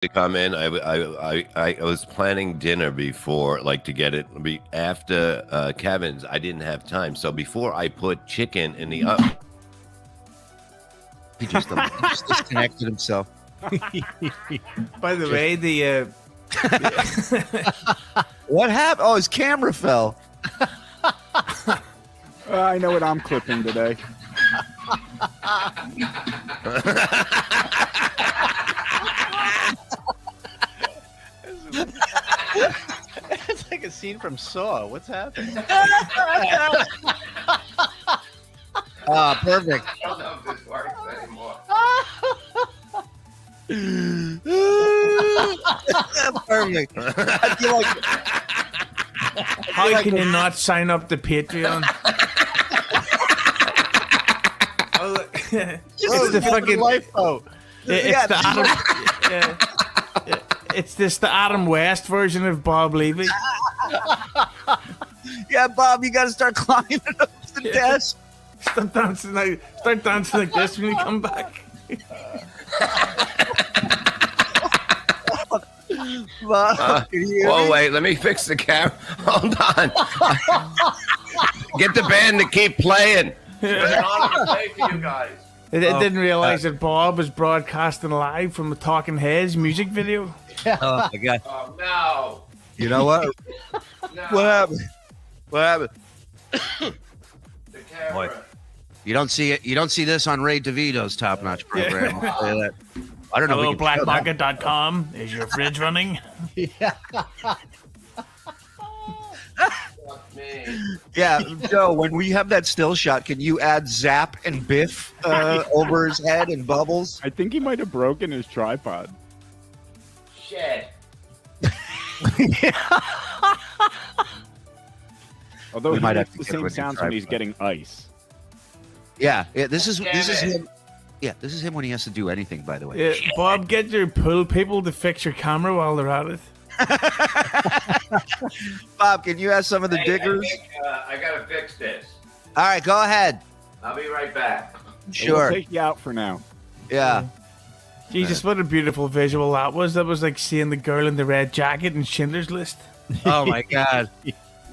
to come in. I was planning dinner before, like to get it after Kevin's. I didn't have time, so before I put chicken in the oven. He just disconnected himself. By the way, the What happened? Oh, his camera fell. I know what I'm clipping today. It's like a scene from Saw. What's happening? Ah, perfect. I don't know if this works anymore. Perfect. I feel like how can you not sign up to Patreon? Oh, look. It's the fucking lifeboat. It's the Adam. It's the Adam West version of Bob Levy. yeah, Bob, you got to start climbing up the desk. Start dancing like this when you come back. Bob, can you hear Oh me? wait, let me fix the camera. Hold on. Get the band to keep playing. Play for you guys. It didn't realize that Bob was broadcasting live from the Talking Heads music video. Oh my God! Oh no. You know what? No. What happened? What happened? The camera. You don't see it. You don't see this on Ray DeVito's Top Notch program. I'll tell you that. I don't know. if we can show that. HelloBlackMarket.com. Is your fridge running? Fuck me. Yeah, Joe. When we have that still shot, can you add Zap and Biff over his head and Bubbles? I think he might have broken his tripod. Shit. Although We he might have makes to the get rid same of the sounds when he's tripod. getting ice. Yeah. This is Damn it. him. Yeah, this is him when he has to do anything. By the way. Yeah, Bob, get your pool people to fix your camera while they're at it. Bob, can you ask some of the Hey, diggers? I think, I gotta fix this. All right, go ahead. I'll be right back. We'll Sure. take you out for now. Yeah. Jesus, what a beautiful visual that was. That was like seeing the girl in the red jacket in Schindler's List. Oh my God.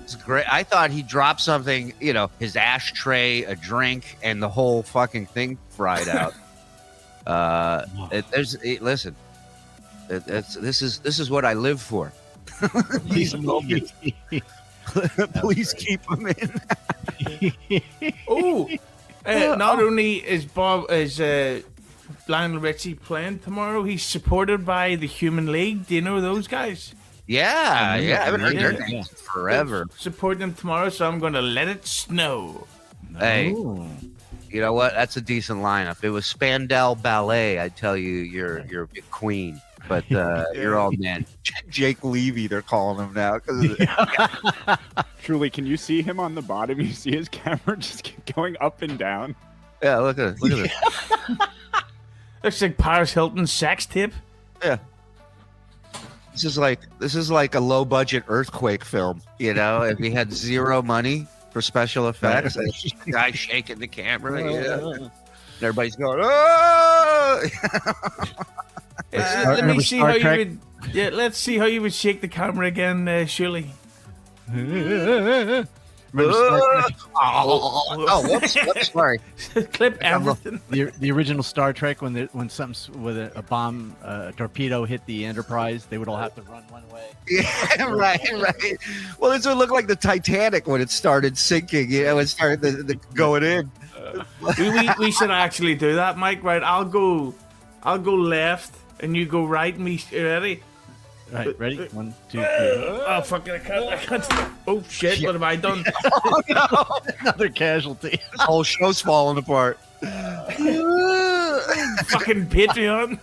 It's great. I thought he dropped something, his ashtray, a drink, and the whole fucking thing fried out. Listen, this is what I live for. These moments. Please keep them in. Oh, not only is Lionel Richie playing tomorrow, he's supported by the Human League. Do you know those guys? Yeah. I haven't heard their Yeah. names in forever. Support them tomorrow, so I'm going to let it snow. Hey, you know what? That's a decent lineup. If it was Spandau Ballet, I'd tell you you're a big queen. But you're all men. Jake Levy, they're calling him now. Truly, can you see him on the bottom? You see his camera just keep going up and down. Yeah, look at this. Looks like Paris Hilton's sex tip. Yeah. This is like a low budget earthquake film, if he had zero money for special effects. And it's just the guy shaking the camera, And everybody's going, oh! Let me see how you would. Yeah, let's see how you would shake the camera again, Shirley. Oh, whoops, sorry. Clip everything. The original Star Trek, when something with a bomb, torpedo hit the Enterprise, they would all have to run one way. Yeah, right. Well, this would look like the Titanic when it started sinking. It started the going in. we should actually do that, Mike. Right? I'll go left and you go right. And we ready? Right, ready? 1, 2, 3. Oh fucking! I can't. Oh shit! What have I done? Oh no! Another casualty. This whole show's falling apart. Fucking Patreon.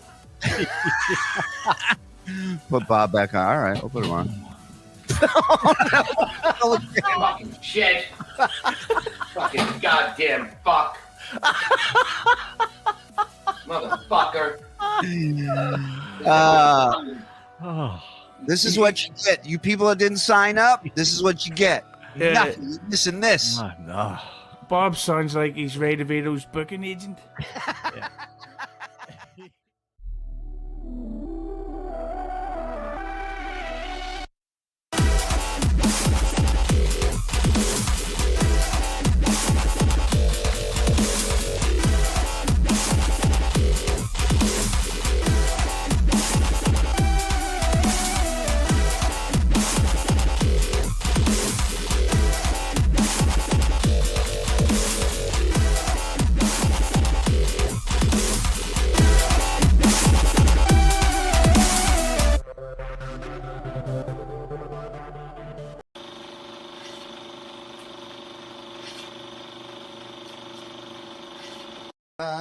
Put Bob back on. All right, I'll put him on. Fucking shit. Fucking goddamn fuck. Motherfucker. Oh. This is what you get. You people that didn't sign up, this is what you get. Yeah. Nothing. You're missing this. No. Bob sounds like he's Ray DeVito's booking agent.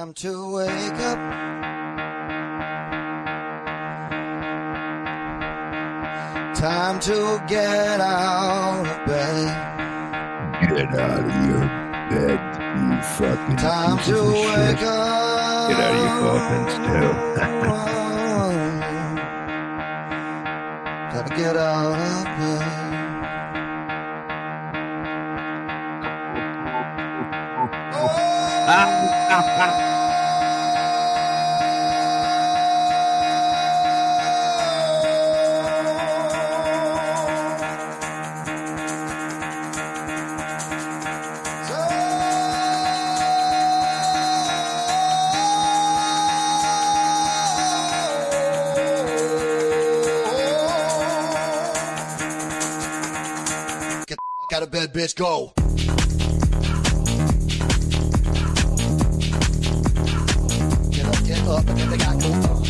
Time to wake up. Time to get out of bed. Get out of your bed, you fucking Time piece to of wake shit. up. Get out of your coffins, too. Gotta get out of bed. Get the fuck out of bed, bitch. Go. Get up, and then they got go up.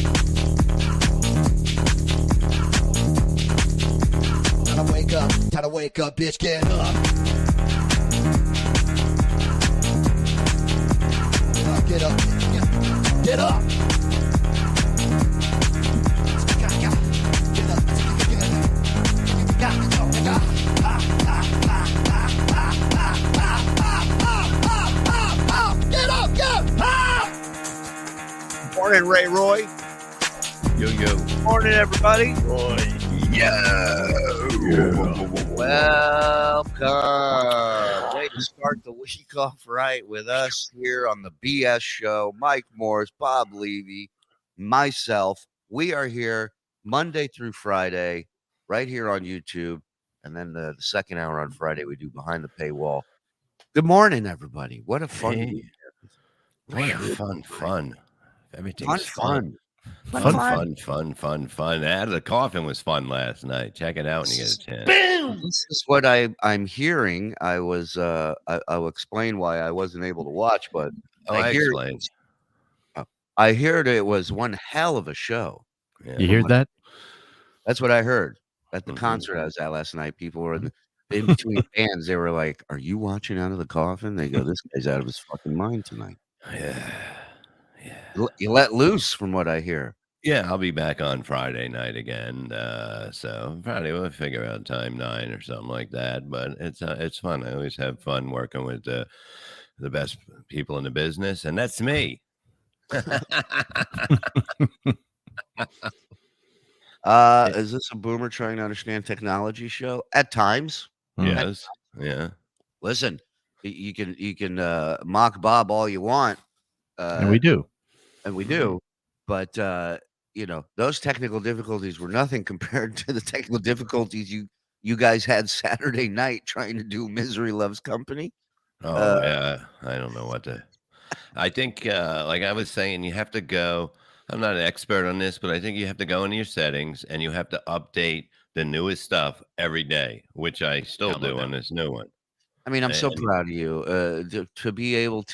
Time to wake up, bitch, get up. Get up, get up. Morning, Ray Roy. Yo, yo. Morning, everybody. Yeah. Welcome. Way to start the week off right with us here on the BS Show. Mike Morris, Bob Levy, myself. We are here Monday through Friday, right here on YouTube. And then the second hour on Friday, we do Behind the Paywall. Good morning, everybody. What a fun Hey. week. What a fun. Everything's Fun. Fun. Out of the Coffin was fun last night. Check it out when you get a chance. This is what I'm hearing. I was I'll explain why I wasn't able to watch, but Oh, I I hear explained. I heard it was one hell of a show. Yeah. You hear that? That's what I heard at the Mhm. concert I was at last night. People were in between bands. They were like, "Are you watching Out of the Coffin?" They go, "This guy's out of his fucking mind tonight." Yeah. You let loose, from what I hear. Yeah, I'll be back on Friday night again. So Friday we'll figure out time 9 or something like that. But it's fun. I always have fun working with the best people in the business, and that's me. Is this a boomer trying to understand technology show? At times. Yes. Yeah. Listen, you can mock Bob all you want. And we do. And we do, but those technical difficulties were nothing compared to the technical difficulties you guys had Saturday night trying to do Misery Loves Company. Oh yeah. I don't know what to. I think, like I was saying, you have to go. I'm not an expert on this, but I think you have to go into your settings and you have to update the newest stuff every day, which I still do on this new one. I mean, I'm so And- proud of you to be able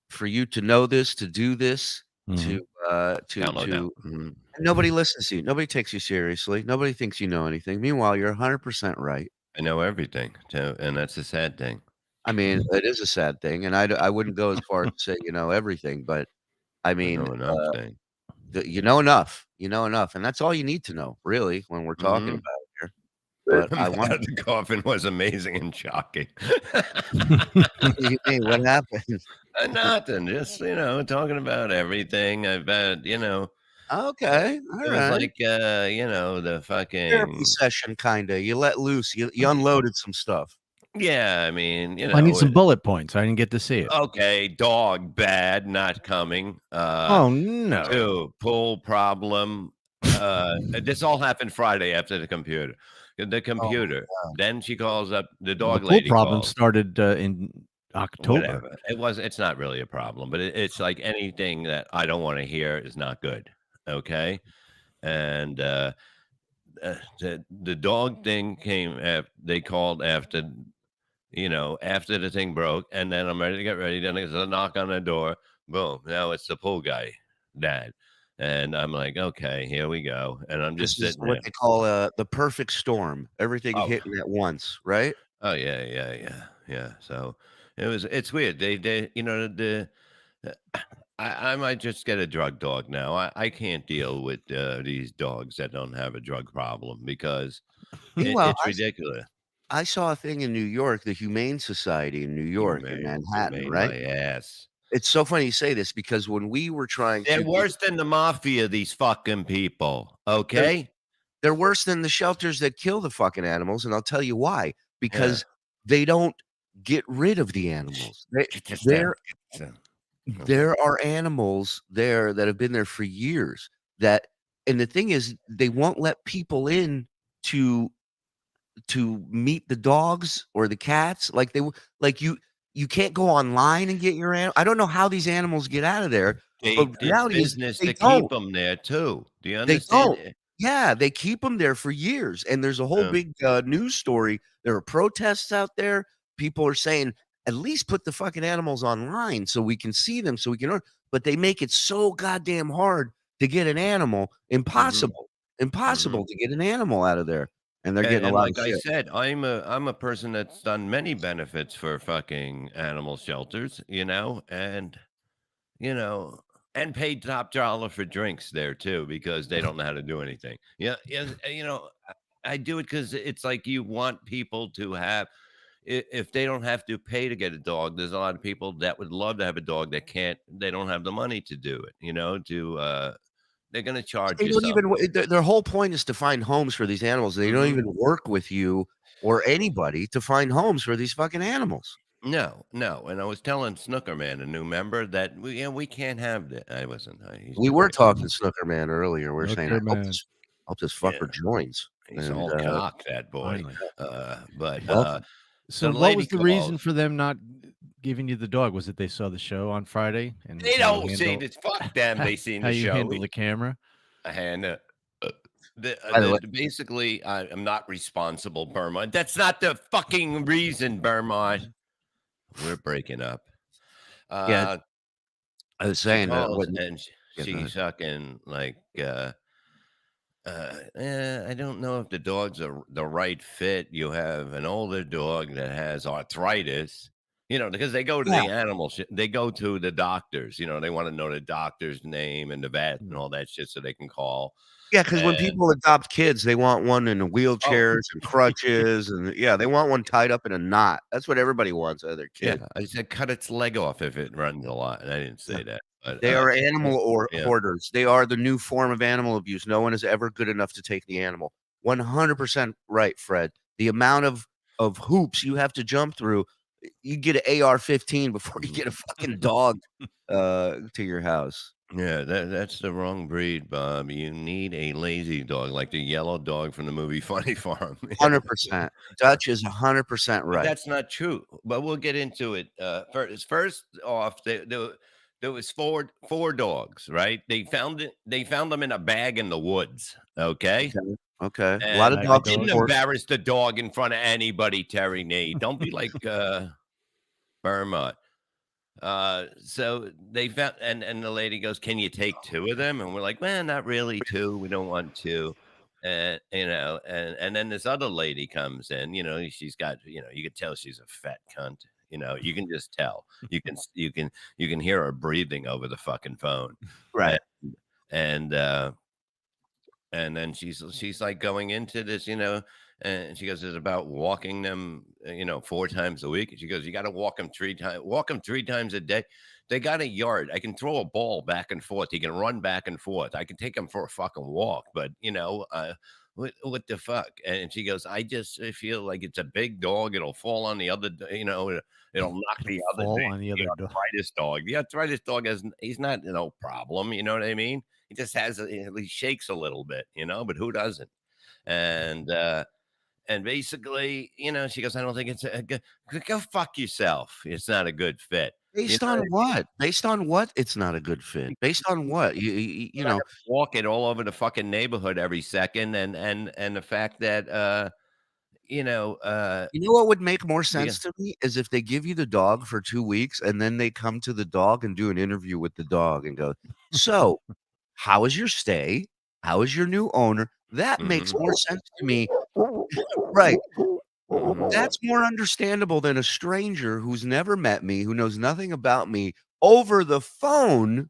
for you to know this, to do this, Mhm. to Download now. Mhm. nobody listens to you. Nobody takes you seriously. Nobody thinks you know anything. Meanwhile, you're 100% right. I know everything too, and that's a sad thing. I mean, it is a sad thing, and I wouldn't go as far as to say you know everything, but I I mean, know enough thing. you know enough. You know enough, and that's all you need to know, really, when we're talking Mhm. about it here. But I want The Coffin was amazing and shocking. Hey, what happened? Nothing, just talking about everything. I've had, Okay, all it was right. like, the fucking Therapy session, kinda. You let loose. You unloaded some stuff. yeah. I mean, I need some bullet points. I didn't get to see it. Okay, dog bad, not coming. Oh no! 2, pool problem. This all happened Friday after the computer. The computer. Then she calls up the The dog pool lady. problem calls. started in October. Whatever. It's not really a problem, but it's like anything that I don't want to hear is not good. Okay. And the dog thing came after they called after the thing broke, and then I'm ready to get ready. Then there's a knock on the door. Boom. Now it's the pool guy, Dad. And I'm like, okay, here we go. And I'm just This is sitting what there. they call the perfect storm. Everything Oh. hitting at once, right? Oh yeah. So it's weird. They the I might just get a drug dog now. I can't deal with these dogs that don't have a drug problem because Meanwhile, it's ridiculous. I saw a thing in New York, the Humane Society in New York, in You Manhattan, made right? my ass. It's so funny you say this because when we were trying They're to worse than the mafia, these fucking people, they're okay? they're worse than the shelters that kill the fucking animals, and I'll tell you why. Yeah. Because they don't get rid of the animals. Get this down. There Get this down. there are animals there that have been there for years that and the thing is they won't let people in to meet the dogs or the cats. Like like you can't go online and get your animal. I don't know how these animals get out of there, but It's reality is business they to keep don't. them there too. Do you They understand? don't. Yeah, they keep them there for years, and there's a whole Yeah. big, news story. There are protests out there. People are saying, "At least put the fucking animals online so we can see them, so we can" but they make it so goddamn hard to get an animal, Mhm, mhm. impossible to get an animal out of there, and they're getting a And lot of like I shit. said, I'm a person that's done many benefits for fucking animal shelters, and you know, and paid top dollar for drinks there too because they don't know how to do anything. Yeah, yeah, I do it because it's like you want people to have if they don't have to pay to get a dog, there's a lot of people that would love to have a dog that can't they don't have the money to do it, they're gonna charge They you don't even something. their whole point is to find homes for these animals. They don't Mhm. even work with you or anybody to find homes for these fucking animals. No, no, and I was telling Snooker Man, a new member, that we can't have that. I wasn't. He's We too were big. talking Snooker Man earlier. We are saying, "I Okay, man. hope this Yeah, fucker joins." he's And, all cock, that boy. Finally. But well, so So, the what lady was the reason calls. for them not giving you the dog? Was it they saw the show on Friday and They how you don't see handle this. Fuck them. They seen how the you show. handle the camera? And by the way, basically, I'm not responsible, Burma. That's not the fucking reason, Burma. We're breaking up. yeah, Uh, I was she saying that calls what and yeah, go she's ahead. fucking like, I don't know if the dog's the right fit. You have an older dog that has arthritis, because they go to Yeah, the they go to the doctors, they want to know the doctor's name and the vet and Mm. all that shit so they can call. yeah, because when And people adopt kids, they want one in a oh, wheelchairs and crutches, and yeah, they want one tied up in a knot. That's what everybody wants out of their yeah, kid. I said cut its leg off if it runs a lot. And I didn't Yeah. say that, but They are animal or yeah. hoarders. They are the new form of animal abuse. No one is ever good enough to take the animal. 100% right, Fred. The amount of hoops you have to jump through, you get an AR-15 before you get a fucking dog to your house. Yeah, that's the wrong breed, Bob. You need a lazy dog, like the yellow dog from the movie Funny Farm. 100%. Dutch is 100% But right. that's not true. But we'll get into it. First off, there was four dogs, right? They found them in a bag in the woods. Okay. Okay. Okay. A lot And of Bag I of dog didn't dogs. support. embarrass the dog in front of anybody, Terry Nate. Don't be like Burma. So they found and the lady goes, "Can you take two of them?" And we're like, "Man, not really two. We don't want two." And then this other lady comes in, she's got, you can tell she's a fat cunt. You can just tell. You can hear her breathing over the fucking phone. Right. And and then she's like going into this, and she goes, "It's about walking them, four times a week." And she goes, "You got to walk them three times a day. They got a yard. I can throw a ball back and forth. He can run back and forth. I can take him for a fucking walk, but what the fuck?" And she goes, I feel like it's a big dog. It'll fall on the other, it'll knock It'll the other, fall on the the other dog. arthritis dog. The arthritis dog he's not no problem. You know what I mean? He just he shakes a little bit, but who doesn't? And and basically, she goes, "I don't think it's a good go fuck yourself. It's not a good fit." You Based know, on what? Based on what it's not a good fit? Based on what? You I know, walk it all over the fucking neighborhood every second, and the fact that you know, uh, you know what would make more yeah, sense to me is if they give you the dog for 2 weeks and then they come to the dog and do an interview with the dog and go, "So, how was your stay? How is your new owner?" That makes mhm, more sense to me. Right. mhm. That's more understandable than a stranger who's never met me, who knows nothing about me, over the phone,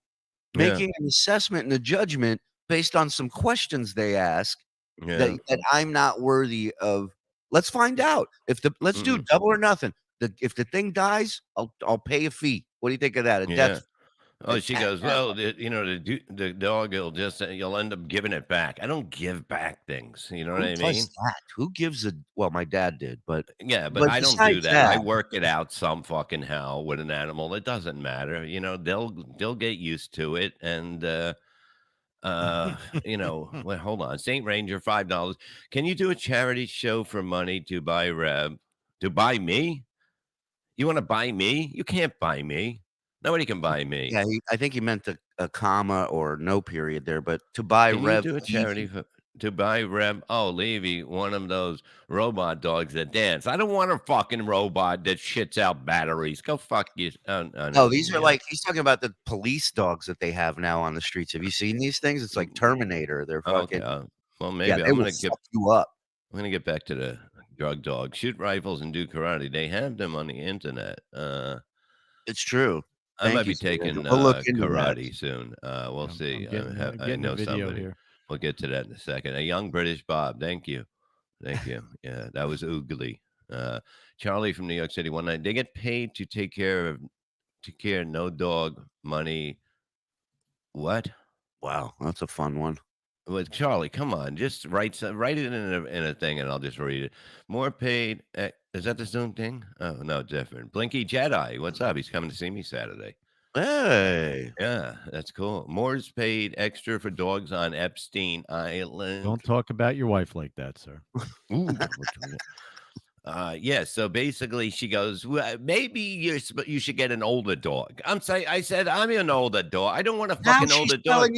Yeah. making an assessment and a judgment based on some questions they ask Yeah. that I'm not worthy of. Let's find out let's do Mm-mm. double or nothing. If the thing dies, I'll pay a fee. What do you think of that? A Yeah. death. Oh, she goes, well, the dog will just you'll end up giving it back. I don't give back things. You know what Who I does mean? that? Who gives a well, my dad did, but Yeah, but but I don't do besides that. I that, work it out some fucking how with an animal. It doesn't matter. You know, they'll get used to it. And well, hold on. Saint Ranger, $5. Can you do a charity show for money to buy to buy me? You want to buy me? You can't buy me. Nobody can buy me. yeah, I think he meant a comma or no period there, but to buy Can you Rev do a charity to buy Reb? Oh, Levy, one of those robot dogs that dance. I don't want a fucking robot that shits out batteries. Go fuck you. No, these are yeah. like he's talking about the police dogs that they have now on the streets. Have you seen these things? It's like Terminator. They're Okay. fucking Well, yeah, maybe they will fuck you up. I'm gonna get back to the drug dog. Shoot rifles and do karate. They have them on the internet. It's true. I Thank might you, be Sandra. taking We'll look into that. karate soon. We'll see. I'm I getting know a video somebody. here. We'll get to that in a second. A young British Bob. Thank you. Thank you. Yeah, that was oogly. Charlie from New York City one night. They get paid to take care no dog money. What? Wow, that's a fun one. Well, Charlie, come on, just write it in a thing, and I'll just read it. More paid. Is that the Zoom thing? Oh no, different. Blinky Jedi, what's up? He's coming to see me Saturday. Hey. Yeah, that's cool. Moore's paid extra for dogs on Epstein Island. Don't talk about your wife like that, sir. Ooh, yeah. So basically, she goes, well, maybe you should get an older dog. I said I'm an older dog. I don't want a fucking older dog.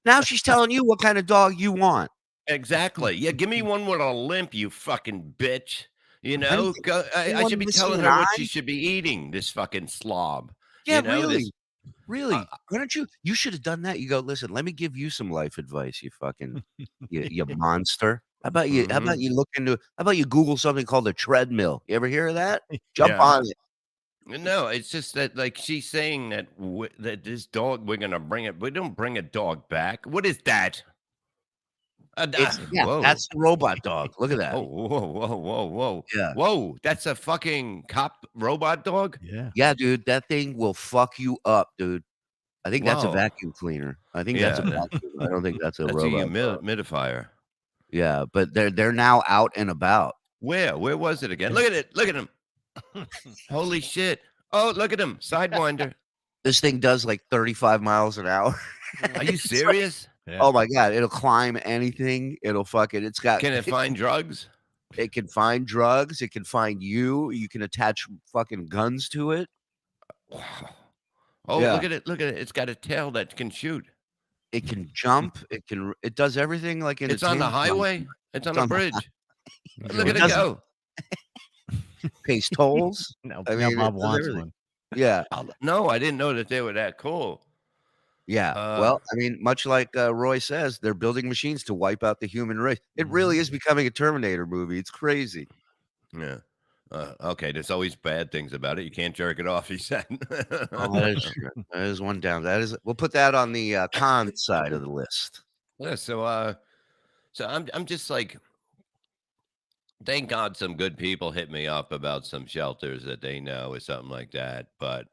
Now she's telling you what kind of dog you want. Exactly. Yeah, give me one with a limp, you fucking bitch. You know, I one should be missing telling an her what eye? she should be eating. This fucking slob. Yeah, You know, really. Really? Why don't you should have done that. You go, listen, let me give you some life advice, you fucking you monster. How about you how about you Google something called a treadmill? You ever hear of that? Jump Yeah. on it. No, it's just that like she's saying that that this dog we're gonna bring it. We don't bring a dog back. What is that? Whoa. That's the robot dog. Look at that. Oh, whoa. Yeah. Whoa, that's a fucking cop robot dog? Yeah. Yeah, dude, that thing will fuck you up, dude. I think that's a Whoa. vacuum cleaner. I think that's a Yeah, vacuum. I don't think that's a That's a robot dog. humidifier. Yeah, but they're now out and about. Where was it again? Look at it. Look at him. Holy shit. Oh, look at him. Sidewinder. This thing does like 35 miles an hour. Are you serious? Yeah. Oh my god, it'll climb anything. It'll fucking Can it find drugs? it can find drugs, it can find you. You can attach fucking guns to it. Wow. Oh, Yeah. look at it. Look at it. It's got a tail that can shoot. It can jump. It does everything like in It's on the highway. It's on the on the bridge. Look It at it doesn't- go. Pays tolls. Now, I now mean, Bob it does wants everything. one. Yeah. No, I didn't know that they were that cool. Yeah. Well, I mean, much like Roy says, they're building machines to wipe out the human race. It really is becoming a Terminator movie. It's crazy. Yeah. Okay, there's always bad things about it. You can't jerk it off, he said. Oh, that is one down. We'll put that on the con side of the list. Yeah, so I'm just like, thank God some good people hit me up about some shelters that they know or something like that. But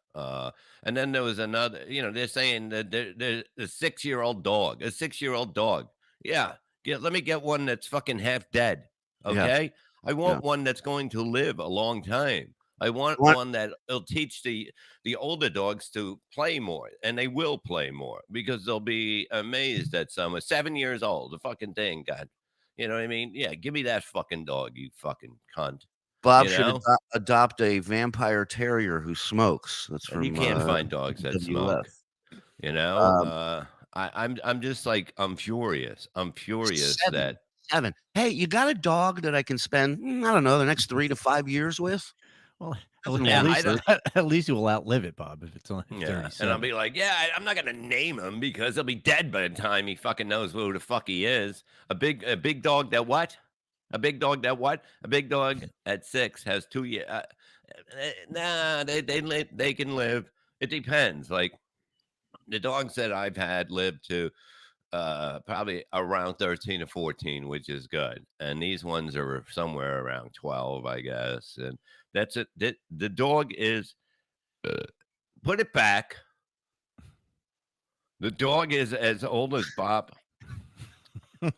and then there was another, they're saying that there's a 6-year-old dog, a 6-year-old dog. Yeah, let me get one that's fucking half dead. Yeah. Okay, I want one that's going to live a long time. I want one that will teach the older dogs to play more, and they will play more because they'll be amazed at some 7 years old. The fucking thing, God, you know what I mean? Yeah, give me that fucking dog, you fucking cunt. Bob You should know? adopt a vampire terrier who smokes. That's And from you can't find dogs that smoke. I'm just like I'm furious. I'm furious that 7. Hey, you got a dog that I can spend, I don't know, the next 3 to 5 years with? Well, Yeah, at least you will outlive it, Bob. If it's only 37. and I'll be like, yeah, I'm not gonna name him because he'll be dead by the time he fucking knows who the fuck he is. A big dog that what? A big dog that what? A big dog at 6 has 2 years. Nah, they can live. It depends. Like the dogs that I've had live to probably around 13 to 14, which is good. And these ones are somewhere around 12, I guess. And that's it. The dog is put it back. The dog is as old as Bob.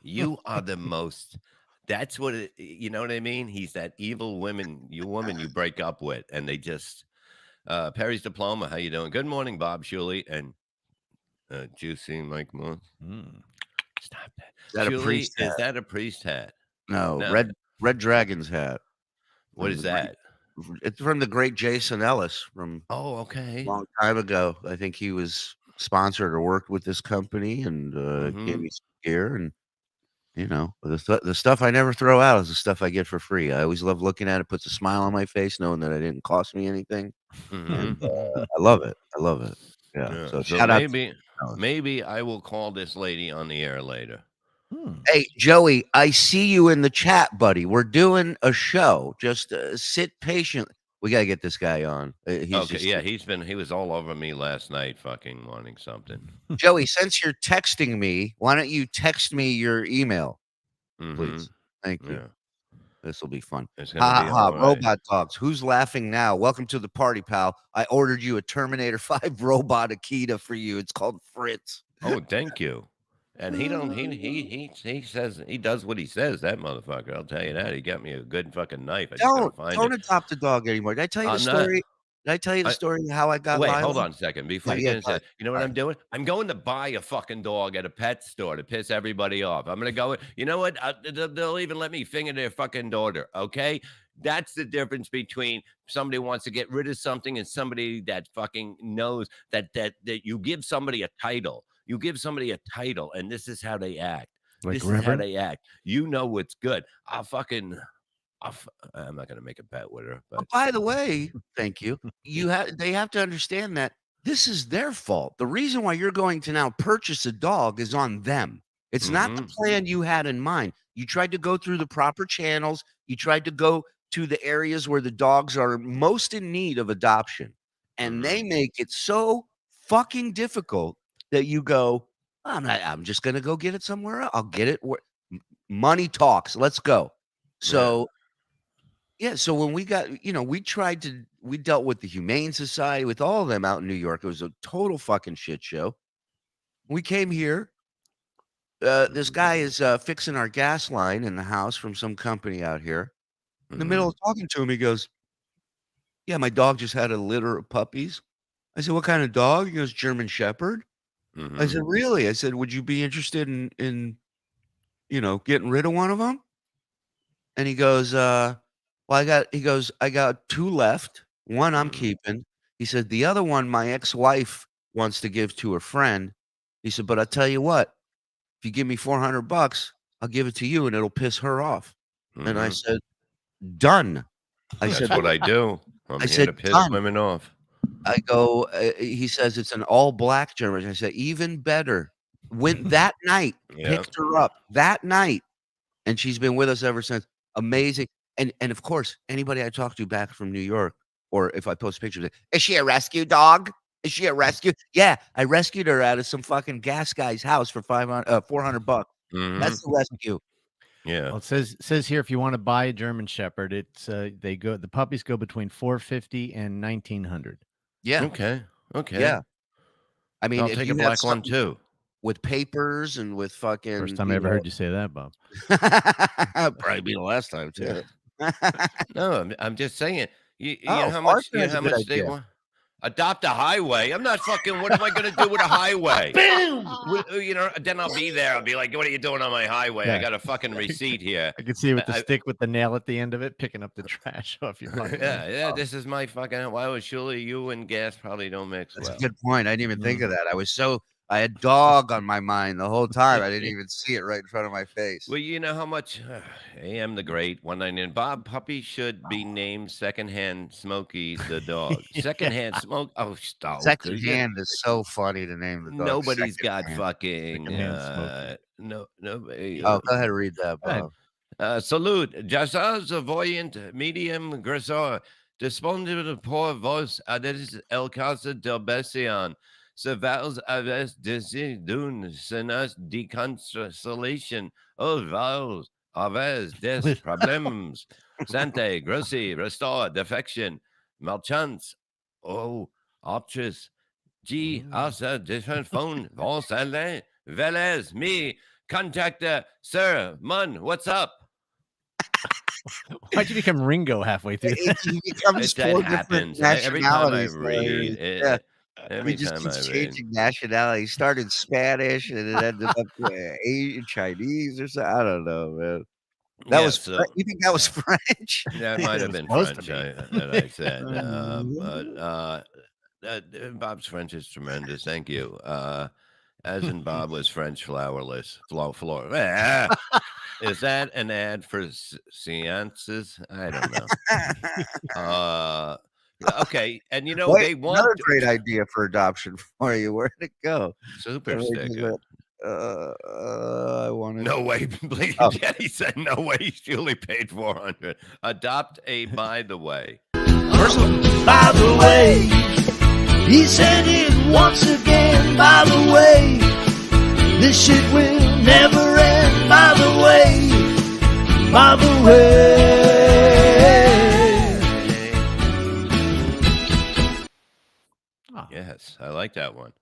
You are the most. That's what it, you know what I mean? He's that evil woman you break up with, and they just Perry's Diploma. How you doing? Good morning, Bob Shuley and Juicy Mike Moon. Stop that. Is that a Shuley, priest is hat? that a priest hat? No, No. Red Dragon's hat. What is that? It's from the great Jason Ellis from Oh, okay. a long time ago. I think he was sponsored or worked with this company and gave me some gear. And you know, the stuff I never throw out is the stuff I get for free. I always love looking at it. Puts a smile on my face, knowing that it didn't cost me anything. And I love it. I love it. Yeah. Yeah. So So shout out. maybe I will call this lady on the air later. Hey, Joey, I see you in the chat, buddy. We're doing a show. Just sit patiently. We got to get this guy on. He's Okay, just, yeah, he was all over me last night, fucking wanting something. Joey, since you're texting me, why don't you text me your email, please? Thank you. Yeah, This will be fun. it's Ha gonna ha be ha. all right. Robot talks. Who's laughing now? Welcome to the party, pal. I ordered you a Terminator 5 robot Akita for you. It's called Fritz. Oh, thank you. And he don't he says he does what he says. That motherfucker, I'll tell you that. He got me a good fucking knife. I just gotta find Don't it. adopt the dog anymore. Did I tell you the I'm not- story? Did I tell you the I- story of how I got Wait, Lila? hold on a second. Before you Yeah, get into go it, you know what I'm doing? I'm going to buy a fucking dog at a pet store to piss everybody off. I'm gonna go. You know what? They'll even let me finger their fucking daughter. Okay, that's the difference between somebody who wants to get rid of something and somebody that fucking knows that you give somebody a title. You give somebody a title, and this is how they act. Like This is how Reverend? they act. You know what's good. I'm not gonna make a bet with her, but By the way, thank you. They have to understand that this is their fault. The reason why you're going to now purchase a dog is on them. It's not the plan you had in mind. You tried to go through the proper channels. You tried to go to the areas where the dogs are most in need of adoption. And they make it so fucking difficult that you go, I'm just going to go get it somewhere else. I'll get it where money talks. Let's go. So yeah, so when we got, we dealt with the Humane Society, with all of them out in New York. It was a total fucking shit show. We came here. This guy is fixing our gas line in the house from some company out here. In the middle of talking to him, he goes, yeah, my dog just had a litter of puppies. I said, what kind of dog? He goes, German Shepherd. I said, really? I said, would you be interested in getting rid of one of them? And he goes, I got 2 left. One I'm keeping. He said, the other one, my ex-wife wants to give to a friend. He said, but I'll tell you what, if you give me $400, I'll give it to you and it'll piss her off. And I said, done. That's what I do. I'm I here said, to piss done. women off. I go, he says, it's an all black German. I said, even better. Went that night, picked her up that night. And she's been with us ever since. Amazing. And of course, anybody I talk to back from New York, or if I post pictures, is she a rescue dog? Is she a rescue? Yeah, I rescued her out of some fucking gas guy's house for $400. That's the rescue. Yeah. Well, it says here if you want to buy a German Shepherd, it's the puppies go between $450 and $1,900. Yeah. Okay. Yeah. I mean, I'll if take you a have black one something too. with papers and with fucking. First time I ever heard you say that, Bob. Probably be the last time too. No, I'm just saying. You Oh, know how much? You know Farsigh's a how good much they idea. want? Adopt a highway. I'm not fucking. What am I gonna do with a highway? Boom. Then I'll be there. I'll be like, "What are you doing on my highway? I Yeah. got a fucking receipt here." I can see with the I- stick with the nail at the end of it, picking up the trash off your lawn. Yeah. This is my fucking. Why was surely you and gas probably don't mix That's well. a good point. I didn't even think of that. I had dog on my mind the whole time. I didn't even see it right in front of my face. Well, you know how much AM the Great 199 Bob Puppy should be named Secondhand Smokey the dog. Secondhand Smoke. Oh, stop. Second hand is so funny to name the dog. Nobody's got Secondhand. fucking Secondhand nobody. Oh, go ahead and read that, Go ahead. Bob. Salute. Jazzaz, voyant, medium, grisor. Disponde por vos a el caso del Bession. Se vals aves d'un senas de consolation. Oh, vals aves des problems. Sante, grossi, restore, defection, malchance. Oh, optus. G. Asa, different phone. Vos Alain. Velez, me. Contactor, sir. Mun, what's up? Why'd you become Ringo halfway through? He becomes That 4 different happens. Every time I nationalities. read, Yeah. He every just time I keeps read. changing nationality. He started Spanish and it ended up Asian, Chinese or something. I don't know, man. That Yeah, was so you think that was French? that might have was been supposed to French. be. That I said, Bob's French is tremendous. Thank you. As in Bob was French flowerless. Is that an ad for seances? I don't know. Okay, and Wait, they want another great idea for adoption for you. Where'd it go? super Somebody just sticker. went, I wanted No way, please. Oh. Yeah, he said no way. Julie paid 400. Adopt a by the way. By the way, he said it once again. By the way, this shit will never end. By the way, by the way. Yes, I like that one.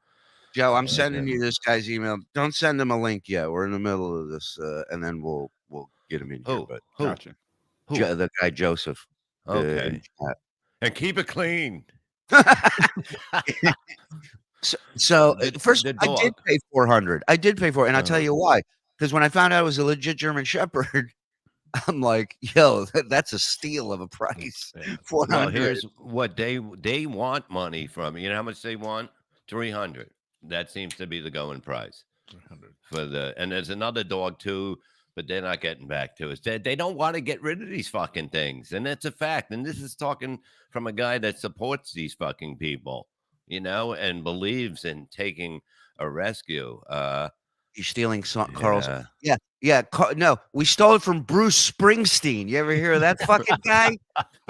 Joe, I'm like sending that. you this guy's email. Don't send him a link yet. We're in the middle of this, and then we'll get him in here. Who? But Who? Gotcha. Who? the guy Joseph. Okay. in chat. And keep it clean. So The- first, the I did dog. pay 400. I did pay for it, and I'll tell Uh-huh. you why. Because when I found out it was a legit German Shepherd, I'm like, yo, that's a steal of a price. 400. Well, here's what they want money from. You know how much they want? 300. That seems to be the going price for the. And there's another dog too, but they're not getting back to us. They don't want to get rid of these fucking things, and that's a fact. And this is talking from a guy that supports these fucking people, and believes in taking a rescue. You're stealing Carl's. Yeah. Yeah. No, we stole it from Bruce Springsteen. You ever hear of that fucking guy?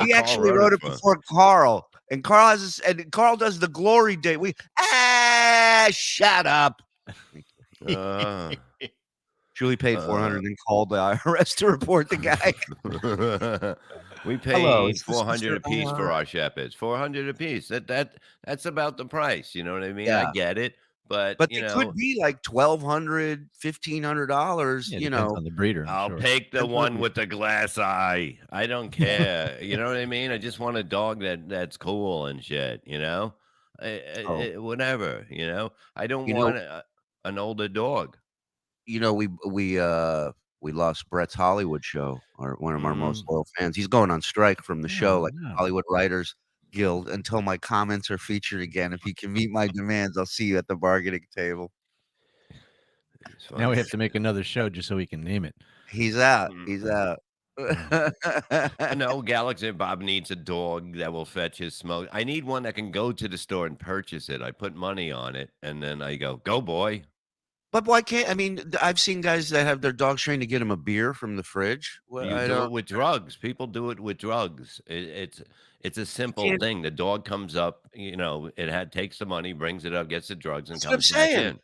He actually wrote wrote it it for- before Carl. And Carl Carl does the glory date. Shut up. Uh, Julie paid 400 and called the IRS to report the guy. we paid Hello, is this 400 Mr. apiece for Omar? our shepherds. 400 apiece. That's about the price. You know what I mean? Yeah. I get it, but But they could be like $1,200, $1,500. Yeah, you depends know, on the breeder. I'm I'll sure. take the one with the glass eye. I don't care. You know what I mean? I just want a dog that's cool and shit. Whatever. I don't You know- want an older dog. we lost Brett's Hollywood show, one of our most Mhm. loyal fans. He's going on strike from the show, Oh, like no. Hollywood Writers Guild, until my comments are featured again. If he can meet my demands, I'll see you at the bargaining table. It's Now we fine. have to make another show just so we can name it. He's out. Mm. He's out. No, Galaxy Bob needs a dog that will fetch his smoke. I need one that can go to the store and purchase it. I put money on it, and then I go boy. But why can't I mean? I've seen guys that have their dogs trained to get him a beer from the fridge. Well, You I do it don't. with drugs. People do it with drugs. It's a simple Can't- thing. The dog comes up, takes the money, brings it up, gets the drugs, and That's what I'm comes back saying. in.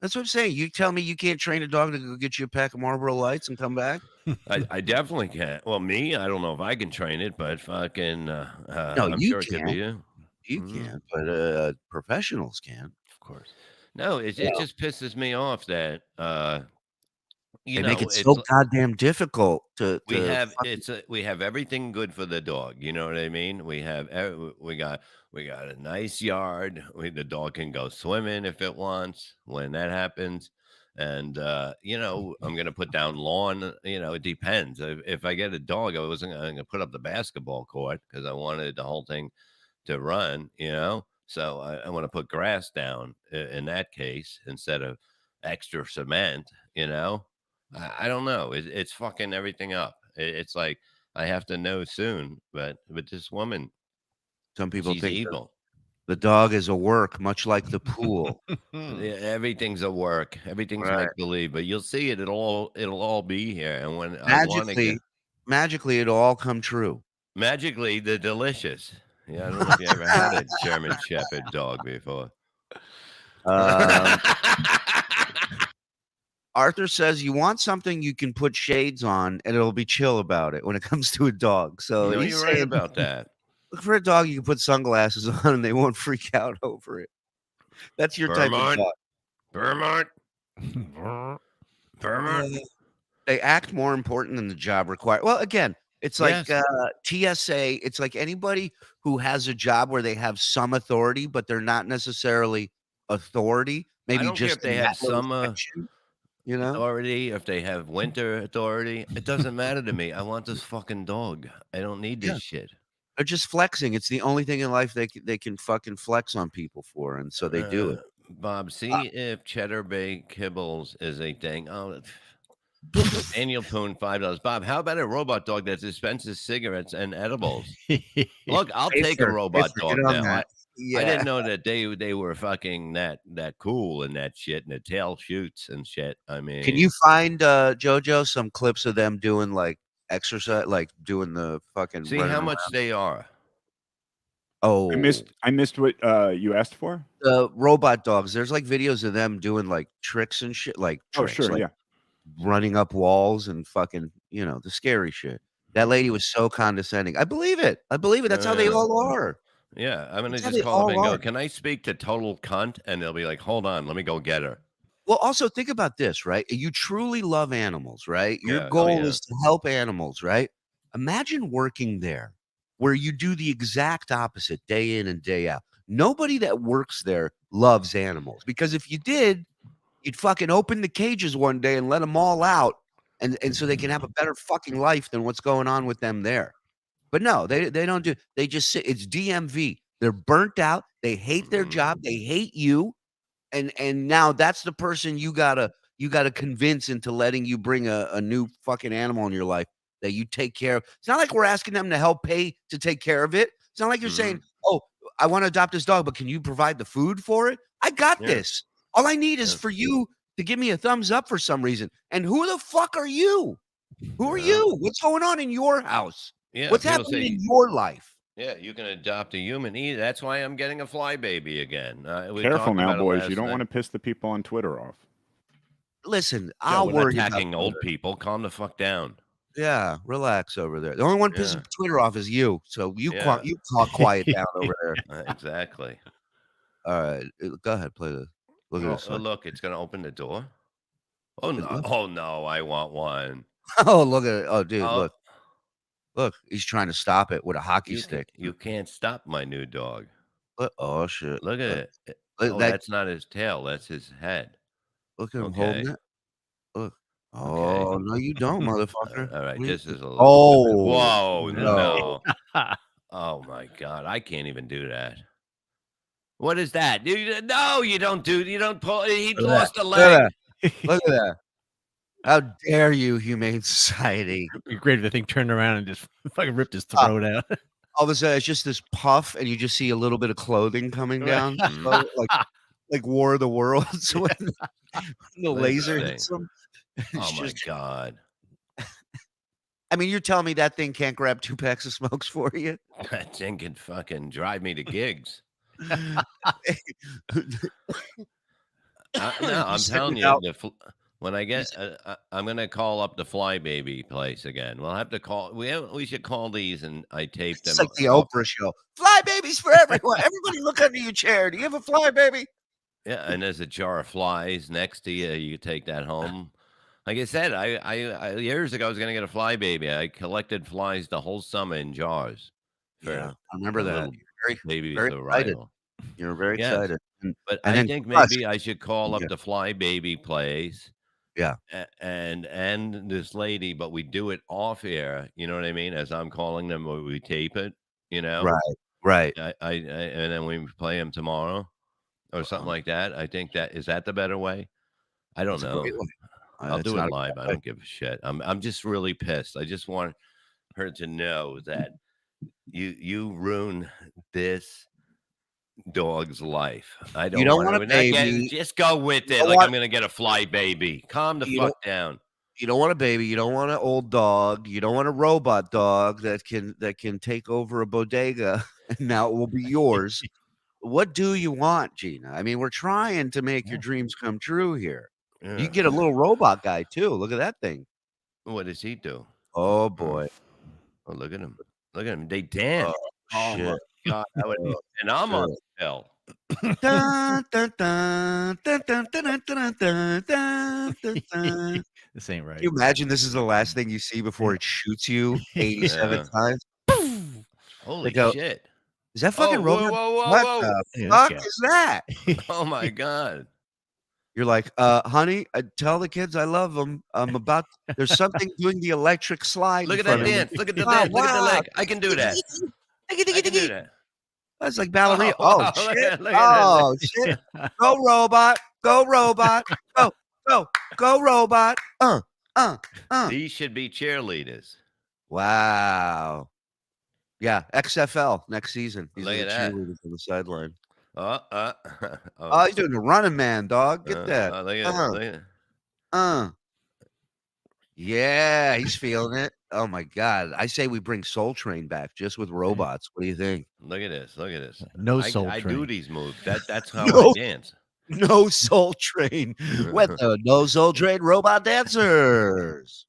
That's what I'm saying. You tell me you can't train a dog to go get you a pack of Marlboro Lights and come back? I definitely can. Well, me, I don't know if I can train it, but fucking, I'm you sure it could be you. You Mhm. can't, but professionals can. Of course. No, it just pisses me off that They make it so goddamn difficult to. we have fucking- we have everything good for the dog. You know what I mean? We got a nice yard. The dog can go swimming if it wants when that happens. And I'm gonna put down lawn. It depends. If I get a dog, I wasn't gonna put up the basketball court because I wanted the whole thing to run. So I want to put grass down in that case instead of extra cement. I don't know. It's fucking everything up. It's like I have to know soon. But this woman, Some people she's think evil. the dog is a work, much like the pool. Yeah, everything's a work. Everything's Right. make believe. But you'll see it. It'll all be here. And when I want to Magically, it'll all come true. Magically, they're delicious. Yeah, I don't know if you ever had a German Shepherd dog before. Um, Arthur says you want something you can put shades on and it'll be chill about it when it comes to a dog. So No, he's you're right saying about that. look for a dog you can put sunglasses on and they won't freak out over it. That's your type of Vermont. dog. Vermont. Vermont. They act more important than the job required. Well, again, it's like Yes. TSA. It's like anybody who has a job where they have some authority, but they're not necessarily authority. Maybe don't care just if they in have that little some section, you know. authority, if they have winter authority, it doesn't matter to me. I want this fucking dog. I don't need this Yeah. shit. They're just flexing. It's the only thing in life they can fucking flex on people for, and so they do it. Bob, see if Cheddar Bay Kibbles is a thing. Oh, Daniel Poon, $5. Bob, how about a robot dog that dispenses cigarettes and edibles? Look, I'll take a robot dog now. Yeah. I didn't know that they were fucking that cool and that shit, and the tail shoots and shit. I mean, Can you find JoJo some clips of them doing like exercise, like doing the fucking see running how much around? they are? Oh, I missed what you asked for. the robot dogs. There's like videos of them doing like tricks and shit, like Oh, tricks, sure, like yeah. running up walls and fucking, the scary shit. That lady was so condescending. I believe it. That's how they all are. Yeah, I'm gonna That's how just they call up and all go, are. "Can I speak to total cunt?" And they'll be like, "Hold on, let me go get her." Well, also think about this, right? You truly love animals, right? Your Yeah, oh, goal yeah. is to help animals, right? Imagine working there where you do the exact opposite day in and day out. Nobody that works there loves animals because if you did, you'd fucking open the cages one day and let them all out and so they can have a better fucking life than what's going on with them there. But no, they don't do. They just sit. It's DMV. They're burnt out. They hate their job. They hate you. And now that's the person you gotta convince into letting you bring a new fucking animal in your life that you take care of. It's not like we're asking them to help pay to take care of it. It's not like you're saying, "Oh, I want to adopt this dog, but can you provide the food for it?" I got Yeah. this. All I need is Yeah. for you to give me a thumbs up for some reason. And who the fuck are you? Who are Yeah. you? What's going on in your house? Yeah, What's people happening say, in your life? "Yeah, you can adopt a human." That's why I'm getting a fly baby again. We Careful talked now, about it boys. You last don't night. want to piss the people on Twitter off. Listen, Joe, I'll we're not worry about attacking old Twitter. people. Calm the fuck down. Yeah, relax over there. The only one pissing Yeah. Twitter off is you. So you Yeah. you quiet down over there. Exactly. All right, go ahead, play this. Look at this. Oh, One. look, it's gonna open the door. Oh Open no! what? Oh no! I want one. Oh, look at it. Oh, dude, Oh, look. He's trying to stop it with a hockey you stick. you can't stop my new dog. Oh shit! Look at it. Look, Oh, that, that's not his tail. That's his head. look at him Okay. holding it. Look. Oh no, you don't, motherfucker. All right. What are you- This is a little. Oh Whoa! no. No. Oh my God! I can't even do that. What is that? No, you don't do. You don't pull. He Look at lost a that. Look at leg. that. Look at that. How dare you, Humane Society? It'd be great if the thing turned around and just fucking ripped his throat out. All of a sudden, it's just this puff, and you just see a little bit of clothing coming down, Mm. like War of the Worlds when the laser thing. hits them. Oh It's my just, God! I mean, you're telling me that thing can't grab 2 packs of smokes for you? That thing can fucking drive me to gigs. No, I'm send telling it you, out. when I get, I'm gonna call up the Fly Baby place again. We'll have to call. We should call these, and I tape them. It's like the Oprah show. Fly babies for everyone. Everybody look under your chair. Do you have a fly baby? Yeah, and there's a jar of flies next to you. You take that home. Like I said, I years ago I was gonna get a fly baby. I collected flies the whole summer in jars. Yeah, I remember the that. little You're baby's very excited. arrival. You're very Yes. excited. But And I then think crush. maybe I should call up Yeah. the Fly Baby place. Yeah. And this lady, but we do it off air. You know what I mean? As I'm calling them, or we tape it. You know, Right. I and then we play them tomorrow or something like that. I think that is that the better way. I don't It's a know. great one. I'll It's do it not a live. bad I way. don't give a shit. I'm just really pissed. I just want her to know that you ruin this dog's life. I don't don't want want a we're not getting baby. just go with it don't like want- I'm gonna get a fly baby. Calm the You fuck down. You don't want a baby. You don't want an old dog. You don't want a robot dog that can take over a bodega, and now it will be yours. What do you want, Gina? I mean, we're trying to make your dreams come true here. You Yeah. get a little robot guy too. Look at that thing. What does he do? Oh boy. Oh, look at him. Look at him. They dance. Oh, Shit. my God. And I'm on hell. Dun, dun, dun, dun, dun, dun, dun, dun, dun, dun, dun. This ain't right. Can you imagine this is the last thing you see before it shoots you 87 Yeah. times? Holy go, shit. Is that fucking Oh, whoa, robot? whoa, whoa, What whoa. the Yeah, fuck this guy. is that? Oh, my God. You're like, honey, tell the kids I love them. I'm about. There's something doing the electric slide. Look in at that front of me. dance. Look at the Wow, dance. Look at the wow. leg. I can do that. I can do that. That's like ballerina. Oh, Oh, wow, shit. look at that. Oh shit. Go robot. Go robot. Go robot. These should be cheerleaders. Wow. Yeah, XFL next season. These Look are at the that. cheerleaders on the sideline. Oh, he's doing a running man, dog. Get that. Look at it. Look at it. Yeah, he's feeling it. Oh my god. I say we bring Soul Train back just with robots. What do you think? Look at this. Look at this. No Soul I Train. do these moves. That's how No. I dance. No Soul Train. With the No Soul Train robot dancers.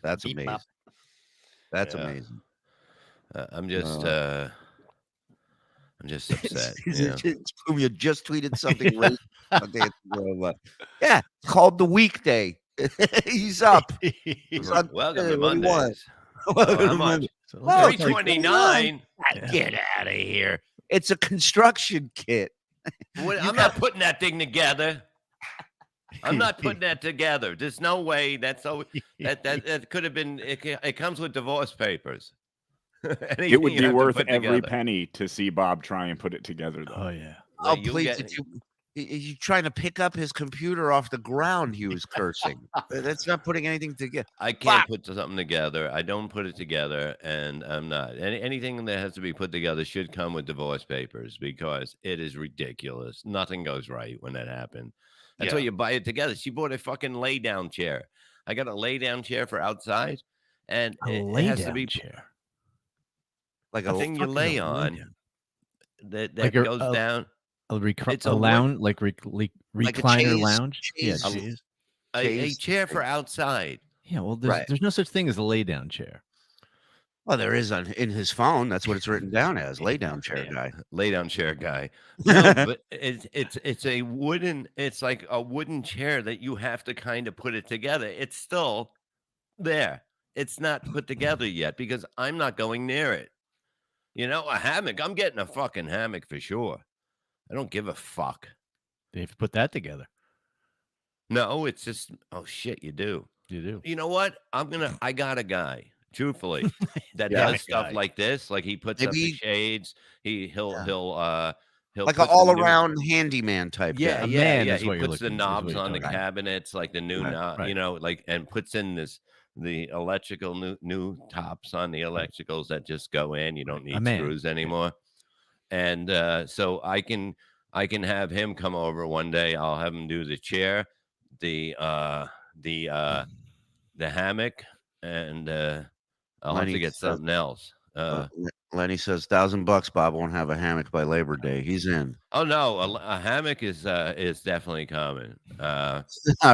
That's Beep amazing. bop. That's Yeah. amazing. I'm just upset. Boom, you just tweeted something racist about dancing robot. Yeah, it's called the weekday. He's up. He's on Welcome Tuesday. to What do you want? Mondays. Welcome How to much? Monday. So Oh, let's go. 329. Get out of here. It's a construction kit. I'm not putting that thing together. I'm not putting that together. There's no way. That could have been. It comes with divorce papers. It would be worth every penny to see Bob try and put it together, though. Oh yeah. Oh, please. You trying to pick up his computer off the ground, he was cursing. That's not putting anything together. I can't put something together. I don't put it together, and I'm not. Anything that has to be put together should come with divorce papers because it is ridiculous. Nothing goes right when that happens. That's why you buy it together. She bought a fucking lay down chair. I got a lay down chair for outside, and A it has to be chair. Like a a thing you fucking lay a on lay-down. that Like goes down. It's A a lounge, like recliner chaise- lounge. chaise- Yeah, chaise. A Chaise. chair for outside. Yeah, well, Right. there's no such thing as a lay down chair. Well, there is in his phone. That's what it's written down as. Lay down chair guy. Lay down chair guy. No, but it's a wooden. It's like a wooden chair that you have to kind of put it together. It's still there. It's not put together yet because I'm not going near it. You know, a hammock. I'm getting a fucking hammock for sure. I don't give a fuck. They have to put that together. No, it's just oh shit, you do. You do. You know what? I got a guy, truthfully, that Yeah. does stuff Guy. like this. Like he puts up the Maybe- he'll Like put an the all new- around handyman type Yeah, guy. A yeah, man yeah. is He what you're puts the looking- is what knobs you're on the talking about. cabinets, like the new Right, knob, right. you know, like and puts in the electrical new tops on the electricals that just go in. You don't need man. screws anymore. And so I can have him come over one day. I'll have him do the chair, the hammock, and I'll have to Lenny get says- something else. Lenny says $1,000. Bob won't have a hammock by Labor Day. He's in. Oh no, a hammock is definitely coming. All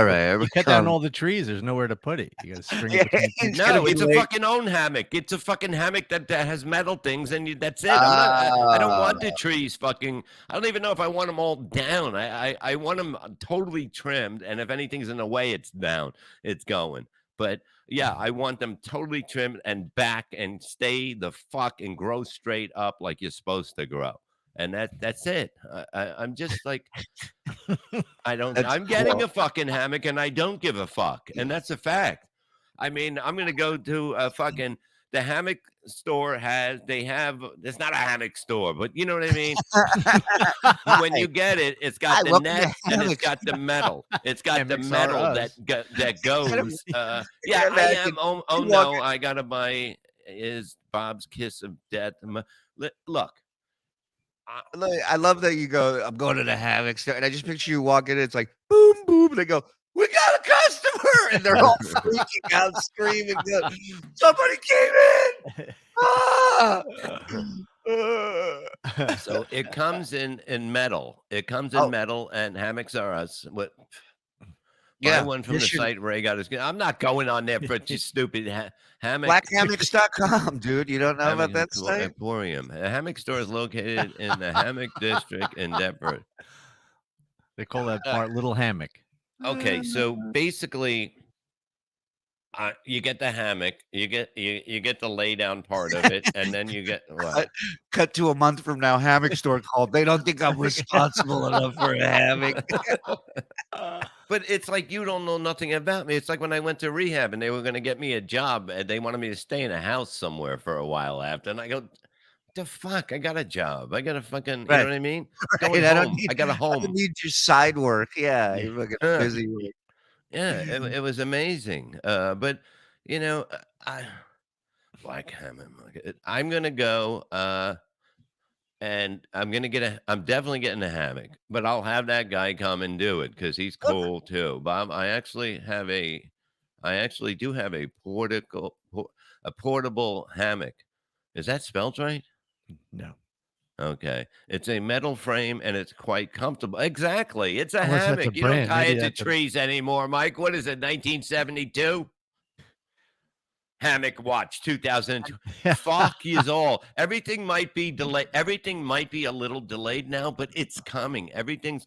right. You cut down all the trees. There's nowhere to put it. You got to string Yeah, it between two it's gonna No, be it's a late. fucking own hammock. It's a fucking hammock that has metal things, and that's it. I don't want the trees fucking. I don't even know if I want them all down. I want them totally trimmed, and if anything's in the way, it's down. It's going. But yeah, I want them totally trimmed and back and stay the fuck and grow straight up like you're supposed to grow. And that's it. I'm just like, I'm getting cool. a fucking hammock and I don't give a fuck. And that's a fact. I mean, I'm going to go to a fucking, the hammock store it's not a hammock store, but you know what I mean? When you get it, it's got I the love the net and it's hammocks. got the metal. It's got the Hammocks are metal us. that goes. Yeah, I imagine am. Oh you no, walk- I got to buy is Bob's Kiss of Death. Look. I love that you go, I'm going to the hammock store. And I just picture you walking in. It's like, boom, boom. And they go, We got a customer, and they're all freaking out, screaming. Somebody came in. Ah! So it comes in metal. It comes in Oh. metal, and hammocks are us. What? Yeah, Buy one from the mission- site Ray got his. I'm not going on there for just stupid hammock. Blackhammocks.com, dude. You don't know about Hammock that site? Emporium. A hammock store is located in the Hammock District in Deptford. They call that part Little Hammock. Okay, so basically, you get the hammock, you get the lay down part of it, and then you get what? Cut to a month from now, hammock store called. They don't think I'm responsible enough for a hammock. But it's like you don't know nothing about me. It's like when I went to rehab and they were going to get me a job and they wanted me to stay in a house somewhere for a while after, and I go, the fuck? I got a job. I got a fucking, you know what I mean? Going I don't home. need- I got a I home. don't need your side work. Yeah, you're fucking busy. With it. Yeah, it was amazing. But you know, Black Hammock. I'm gonna go, and I'm definitely getting a hammock, but I'll have that guy come and do it because he's cool too. Bob, I actually do have a portable hammock. Is that spelled right? No. Okay. It's a metal frame and it's quite comfortable. Exactly. It's a Unless that's a hammock. You don't brand. tie Maybe it to that's a- trees anymore, Mike. What is it, 1972? Hammock watch 2002. Fuck years all. Everything might be delayed. Everything might be a little delayed now, but it's coming. Everything's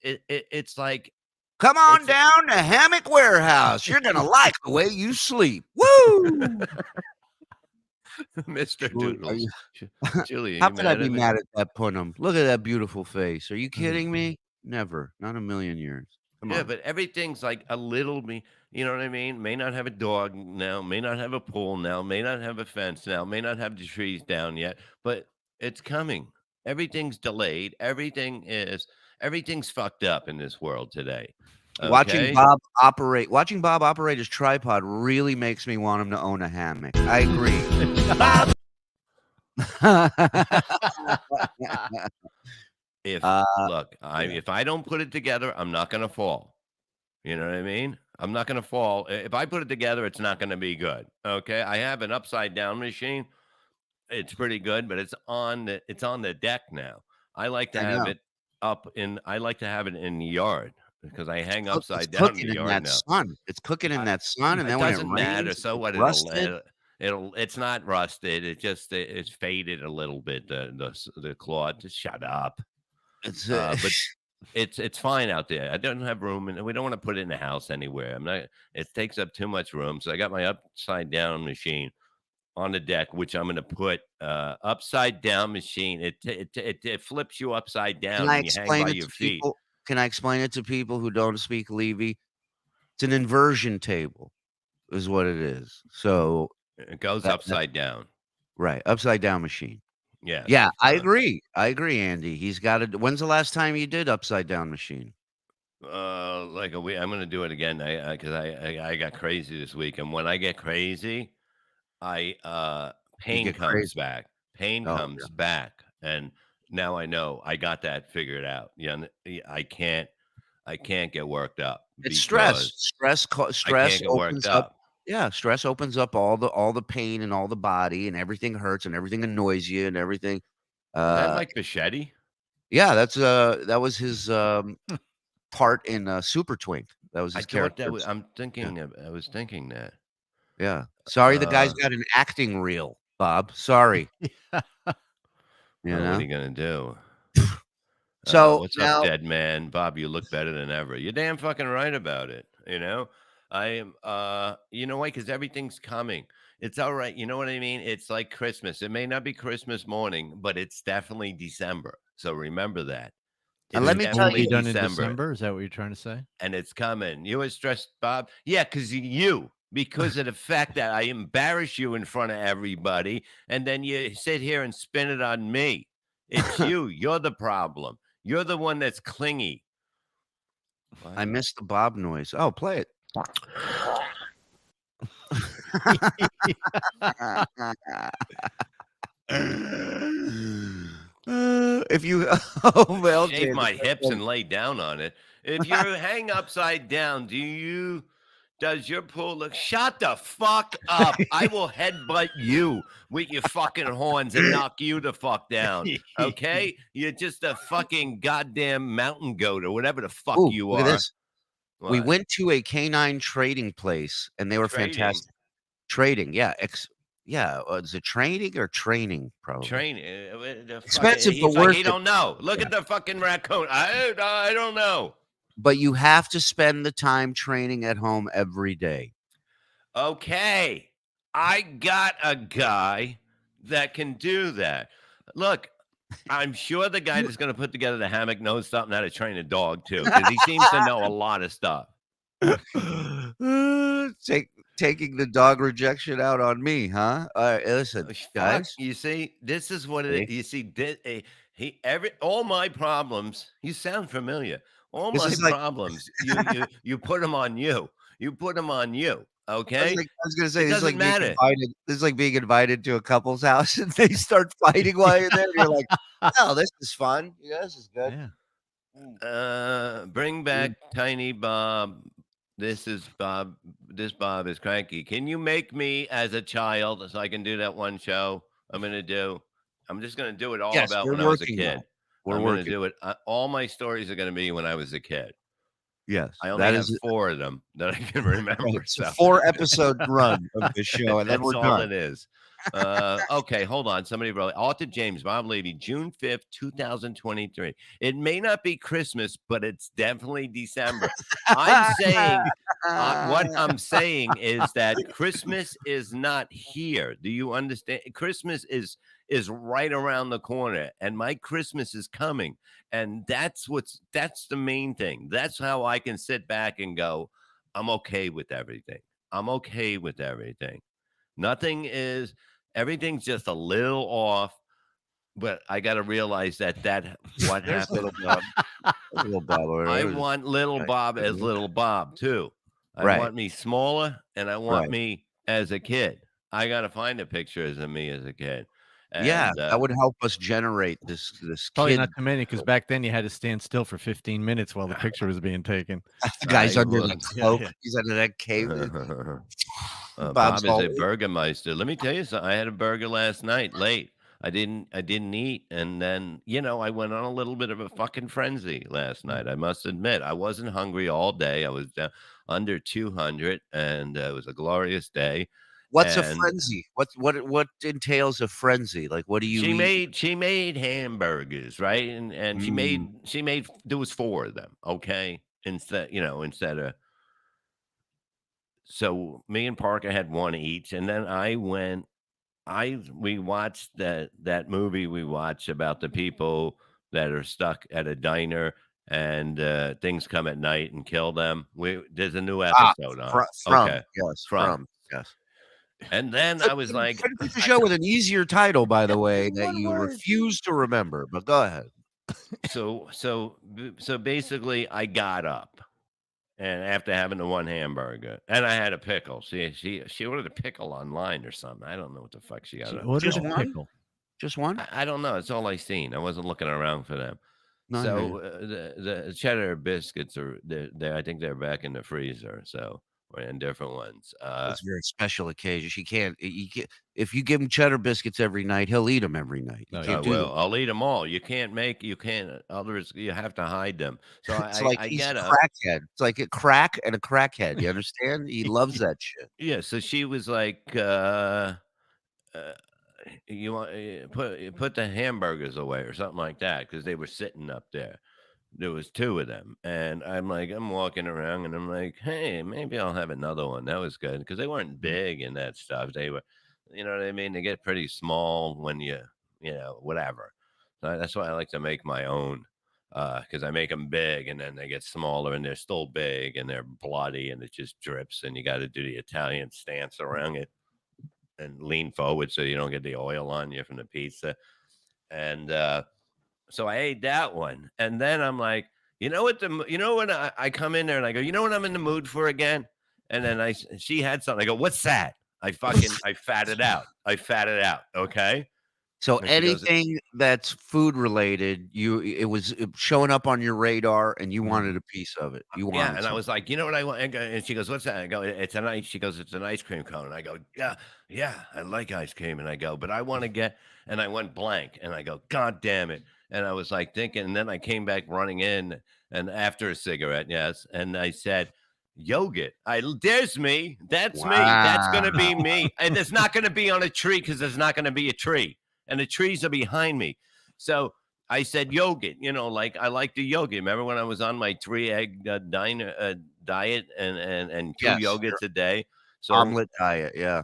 it's like Come on It's- down to Hammock Warehouse. You're gonna like the way you sleep. Woo! Mr. Julie, are Doodles. you- Julie, How you could I mad be at me? mad at that Punim? Look at that beautiful face. Are you kidding me? Never. Not a million years. Come Yeah, on. but everything's like a little me. You know what I mean? May not have a dog now, may not have a pool now, may not have a fence now, may not have the trees down yet, but it's coming. Everything's delayed. Everything's fucked up in this world today. Watching okay? Bob operate his tripod really makes me want him to own a hammock. I agree. If Uh, if I don't put it together, I'm not gonna fall. You know what I mean? I'm not gonna fall. If I put it together, it's not gonna be good. Okay. I have an upside down machine. It's pretty good, but it's on the deck now. I like to I have know. it I like to have it in the yard because I hang It's upside down in cooking the in yard that now. sun. It's cooking in that sun, and It then when it doesn't matter. rains, So it's what? rusted. It's not rusted. It's faded a little bit. The cloth. Just shut up. It's But it's fine out there. I don't have room, and we don't want to put it in the house anywhere. I'm not. It takes up too much room. So I got my upside down machine on the deck, which I'm going to put upside down machine. It flips you upside down Can I and you hang explain by it your to feet. people? Can I explain it to people who don't speak Levy? It's an inversion table, is what it is. So It goes that- upside down. right, upside down machine. Yeah. Yeah, I agree. I agree, Andy. He's got it. When's the last time you did upside down machine? Like a week. I'm going to do it again because I got crazy this week, and when I get crazy, pain get comes crazy. back. Pain Oh, comes back, and now I know I got that figured out. Yeah, I can't get worked up. It's stress. because Stress I can't get worked opens up. up. Yeah, stress opens up all the pain and all the body, and everything hurts and everything annoys you and everything. Is that like Bichetti? Yeah, that was his part in Super Twink. That was I his thought character. that was. I was thinking that. Yeah. Sorry, the guy's Uh, got an acting reel, Bob. Sorry. You What know? are you gonna do? So what's now, up, dead man? Bob, you look better than ever. You're damn fucking right about it. You know, I am. You know why? Because everything's coming. It's all right. You know what I mean? It's like Christmas. It may not be Christmas morning, but it's definitely December. So remember that. And It's let me tell definitely you- Be done in December. Is that what you're trying to say? and it's coming. You were stressed, Bob? Yeah, because of the fact that I embarrass you in front of everybody, and then you sit here and spin it on me. It's you. You're the problem. You're the one that's clingy. I missed the Bob noise. Oh, play it. If you oh well, Shave my hips and lay down on it. If you hang upside down, does your pool look? Shut the fuck up. I will headbutt you with your fucking horns and knock you the fuck down. Okay? You're just a fucking goddamn mountain goat or whatever the fuck Ooh, you look are. at this. We What? went to a canine trading place and they were Trading? fantastic. Trading, yeah. Is it training or training? Probably. Train Expensive, he's but like, worth he it. don't know. Look at the fucking raccoon. I don't know. But you have to spend the time training at home every day. Okay. I got a guy that can do that. Look, I'm sure the guy that's going to put together the hammock knows something how to train a dog too, because he seems to know a lot of stuff. Taking the dog rejection out on me, huh? Listen, Fuck, guys. you see, this is what it. You see, all my problems. You sound familiar. All This my is like- problems. You put them on you. You put them on you. Okay. I was gonna say It this is like doesn't matter. this is like being invited to a couple's house and they start fighting while you're there. And you're like, oh, this is fun. Yeah, this is good. Yeah. Bring back Tiny Bob. This is Bob. This Bob is cranky. Can you make me as a child so I can do that one show I'm gonna do? I'm just gonna do it all Yes, about we're when I was a working kid. now. We're I'm working. gonna do it. All my stories are gonna be when I was a kid. Yes, I only have 4 of them that I can remember. it's a So 4-episode run of the show, and then that's we're all done. it is. Okay, hold on. Somebody wrote Arthur James, Bob Levy, June 5th, 2023. It may not be Christmas, but it's definitely December. I'm saying what I'm saying is that Christmas is not here. Do you understand? Christmas is right around the corner, and my Christmas is coming. And that's the main thing. That's how I can sit back and go, I'm okay with everything. I'm okay with everything. Everything's just a little off, but I got to realize that what There's happened. little Bob. Little Bob. over I there. want little Bob as little Bob too. I Right. want me smaller, and I want Right. me as a kid. I got to find the pictures of me as a kid. Yeah, And, that would help us generate this Probably kid. not too many because back then you had to stand still for 15 minutes while the picture was being taken. The guy's I under the would. cloak. Yeah. He's under that cave. Bob Bob's is all- a Burgermeister. Let me tell you something. I had a burger last night late. I didn't eat, and then I went on a little bit of a fucking frenzy last night. I must admit, I wasn't hungry all day. I was under 200, and it was a glorious day. What's a And frenzy? What entails a frenzy? Like, what do you eat? She made hamburgers, right? And she made there was 4 of them, okay? Instead of. So me and Parker had 1 each, and then we watched that movie we watched about the people that are stuck at a diner and things come at night and kill them. There's a new episode on. Okay. From yes. And then I was like, It's a show with an easier title, by the way, that you refuse to remember. But go ahead. so basically I got up, and after having the 1 hamburger, and I had a pickle. She ordered a pickle online or something. I don't know what the fuck she got. Just one? Just one? I don't know. It's all I seen. I wasn't looking around for them. No, So the cheddar biscuits are there. I think they're back in the freezer. So we're in different ones. it's a very special occasion. If you give him cheddar biscuits every night, he'll eat them every night. You Oh, can't do that. I'll eat them all. You can't others. You have to hide them. So It's like I he's get a up. crackhead. It's like a crack and a crackhead. You understand? He loves that shit. Yeah. So she was like, you want put the hamburgers away or something like that, because they were sitting up there. There was 2 of them, and I'm walking around, and I'm like, hey, maybe I'll have another one. That was good, because they weren't big and that stuff. They were, you know what I mean? They get pretty small when whatever. So that's why I like to make my own, because I make them big, and then they get smaller, and they're still big, and they're bloody, and it just drips, and you got to do the Italian stance around it and lean forward so you don't get the oil on you from the pizza. And so I ate that one, and then I'm like, when I come in there and I go, you know what I'm in the mood for again? And then she had something. I go, what's that? I fatted out. Okay. So And she goes, anything that's food related, it was showing up on your radar, and you wanted a piece of it. You yeah, wanted and I some. was like, you know what I want? And she goes, what's that? I go, it's an ice. She goes, it's an ice cream cone. And I go, yeah, I like ice cream. And I go, but I want to get, and I went blank. And I go, God damn it. And I was like thinking, and then I came back running in, and after a cigarette, yes, and I said, yogurt. There's me. That's me. That's gonna be Wow. me. And it's not gonna be on a tree because there's not gonna be a tree, and the trees are behind me. So I said yogurt, like I like the yogurt. Remember when I was on my 3-egg diet and two Yes, yogurts a day? So omelet diet. Yeah.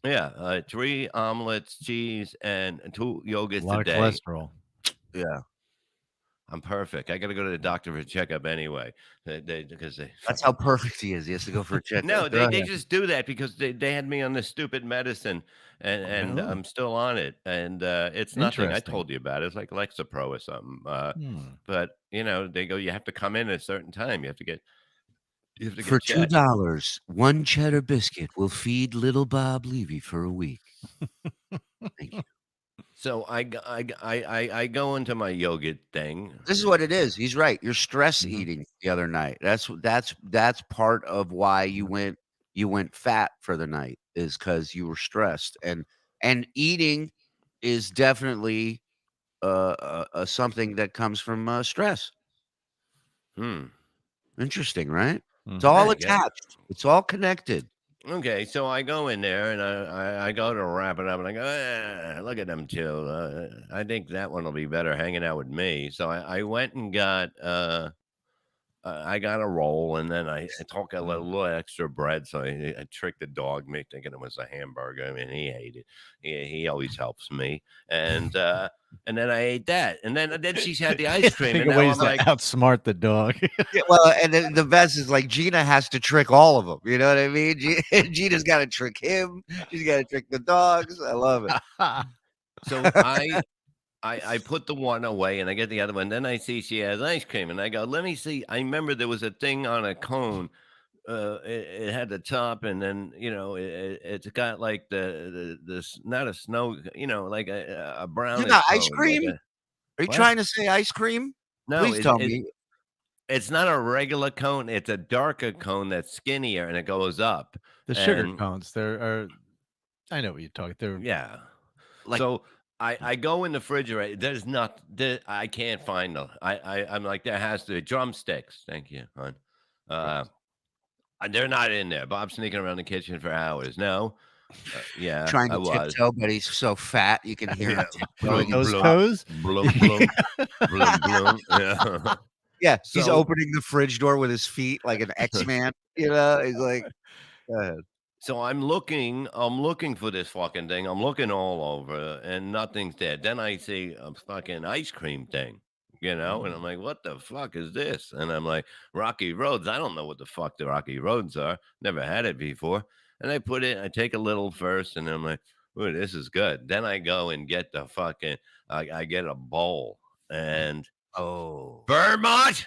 yeah, 3 omelets, cheese, and 2 A yogurts lot a of day. cholesterol. Yeah. I'm perfect. I got to go to the doctor for a checkup anyway, because That's how perfect he is. He has to go for a checkup. no, Go they ahead. just do that because they had me on this stupid medicine, and Oh. I'm still on it, and it's nothing. I Interesting. told you about it. It's like Lexapro or something. Hmm. But they go, you have to come in at a certain time. You have to get For checked. $2, 1 cheddar biscuit will feed little Bob Levy for a week. Thank you. So I go into my yogurt thing. This is what it is. He's right. You're stress Mhm. eating the other night. That's part of why you went fat for the night, is because you were stressed, and eating is definitely something that comes from stress. Hmm. Interesting, right? It's Mhm. all Yeah, I guess. attached. It's all connected. Okay, so I go in there and I go to wrap it up and I go, look at them two. I think that one will be better hanging out with me. So I went and got I got a roll, and then I took a little extra bread. So I tricked the dog, me thinking it was a hamburger. I mean, he ate it. He always helps me, and then I ate that, and then she had the ice cream, and Think of now ways I'm to like, outsmart the dog. Yeah, well, and then the best is like Gina has to trick all of them. You know what I mean? Gina's got to trick him. She's got to trick the dogs. I love it. so I put the one away and I get the other one. Then I see she has ice cream, and I go, let me see. I remember there was a thing on a cone. It had the top, and then it's got like not a snow, like a brownish Not ice cone, cream? Are you what? trying to say ice cream? No, Please tell me. it's not a regular cone. It's a darker cone that's skinnier and it goes up. The sugar And cones. I know what you're talking. They're yeah. Like, So I go in the refrigerator. There's not I can't find them. I'm like, there has to be drumsticks. Thank you, hon. They're not in there. Bob's sneaking around the kitchen for hours. No. Yeah, trying I to was. tiptoe, but he's so fat you can hear him tiptoeing. those blum. toes. Blum, blum, blum, blum. Yeah. Yeah, he's So- opening the fridge door with his feet like an X-Man. He's like, go ahead. So I'm looking for this fucking thing. I'm looking all over and nothing's there. Then I see a fucking ice cream thing, and I'm like, what the fuck is this? And I'm like, Rocky Roads. I don't know what the fuck the Rocky Roads are. Never had it before. And I take a little first, and I'm like, ooh, this is good. Then I go and get the fucking, I get a bowl, and Oh, Vermont.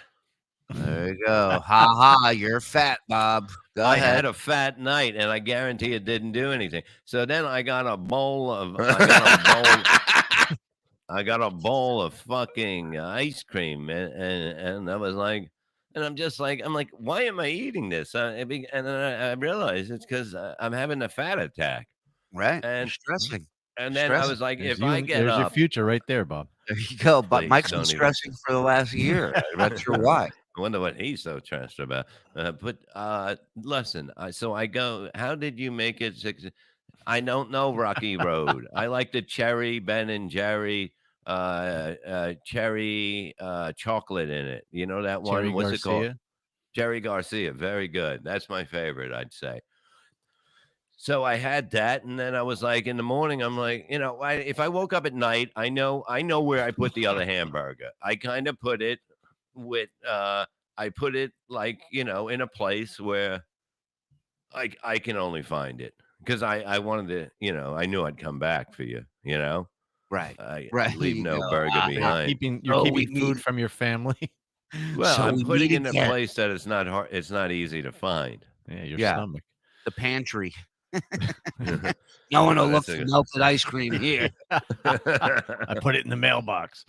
there you go. Ha ha, you're fat, Bob. Go I ahead. had a fat night, and I guarantee it didn't do anything. So then I got a bowl of I got a bowl of fucking ice cream, and I was like, and I'm like, why am I eating this? And then I realized it's because I'm having a fat attack, Right? and You're stressing. and then I Stressing. was like, There's if I get there's your up, future right there, Bob. There you go. But Please Mike's been don't even- stressing for the last year. I'm not sure why. I wonder what he's so stressed about. Listen, so I go, how did you make it I don't know Rocky Road. I like the cherry Ben and Jerry cherry chocolate in it. You know that one? Jerry What's it called? Garcia. Jerry Garcia. Very good. That's my favorite, I'd say. So I had that, and then I was like, in the morning, I'm like, if I woke up at night, I know where I put the other hamburger. I kind of put it with, I put it like, in a place where I can only find it because I wanted to, I knew I'd come back for you, Right. I Right. leave no No, burger I- You're behind. keeping Oh, we food need- from your family. Well, So I'm we putting need in a to get place that it's not hard. It's not easy to find. Yeah, your Yeah. stomach. the pantry. No one will Oh, look that's for a- melted ice cream here. I put it in the mailbox.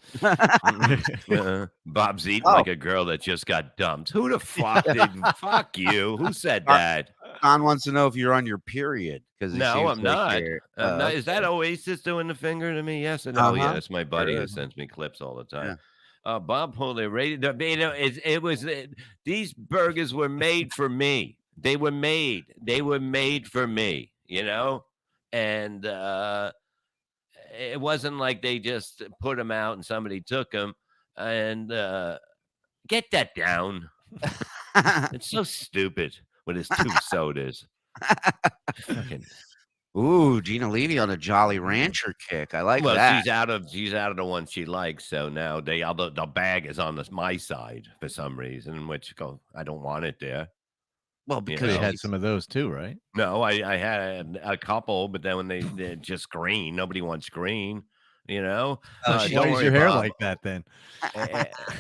Bob's eating Oh. like a girl that just got dumped. Who the fuck did? Fuck you. Who said that? Don wants to know if you're on your period because No, I'm not. Is that Oasis doing the finger to me? Yes or no? Uh-huh. Yeah, it's my buddy who is. sends me clips all the time. Yeah. Bob pulled a radio. It was these burgers were made for me. They were made for me. You know, and it wasn't like they just put them out and somebody took them. And get that down. It's so stupid with his 2 sodas. Fucking. Ooh, Gina Levy on a Jolly Rancher kick. I like that. she's out of the one she likes. So now the bag is on my side for some reason, in which I don't want it there. Well, Because because you had some of those too, right? No, I had a couple, but then when they're just green, nobody wants green. You know, Oh, Why don't is worry, your hair Bob. like that then?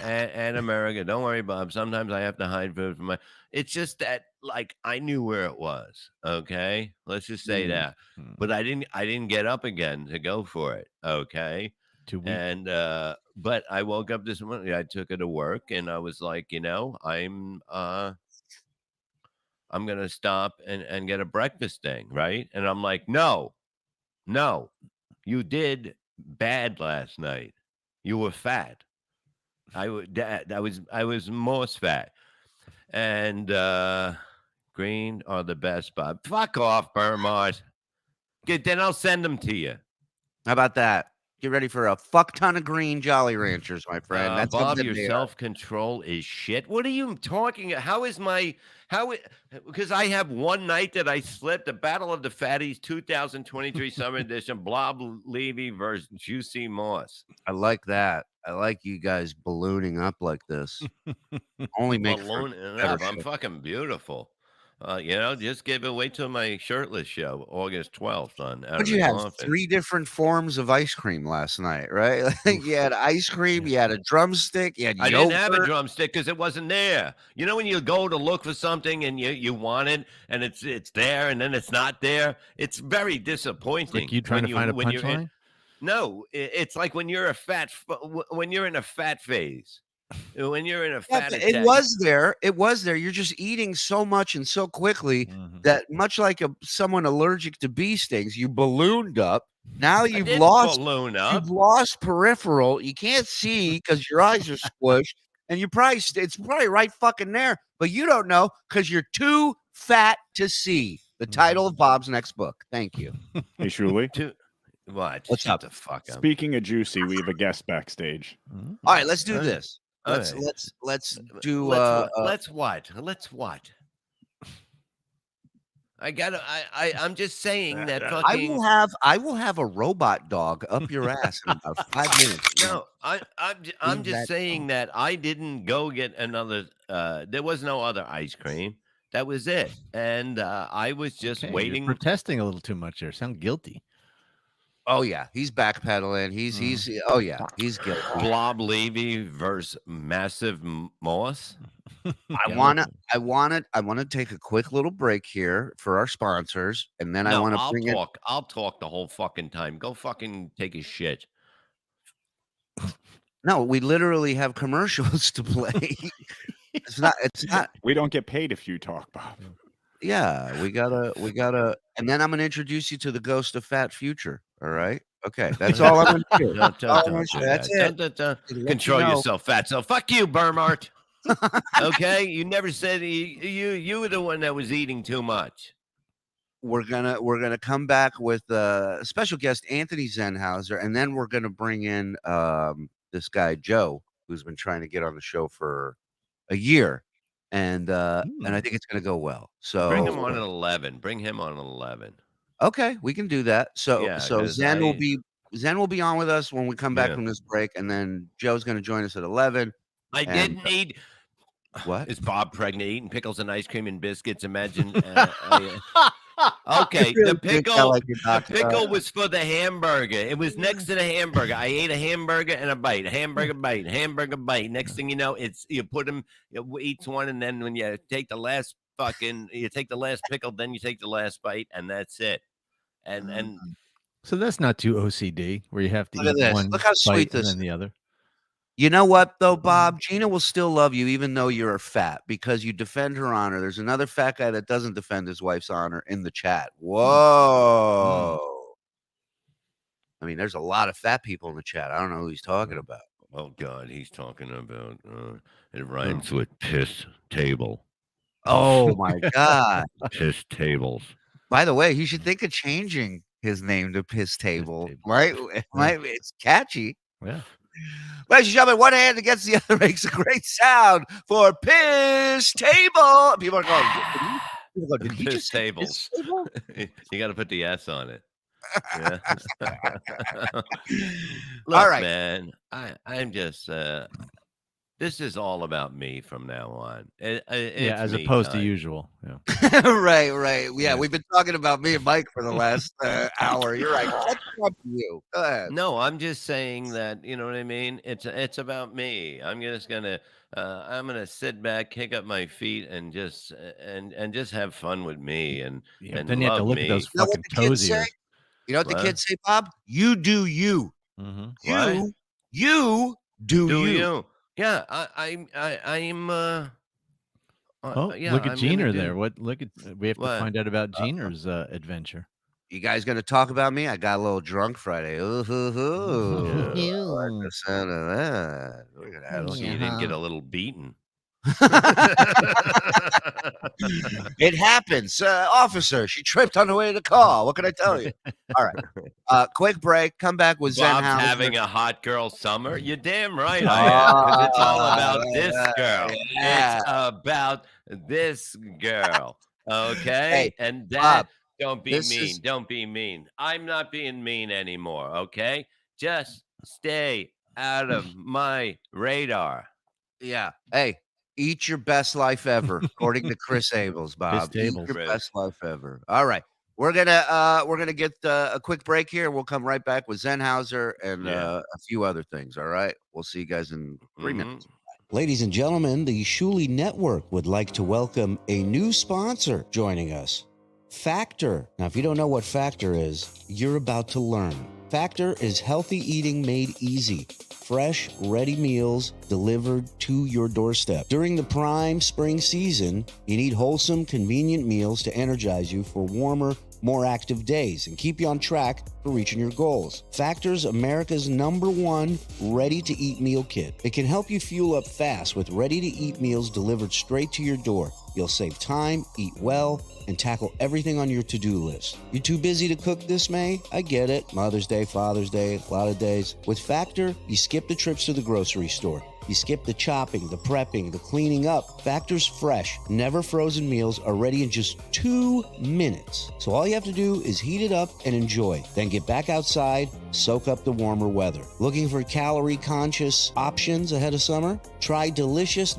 and America, don't worry, Bob. Sometimes I have to hide food from my. It's just that, like, I knew where it was. Okay, let's just say that. But I didn't get up again to go for it. Okay, 2 weeks. and but I woke up this morning. I took her to work, and I was like, I'm gonna stop and get a breakfast thing, right? And I'm like, no, you did bad last night. You were fat. I was most fat. And green are the best, Bob. Fuck off, Burmart. Good, then I'll send them to you. How about that? Get ready for a fuck ton of green Jolly Ranchers, my friend. That's how Bob, good your they are. self-control is shit. What are you talking? Because I have one night that I slipped, the Battle of the Fatties 2023 Summer Edition, Bob Levy versus Juicy Moss. I like that. I like you guys ballooning up like this. Only make for Balloon better up. I'm show. fucking beautiful. Just wait till my shirtless show, August 12th on. But you had 3 different forms of ice cream last night, right? Like you had ice cream, you had a drumstick, you had I yogurt. didn't have a drumstick because it wasn't there. You know when you go to look for something and you want it and it's there and then it's not there? It's very disappointing. Like you trying to find a punchline? No, it's like when you're when you're in a fat phase. When you're in a Yeah, fat but attack. it was there. It was there. You're just eating so much and so quickly that much like someone allergic to bee stings, you ballooned up. Now you've lost balloon up. You've lost peripheral. You can't see because your eyes are squished, and it's probably right fucking there, but you don't know because you're too fat to see. The title of Bob's next book. Thank you. Hey, Shuli. What? What's Shut up? the fuck up. Speaking of Juicy, we have a guest backstage. All right, let's do All right. this. All Let's right. do. Let's what? I'm just saying that fucking. I will have a robot dog up your ass in about 5 minutes. No, I'm just saying that I didn't go get another. There was no other ice cream. That was it, and I was just Okay, waiting. You're protesting a little too much there. Sound guilty. Oh yeah, he's backpedaling. He's oh yeah, he's guilty. Blob Levy versus Massive Moss. I want to take a quick little break here for our sponsors, and then I want to bring in. I'll talk the whole fucking time. Go fucking take a shit. No, we literally have commercials to play. It's not. We don't get paid if you talk, Bob. Yeah, we gotta, and then I'm gonna introduce you to the ghost of Fat Future. All right. Okay, that's all I'm gonna do. Don't That's it. Don't control yourself, fatso. Fuck you, Burmart. Okay, you never said you were the one that was eating too much. We're gonna come back with special guest Anthony Zenhauser, and then we're gonna bring in this guy Joe, who's been trying to get on the show for a year, and I think it's gonna go well. So Bring him on at 11. Bring him on at 11. Okay, we can do that. So Yeah, so 'cause Zen will be on with us when we come back Yeah. from this break, and then Joe's gonna join us at 11. I And- didn't eat. What? Is Bob pregnant eating pickles and ice cream and biscuits? Imagine. Okay, really the think I pickle. like your The doctor. pickle was for the hamburger. It was next to the hamburger. I ate a hamburger and a bite. Hamburger bite. Hamburger bite. Next thing you know, you put them. Each one, and then when you take the last you take the last pickle, then you take the last bite, and that's it. And So that's not too OCD, where you have to Look at eat this. one Look how sweet bite and this then the other. You know what, though, Bob? Gina will still love you even though you're fat because you defend her honor. There's another fat guy that doesn't defend his wife's honor in the chat. Whoa. I mean, there's a lot of fat people in the chat. I don't know who he's talking about. oh God, he's talking about it rhymes with piss table. Oh, my God. Piss tables. By the way, he should think of changing his name to Piss Table, Table. right? It's catchy. Yeah. Ladies and gentlemen, one hand against the other makes a great sound for Piss Table. People are going, did he Piss just say tables. Piss Table? You got to put the S on it. Yeah. Look, All right. man, I'm just. This is all about me from now on. As opposed to usual. Yeah. right. Yeah, we've been talking about me and Mike for the last hour. You're right. What's up to you? Go ahead. No, I'm just saying that, you know what I mean? It's about me. I'm just gonna I'm gonna sit back, kick up my feet, and just have fun with me and Then you have to love look me. at those You know what fucking the kids toes say? ears. You know what the What? kids say, Bob? You do you. Mhm. What? You do Do you. you? Yeah, I'm Oh, yeah, look at I'm Gina gonna do- there. We have to What? find out about Gina's adventure. You guys gonna talk about me? I got a little drunk Friday. Ooh, hoo, hoo. Yeah. I like the sound of that. We're gonna have So you didn't get a little beaten. It happens, officer. She tripped on the way to the call. What can I tell you? All right, quick break. Come back with Bob's Zenhauser. having a hot girl summer. You're damn right I am. 'Cause it's all about this girl. yeah. It's about this girl. Okay? Hey, and Dad, Bob, don't be this mean. is- Don't be mean. I'm not being mean anymore. Okay? Just stay out of my radar. Yeah. Hey, eat your best life ever, according to Chris Abels, Bob. Eat Tables. your best life ever. All right. We're gonna get a quick break here. We'll come right back with Zenhauser and Yeah. a few other things. All right. We'll see you guys in 3 Mhm. minutes. Ladies and gentlemen, the Shuli Network would like to welcome a new sponsor joining us, Factor. Now, if you don't know what Factor is, you're about to learn. Factor is healthy eating made easy. Fresh, ready meals delivered to your doorstep. During the prime spring season, you need wholesome, convenient meals to energize you for warmer, more active days and keep you on track for reaching your goals. Factor's America's #1 ready-to-eat meal kit. It can help you fuel up fast with ready-to-eat meals delivered straight to your door. You'll save time, eat well, and tackle everything on your to-do list. You too busy to cook this May? I get it. Mother's Day, Father's Day, a lot of days. With Factor, you skip the trips to the grocery store. You skip the chopping, the prepping, the cleaning up. Factor's fresh, never frozen meals are ready in just 2 minutes. So all you have to do is heat it up and enjoy. Then get back outside, soak up the warmer weather. Looking for calorie-conscious options ahead of summer? Try delicious,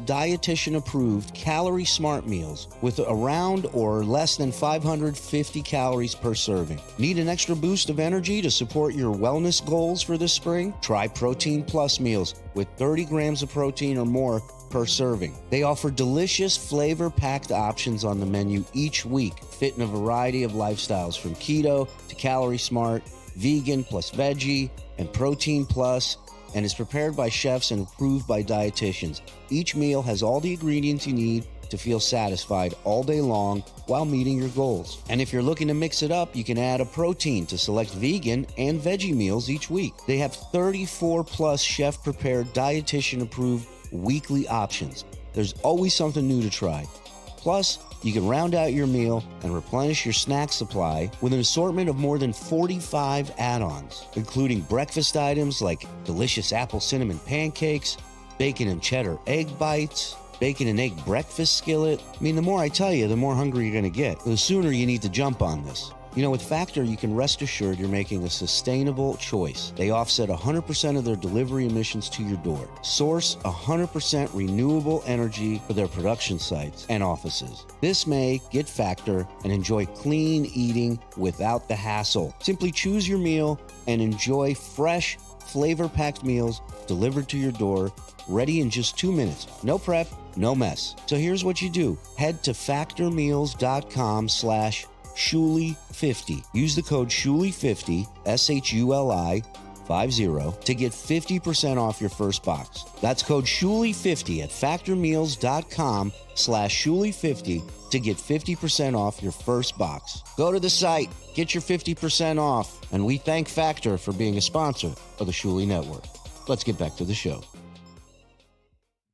dietitian-approved Calorie Smart meals with around or less than 550 calories per serving. Need an extra boost of energy to support your wellness goals for this spring? Try Protein Plus meals with 30 grams of protein or more per serving. They offer delicious flavor-packed options on the menu each week, fit in a variety of lifestyles from keto to Calorie Smart, vegan plus veggie, and protein plus, and is prepared by chefs and approved by dietitians. Each meal has all the ingredients you need to feel satisfied all day long while meeting your goals. And if you're looking to mix it up, you can add a protein to select vegan and veggie meals each week. They have 34 plus chef prepared, dietitian approved weekly options. There's always something new to try. Plus, you can round out your meal and replenish your snack supply with an assortment of more than 45 add-ons, including breakfast items like delicious apple cinnamon pancakes, bacon and cheddar egg bites, bacon and egg breakfast skillet. I mean, the more I tell you, the more hungry you're going to get. The sooner you need to jump on this. You know, with Factor, you can rest assured you're making a sustainable choice. They offset 100% of their delivery emissions to your door. Source 100% renewable energy for their production sites and offices. This May, get Factor and enjoy clean eating without the hassle. Simply choose your meal and enjoy fresh, flavor-packed meals delivered to your door, ready in just 2 minutes. No prep, no mess. So here's what you do. Head to factormeals.com/Shuli50. Use the code Shuli50, SHULI 50, to get 50% off your first box. That's code Shuli50 at factormeals.com/Shuli50 to get 50% off your first box. Go to the site, get your 50% off, and we thank Factor for being a sponsor of the Shuli Network. Let's get back to the show.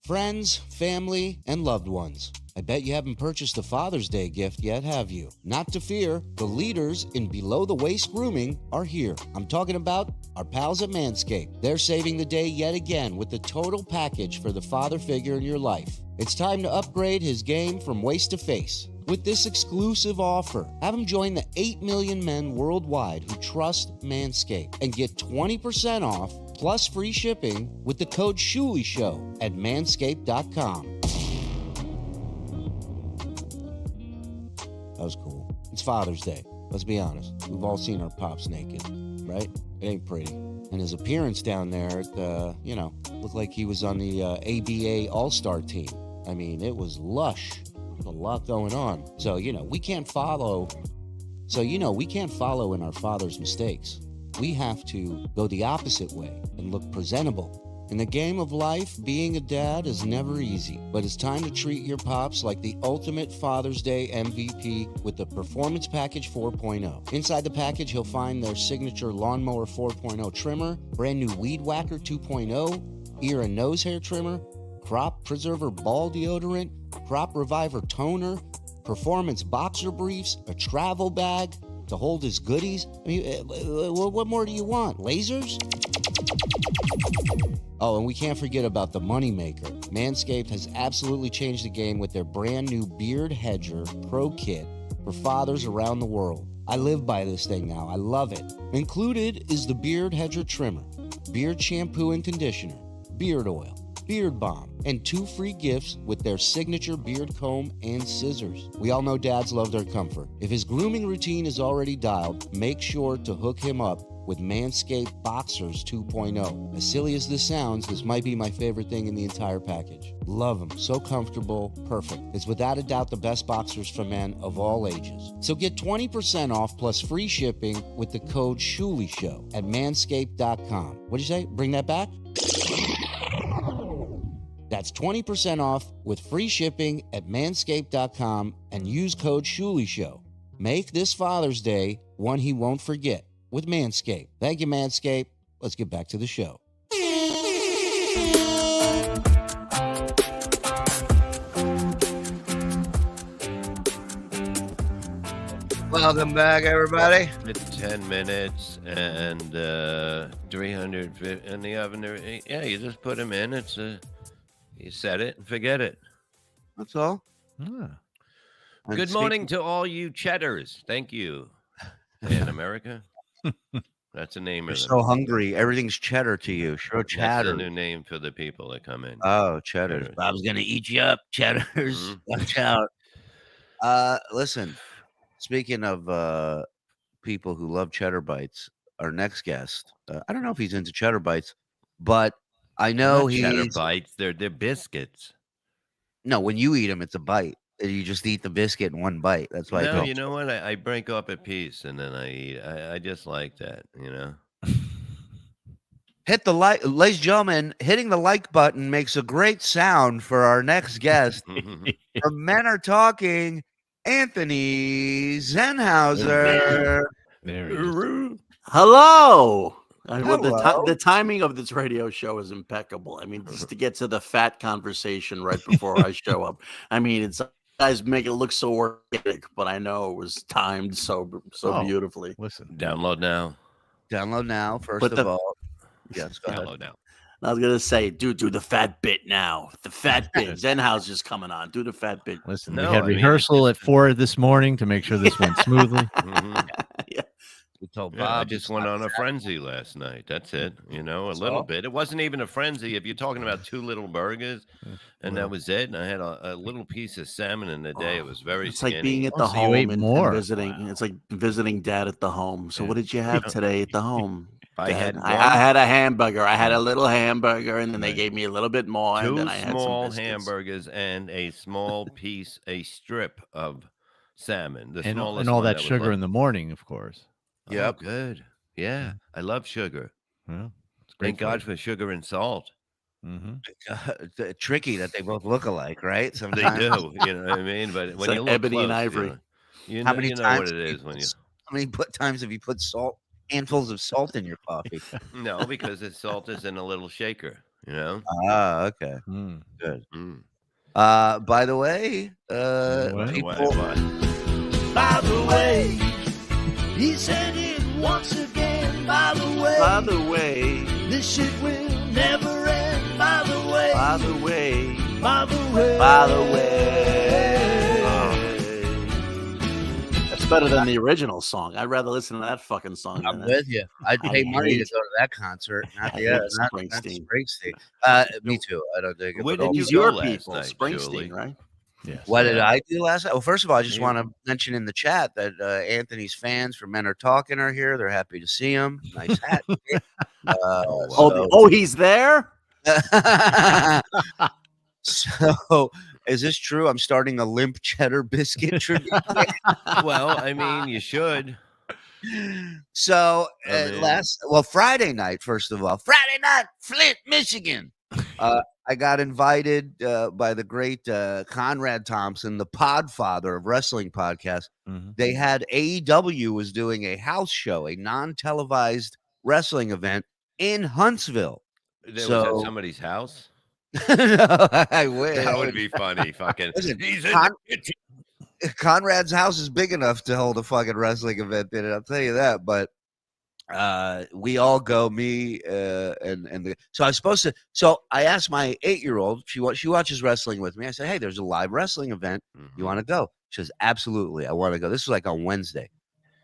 Friends, family, and loved ones. I bet you haven't purchased a Father's Day gift yet, have you? Not to fear, the leaders in below-the-waist grooming are here. I'm talking about our pals at Manscaped. They're saving the day yet again with the total package for the father figure in your life. It's time to upgrade his game from waist to face. With this exclusive offer, have him join the 8 million men worldwide who trust Manscaped and get 20% off plus free shipping with the code SHULISHOW at manscaped.com. That was cool. It's Father's Day. Let's be honest. We've all seen our pops naked, right? It ain't pretty. And his appearance down there, looked like he was on the ABA All-Star team. I mean, it was lush. There's a lot going on. So, we can't follow in our father's mistakes. We have to go the opposite way and look presentable. In the game of life, being a dad is never easy, but it's time to treat your pops like the ultimate Father's Day MVP with the Performance Package 4.0. Inside the package, he'll find their signature Lawnmower 4.0 trimmer, brand new Weed Whacker 2.0, ear and nose hair trimmer, Crop Preserver ball deodorant, Crop Reviver toner, performance boxer briefs, a travel bag to hold his goodies. I mean, what more do you want? Lasers? Oh, and we can't forget about the moneymaker. Manscaped has absolutely changed the game with their brand new Beard Hedger Pro Kit for fathers around the world. I live by this thing now. I love it. Included is the Beard Hedger Trimmer, beard shampoo and conditioner, beard oil, beard balm, and 2 free gifts with their signature beard comb and scissors. We all know dads love their comfort. If his grooming routine is already dialed, make sure to hook him up with Manscaped Boxers 2.0. As silly as this sounds, this might be my favorite thing in the entire package. Love them. So comfortable. Perfect. It's without a doubt the best boxers for men of all ages. So get 20% off plus free shipping with the code SHULISHOW at manscaped.com. What'd you say? Bring that back? That's 20% off with free shipping at manscaped.com and use code SHULISHOW. Make this Father's Day one he won't forget with Manscaped. Thank you, Manscaped. Let's get back to the show. Welcome back, everybody. It's 10 minutes and 350 in the oven. Yeah, you just put them in. You set it and forget it. That's all. Good morning to all you cheddars. Thank you. In America? That's the name You're of it. so hungry. Everything's cheddar to you. Sure, That's cheddar. the new name for the people that come in. Oh, cheddar. Cheddar. Bob's gonna eat you up, cheddars. Watch out. Listen. Speaking of people who love cheddar bites, our next guest. I don't know if he's into cheddar bites, but I know he's cheddar bites. They're biscuits. No, when you eat them, it's a bite. You just eat the biscuit in one bite. That's why. No, you know what? I break up a piece and then I eat. I just like that, Hit the like, ladies and gentlemen. Hitting the like button makes a great sound for our next guest. From Men Are Talking, Anthony Zenhauser. Hello. Hello. The timing of this radio show is impeccable. I mean, just to get to the fat conversation right before I show up. I mean, it's guys make it look so organic, but I know it was timed so beautifully. Listen, Download now. Download now. First of all, yes, go ahead. Download now. I was gonna say, do the fat bit now. The fat bit. Zenhauser's coming on. Do the fat bit. listen. No, We had rehearsal at 4 this morning to make sure this went smoothly. Yeah. We told Yeah, I Bob. just went on a frenzy last night. That's it. A little bit. It wasn't even a frenzy. If you're talking about 2 little burgers, and that was it. And I had a little piece of salmon in the day. It was very It's skinny. like being at Oh, the so you home ate and more. visiting. It's like visiting dad at the home. So what did you have today at the home? I had I had a hamburger. I had a little hamburger, and then they gave me a little bit more. And two then I had small some biscuits. hamburgers and a small piece, a strip of salmon. The And smallest all one that was sugar like- in the morning, of course. Yep, good. Yeah, I love sugar. Yeah, it's great. Thank God for sugar and salt. Mm-hmm. Tricky that they both look alike, right? They Sometimes. do, you know what I mean? But when like you look ebony and close, ivory. you How know, many you know times what it have you is when put you. How many times have you put handfuls of salt in your coffee? No, because the salt is in a little shaker. You know. Ah, okay, Mm. good. Mm. By the way, people, By the way, he said it once again. By the way, this shit will never end. By the way, By the way, by the way, by the way. That's better than the original song. I'd rather listen to that fucking song. I'm than with you. I'd I pay money to hate- go to that concert, not I the hate not Springsteen. Springsteen. Me too. I don't dig it. Where but did also- you He's go your last people, night, Springsteen, Julie? right? Yes. What did Yeah. I do last night? Well, first of all, I just You- want to mention in the chat that Anthony's fans from Men Are Talking are here. They're happy to see him. Nice hat. Oh, he's there. So, is this true? I'm starting a limp cheddar biscuit tribute. Well, I mean, you should. So I mean- Friday night, first of all, Friday night, Flint, Michigan. I got invited by the great Conrad Thompson, the podfather of wrestling podcasts. Mhm. They had AEW was doing a house show, a non-televised wrestling event in Huntsville. That was So- at somebody's house. No, I wish. That would be funny. Fucking. Listen, He's in Con- the kitchen. Conrad's house is big enough to hold a fucking wrestling event in it. I'll tell you that. But we all go, me so I was supposed to. So I asked my 8-year-old. She watches wrestling with me. I said, "Hey, there's a live wrestling event. You want to go?" She says, "Absolutely, I want to go." This was like on Wednesday.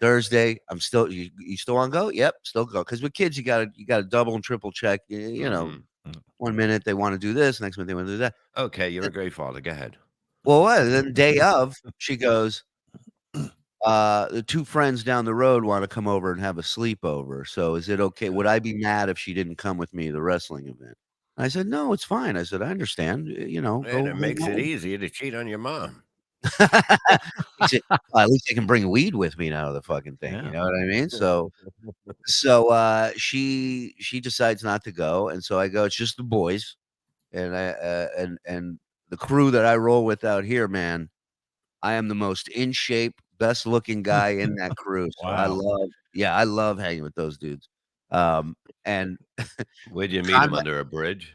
Thursday, I'm still. You still want to go? Yep, still go. Because with kids, you got to double and triple check. You know, Mhm. 1 minute they want to do this, next minute they want to do that. Okay, you're a great father. Go ahead. Well, what? Then day of, she goes, the 2 friends down the road want to come over and have a sleepover. So is it okay? Would I be mad if she didn't come with me to the wrestling event? I said, no, it's fine. I said, I understand. You know, And it go makes it home." easier to cheat on your mom. He said, at least I can bring weed with me now to the fucking thing. Yeah. You know what I mean? So she decides not to go, and so I go. It's just the boys, and and the crew that I roll with out here, man. I am the most in shape, best looking guy in that crew. So I Wow. love hanging with those dudes. And Where'd you meet him Conrad- under a bridge?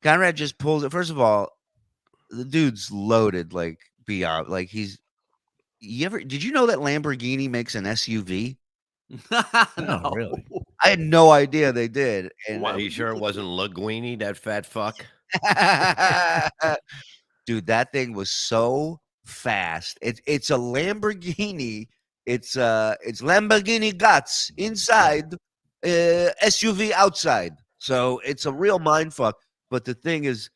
Conrad just pulls it. First of all, the dude's loaded like beyond. Like did you know that Lamborghini makes an SUV? No, really. I had no idea they did. And Are you sure it wasn't Linguini, that fat fuck? dude, that thing was so fast. It's a Lamborghini. It's Lamborghini guts inside, SUV outside. So it's a real mind fuck. But the thing is,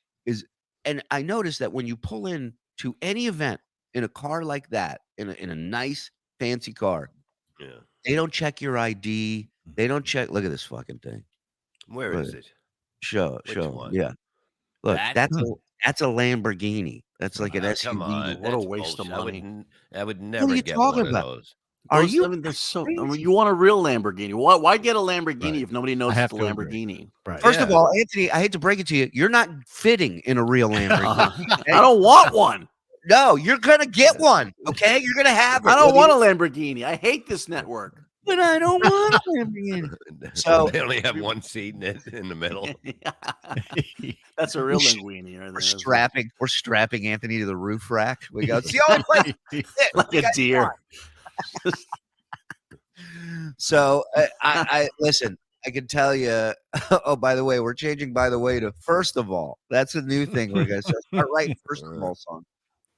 and I noticed that when you pull in to any event in a car like that, in a nice fancy car, Yeah. they don't check your ID. They don't check. Look at this fucking thing. Where Look. is it? Show. Which Show. one? Yeah. Look, That? that's a Lamborghini. That's like an SUV. Come on, What a that's waste of bullshit. money. I would never you get talking one about? of those. Are Those- you I mean, they're so. I crazy? mean, you want a real Lamborghini? Why get a Lamborghini Right. if nobody knows I it's have a to agree. Lamborghini? Right. First of Yeah. all, Anthony, I hate to break it to you, you're not fitting in a real Lamborghini. I don't want one. No, you're gonna get one. Okay, you're gonna have it. I don't Whether want a Lamborghini. I hate this network. but I don't want a Lamborghini. So- they only have one seat in the middle. That's a real We're Lamborghini. Right We're strapping Anthony to the roof rack. We go, it's the only place to fit. like You a guys deer. So I listen. I can tell you. Oh, by the way, we're changing. By the way, to first of all, that's a new thing we're gonna start writing. First of all, song.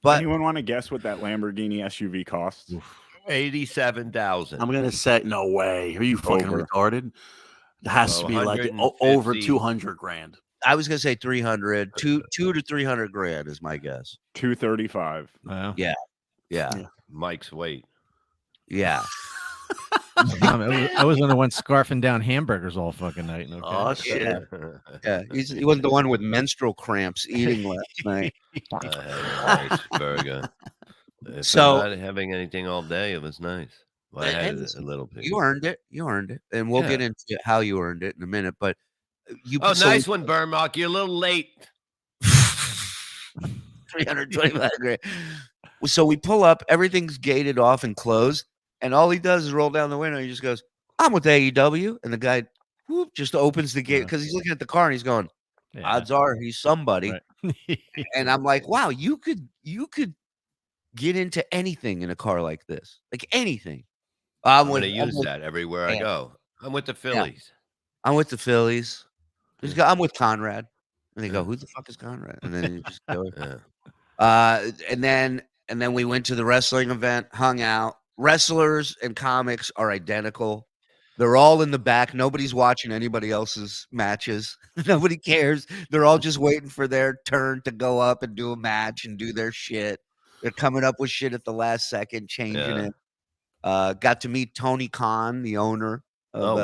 But Anyone want to guess what that Lamborghini SUV costs? 87,000. I'm gonna say no way. Are you fucking Over. retarded? It has to be like 150. over 200 grand. I was gonna say 300, two to 300 grand is my guess. 235. Wow. Yeah, Yeah. Mike's weight. yeah. I wasn't the one scarfing down hamburgers all fucking night. Okay? Oh shit! Yeah, he wasn't the one with menstrual cramps eating last night. I had a nice burger. If So- I'm not having anything all day, it was nice. Well, I And had listen, a little piece. You earned it. You earned it, and we'll get Yeah. into how you earned it in a minute. But you, Oh, so nice one, Burnmark. You're a little late. 325 grand. So we pull up, everything's gated off and closed, and all he does is roll down the window. He just goes, "I'm with AEW," and the guy whoop, just opens the gate because he's looking at the car and he's going, Yeah. "Odds are he's somebody." Right. And I'm like, "Wow, you could get into anything in a car like this, like anything." I'm going to use that everywhere I yeah. go. I'm with the Phillies. I'm with the Phillies. I'm with Conrad, and they go, "Who the fuck is Conrad?" And then you just go. Yeah. And then we went to the wrestling event, hung out. Wrestlers and comics are identical. They're all in the back. Nobody's watching anybody else's matches. Nobody cares. They're all just waiting for their turn to go up and do a match and do their shit. They're coming up with shit at the last second, changing it. Got to meet Tony Khan, the owner of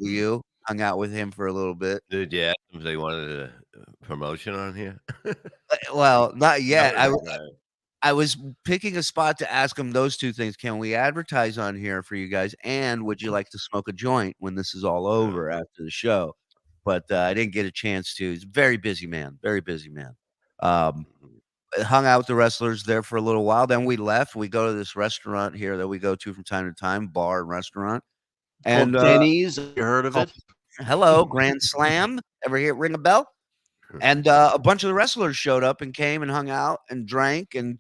AEW. Hung out with him for a little bit. Did you ask them if they wanted a promotion on here? Well, not yet. No, I was picking a spot to ask them those two things. Can we advertise on here for you guys? And would you like to smoke a joint when this is all over after the show? But I didn't get a chance to. He's a very busy man. Very busy man. Hung out with the wrestlers there for a little while. Then we left. We go to this restaurant here that we go to from time to time, bar and restaurant. And Denny's, you heard of it? Hello, Grand Slam. Ever hear ring a bell? And a bunch of the wrestlers showed up and came and hung out and drank and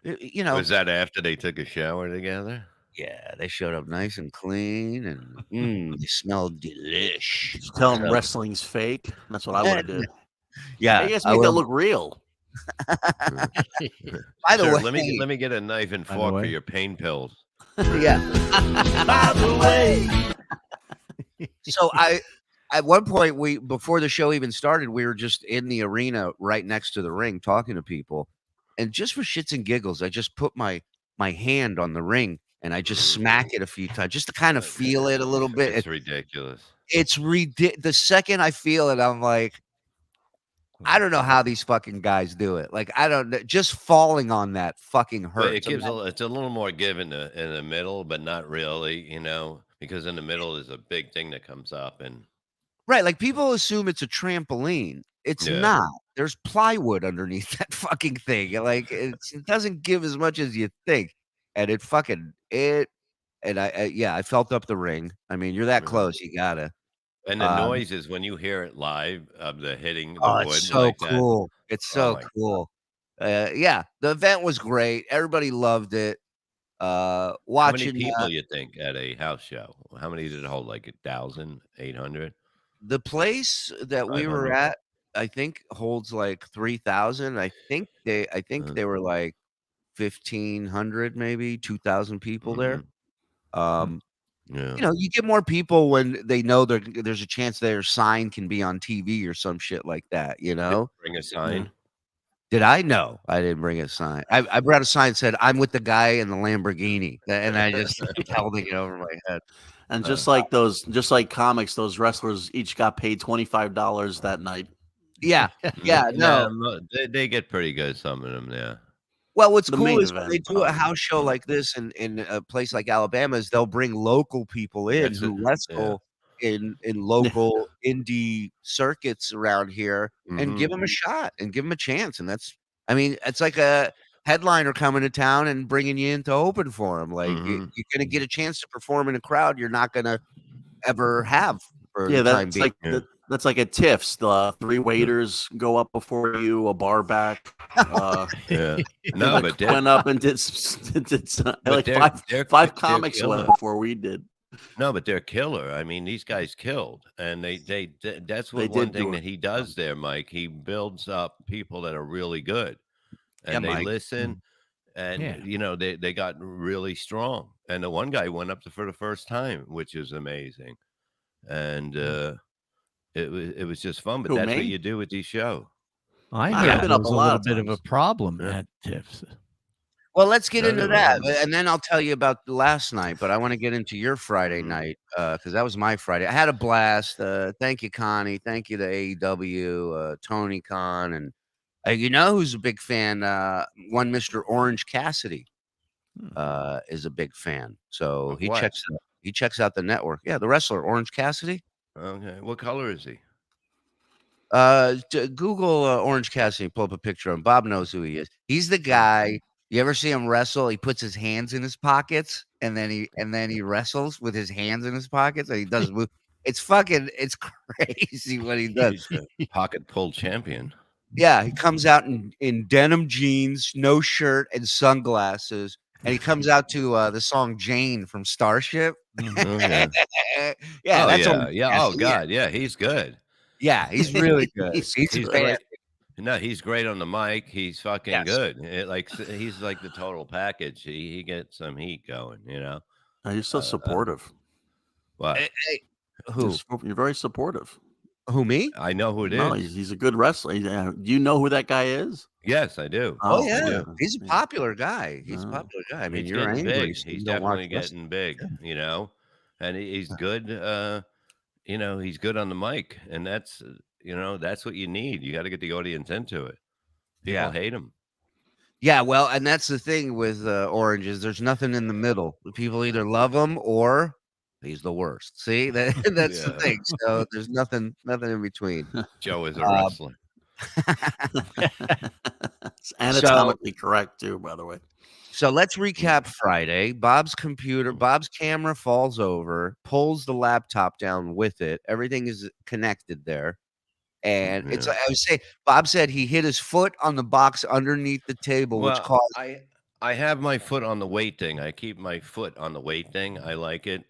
you know. Was that after they took a shower together? Yeah, they showed up nice and clean and they smelled delish. Just tell them wrestling's fake. That's what I would have did. Yeah, You guys I make that would- look real. By the Sir, way, let me get a knife and By the fork for way. your pain pills. yeah. By the way, So at one point before the show even started, we were just in the arena right next to the ring talking to people, and just for shits and giggles, I just put my hand on the ring and I just smack it a few times just to kind of feel it a little bit. It's ridiculous. It's the second I feel it, I'm like, I don't know how these fucking guys do it. Like, I don't know. Just falling on that fucking But hurts. it gives it's a little more give in the middle, but not really, because in the middle is a big thing that comes up and Right. Like, people assume it's a trampoline. It's Yeah. not. There's plywood underneath that fucking thing. Like, it doesn't give as much as you think. And I felt up the ring. I mean, you're that Mhm. close. You gotta. and the noise is when you hear it live of the hitting the Oh, wood it's so like that. cool. It's so my cool. Yeah, the event was great. Everybody loved it. How Watching many people you think at a house show? How many did it hold? Like 1,800? the place that we were 500. at, I think holds like 3,000. I think they were like 1,500, maybe 2,000 people there. Yeah. You get more people when they know there's a chance their sign can be on TV or some shit like that. Bring a sign. Did I? No, I didn't bring a sign. I brought a sign that said, "I'm with the guy in the Lamborghini," and I just held it over my head. And just like comics, those wrestlers each got paid $25 that night. Yeah, yeah, no. They get pretty good. Some of them, yeah. Well, what's The cool main is when they event, do a house show like this in a place like Alabama, is they'll bring local people in That's who it, wrestle in local indie circuits around here and give them a shot and give them a chance. And it's like a headliner coming to town and bringing you in to open for them. Like you're going to get a chance to perform in a crowd you're not going to ever have. For the time that's being. like that's like at Tiff's. The 3 waiters go up before you, a bar back. Yeah. No, but went up and did like five comics killer. went before we did. No, but they're killer. I mean, these guys killed, and that's what They one did thing do that it. he does there, Mike. He builds up people that are really good, and Yeah, they Mike. listen, and they got really strong. And the one guy went up for the first time, which is amazing, and it was just fun. But Who, that's what me? you do with these shows. I I've heard been there up was a a lot little of bit of a times. problem Yeah. at Tiff's. Well, let's get So into do that, I. and then I'll tell you about the last night. But I want to get into your Friday night because that was my Friday. I had a blast. Thank you, Connie. Thank you to AEW, Tony Khan, and you know who's a big fan? One Mr. Orange Cassidy is a big fan. So Of he what? checks out the network. Yeah, the wrestler Orange Cassidy. Okay. What color is he? Google Orange Cassidy, pull up a picture of him. Bob knows who he is. He's the guy. You ever see him wrestle? He puts his hands in his pockets and then he wrestles with his hands in his pockets and he does move. It's crazy what he does. He's a pocket pull champion. Yeah, he comes out in denim jeans, no shirt, and sunglasses. And he comes out to the song Jane from Starship. Okay. Yeah, Oh, that's yeah. Orange Yeah. Oh, Cassidy. God. Yeah. He's good. Yeah, he's really good. He's He's He's great. great. No, he's great on the mic. He's fucking Yes. good. He's like the total package. He gets some heat going, you know. You're so supportive. What? Hey, who? You're very supportive. Who, me? I know who it is. No, he's a good wrestler. Do you know who that guy is? Yes, I do. Oh, I yeah. do. He's a popular guy. He's a Oh. popular guy. I mean, He's you're getting angry. big. so He's you don't watch definitely wrestling. getting big, you know, and he's good. You know, he's good on the mic, and that's you know that's what you need. You got to get the audience into it. People Yeah. hate him. Yeah, well, and that's the thing with Orange is there's nothing in the middle. People either love him or he's the worst. See, that's the Yeah. thing. So there's nothing in between. Joe is a wrestler. It's anatomically correct too, by the way. So let's recap Friday. Bob's camera falls over, pulls the laptop down with it. Everything is connected there. And it's Yeah. I would say Bob said he hit his foot on the box underneath the table, which Well, caused I have my foot on the weight thing. I keep my foot on the weight thing. I like it.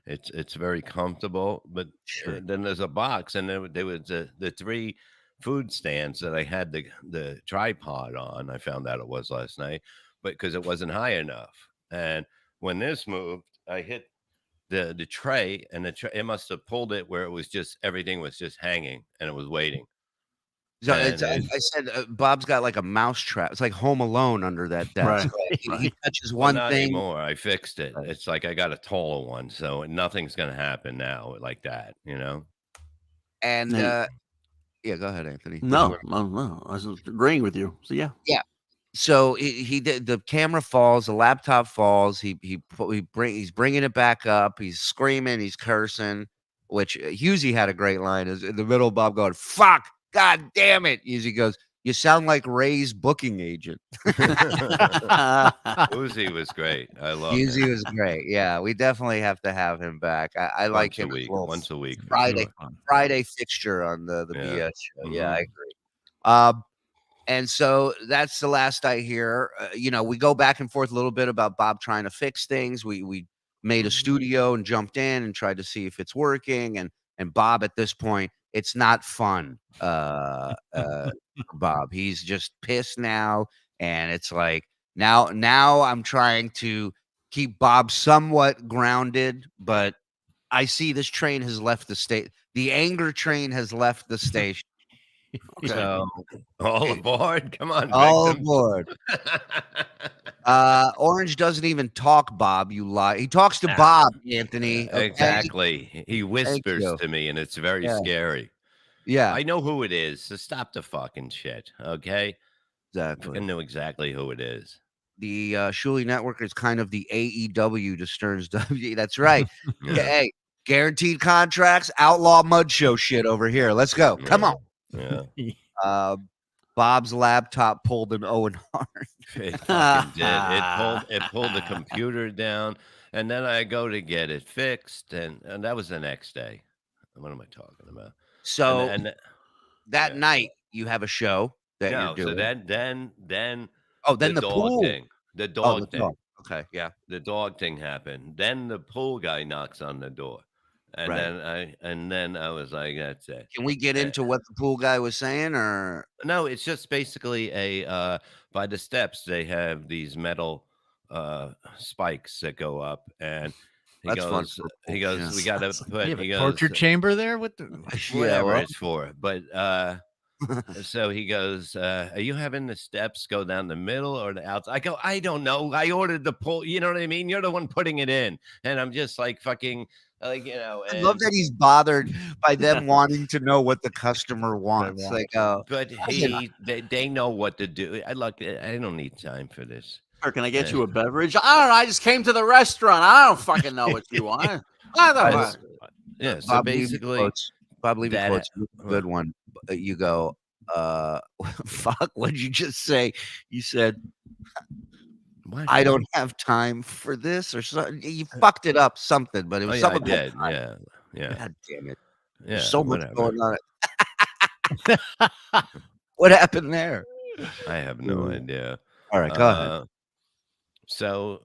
It's very comfortable. But Sure. then there's a box, and there was the three food stands that I had the tripod on. I found out it was last night, but because it wasn't high enough. And when this moved, I hit the tray, and it must have pulled it where it was just everything was just hanging, and it was waiting. So And I said Bob's got like a mouse trap. It's like Home Alone under that desk. Right. Like, he touches Well, one not thing. anymore. I fixed it. It's like I got a taller one, so nothing's gonna happen now like that, you know? And Now- yeah, go ahead, Anthony. No, I was agreeing with you. So yeah. So he did. The camera falls. The laptop falls. He's bringing it back up. He's screaming. He's cursing. Which Husey had a great line. Is in the middle. Bob going, "Fuck, God damn it!" Husey goes, "You sound like Ray's booking agent." Uzi was great. I love Husey him. was great. Yeah, we definitely have to have him back. I like him. as well. Once a week. for Friday, sure. Friday fixture on the Yeah. BS show. Yeah, I Mhm. agree. And so that's the last I hear. You know, we go back and forth a little bit about Bob trying to fix things. We made a studio and jumped in and tried to see if it's working. And Bob at this point, it's not fun. For Bob, he's just pissed now, and it's like now I'm trying to keep Bob somewhat grounded, but I see this train has left the state. The anger train has left the station. Okay. So All aboard. Come on. all victims. aboard. Orange doesn't even talk, Bob. You lie. He talks to Bob, Anthony. okay? Exactly. He whispers you. to me, and it's very Yeah. scary. Yeah, I know who it is, so stop the fucking shit, okay? I exactly. know exactly who it is. The Shuli Network is kind of the AEW to Stearns W. That's right. Yeah. Hey, guaranteed contracts, outlaw mud show shit over here. Let's go. Come on. Yeah. Bob's laptop pulled an Owen Hart. It fucking did. It pulled the computer down, and then I go to get it fixed, and that was the next day. What am I talking about? So And that yeah. night you have a show that no, you're doing. so then then the dog pool thing, the Oh, dog the thing, dog. Okay, yeah. the dog thing happened. Then the pool guy knocks on the door, and Right. then I was like, that's it. Can we get into what the pool guy was saying, or No, it's just basically by the steps they have these metal spikes that go up, and That's fun for a he pool, goes, yeah. we gotta You put have he a goes torture chamber there? What the? whatever well, it's for. But So he goes, "Are you having the steps go down the middle or the outside?" I go, "I don't know. I ordered the pull. You know what I mean? You're the one putting it in." And I'm just like fucking like, you know, I love and that he's bothered by them wanting to know what the customer wants. Like, but they know what to do. I don't need time for this. Or can I get you a beverage? I don't know. I just came to the restaurant. I don't fucking know what you want. I don't know. Yeah, so Bob Levy basically quotes, Bob Levy that- quotes a good one. You go, fuck, what'd you just say? You said, what? I don't have time for this or something. You fucked it up something, but it Oh, was yeah, I something. did. about- Yeah. God damn it. Yeah. There's so much whatever. going on. What happened there? I have no idea. All right, go ahead. So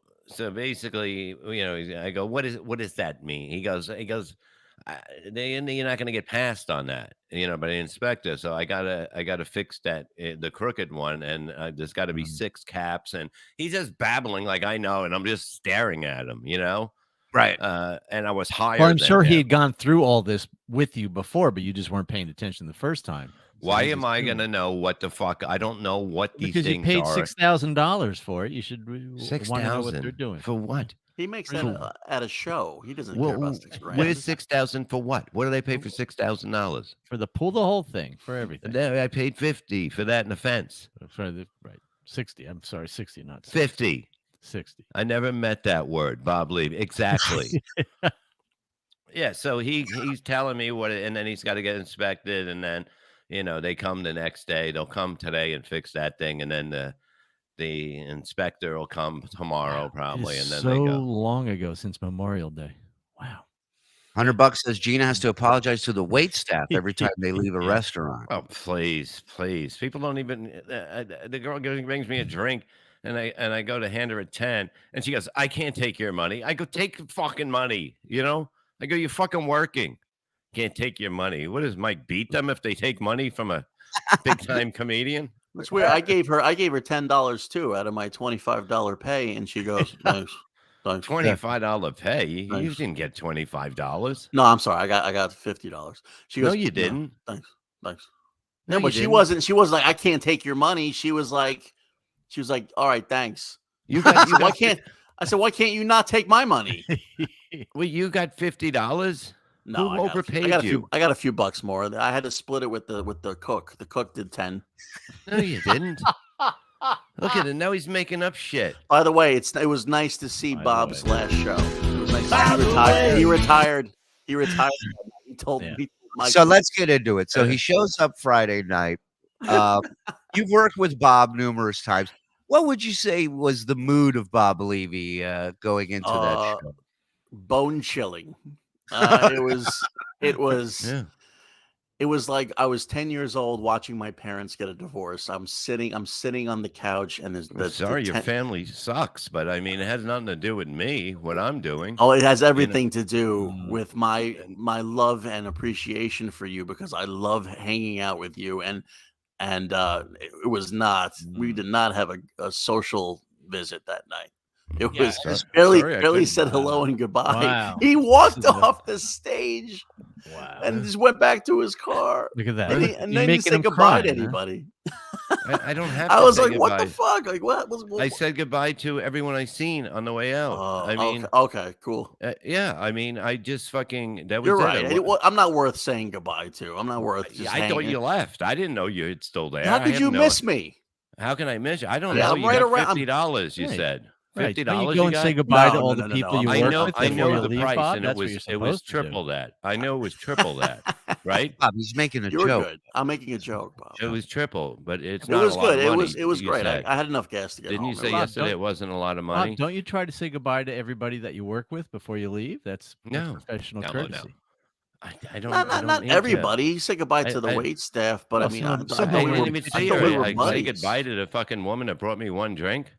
basically, you know, I go, what does that mean? He goes, you're not going to get passed on that, you know, by the inspector. So I gotta fix that, the crooked one, and there's got to be 6 caps, and he's just babbling like I know, and I'm just staring at him, you know. Right. And I was higher. Well, I'm than sure he him. had gone through all this with you before, but you just weren't paying attention the first time. So Why he am just I knew. going to know what the fuck? I don't know what these Because you things paid are. $6,000 for it. You should want to know what they're 6,000 doing. for what? He makes that at a show. He doesn't care Well, about 6 grand. where's 6,000 for what? What do they pay for $6,000? For the whole thing, for everything. I paid 50 for that and a fence. Right, 60. I'm sorry, 60, not 60. 50. 60. I never met that word, Bob Levy. Exactly. Yeah, so he's telling me what, and then he's got to get inspected, and then, you know, they come the next day. They'll come today and fix that thing, and then the inspector will come tomorrow probably, and then so they go. long ago since Memorial Day. Wow. $100 says Gina has to apologize to the wait staff every time they leave a restaurant. Oh, please. People don't even. The girl brings me a drink, and I go to hand her a 10, and she goes, "I can't take your money." I go, "Take fucking money," you know. I go, "You're fucking working. Can't take your money." What does Mike beat them if they take money from a big time comedian? It's weird. I gave her $10 too out of my $25 pay, and she goes, "Thanks, thanks." $25 pay. You Thanks. didn't get $25. No, I'm sorry. I got $50. She No, goes, you didn't. Thanks. No, No, you but she didn't. wasn't. She was like, "I can't take your money." She was like, "All right, thanks." You got. You Why got can't? I said, "Why can't you not take my money?" well, you got $50. No, Who overpaid you? I got a few bucks more. I had to split it with the cook. The cook did 10. No, you didn't. Look at it. Now he's making up shit. By the way, it was nice to see By the Bob's way. last show. It was nice. By the way. He retired. He retired. He told Yeah. me. Mike, So let's get into it. So he shows up Friday night. You've worked with Bob numerous times. What would you say was the mood of Bob Levy going into that show? bone chilling. It was. Yeah. It was like I was 10 years old watching my parents get a divorce. I'm sitting on the couch, and there's I'm sorry, your family sucks, but I mean, it has nothing to do with me, what I'm doing. Oh, it has everything to do with my love and appreciation for you, because I love hanging out with you, and it was not. We did not have a social visit that night. It was sorry, I Billy couldn't- said hello and goodbye. Wow. He walked off the stage Wow. and just went back to his car. Look at that. And, You're then he making said him goodbye cry, to huh? anybody. I don't have to I was say like, "What the goodbye. fuck? Like, what was?" I said goodbye to everyone I seen on the way out. I mean, okay, cool. yeah, I mean, I just fucking, that was You're it. right. I'm not worth saying goodbye to. I'm not worth. Yeah, Just I thought hanging. you left. I didn't know you're still there. How I could have you no- miss me? How can I miss you? I don't Yeah, know. I'm You right got around- $50, you Right. said. Right. $50 Don't you you go and got? say goodbye to No, all no, the no, people no. you I work know, with I before know you the leave, price, Bob? and That's what it you're was supposed to do. triple that. I know it was triple that, right? Bob, he's making a You're joke. good. I'm making a joke, Bob. It was triple, but it's It not was a lot good. of It money. was you great. said. I had enough gas to get Didn't home. you say Bob, yesterday don't- it wasn't a lot of Bob, money? don't you try to say goodbye to everybody that you work with before you leave? That's No. professional No, no. courtessy. I don't. Not need to. everybody. You say goodbye to the I- wait staff, but Well, I mean, some- I some thought I we didn't were- even I see thought her. we were I say buddies. goodbye to the fucking woman that brought me one drink.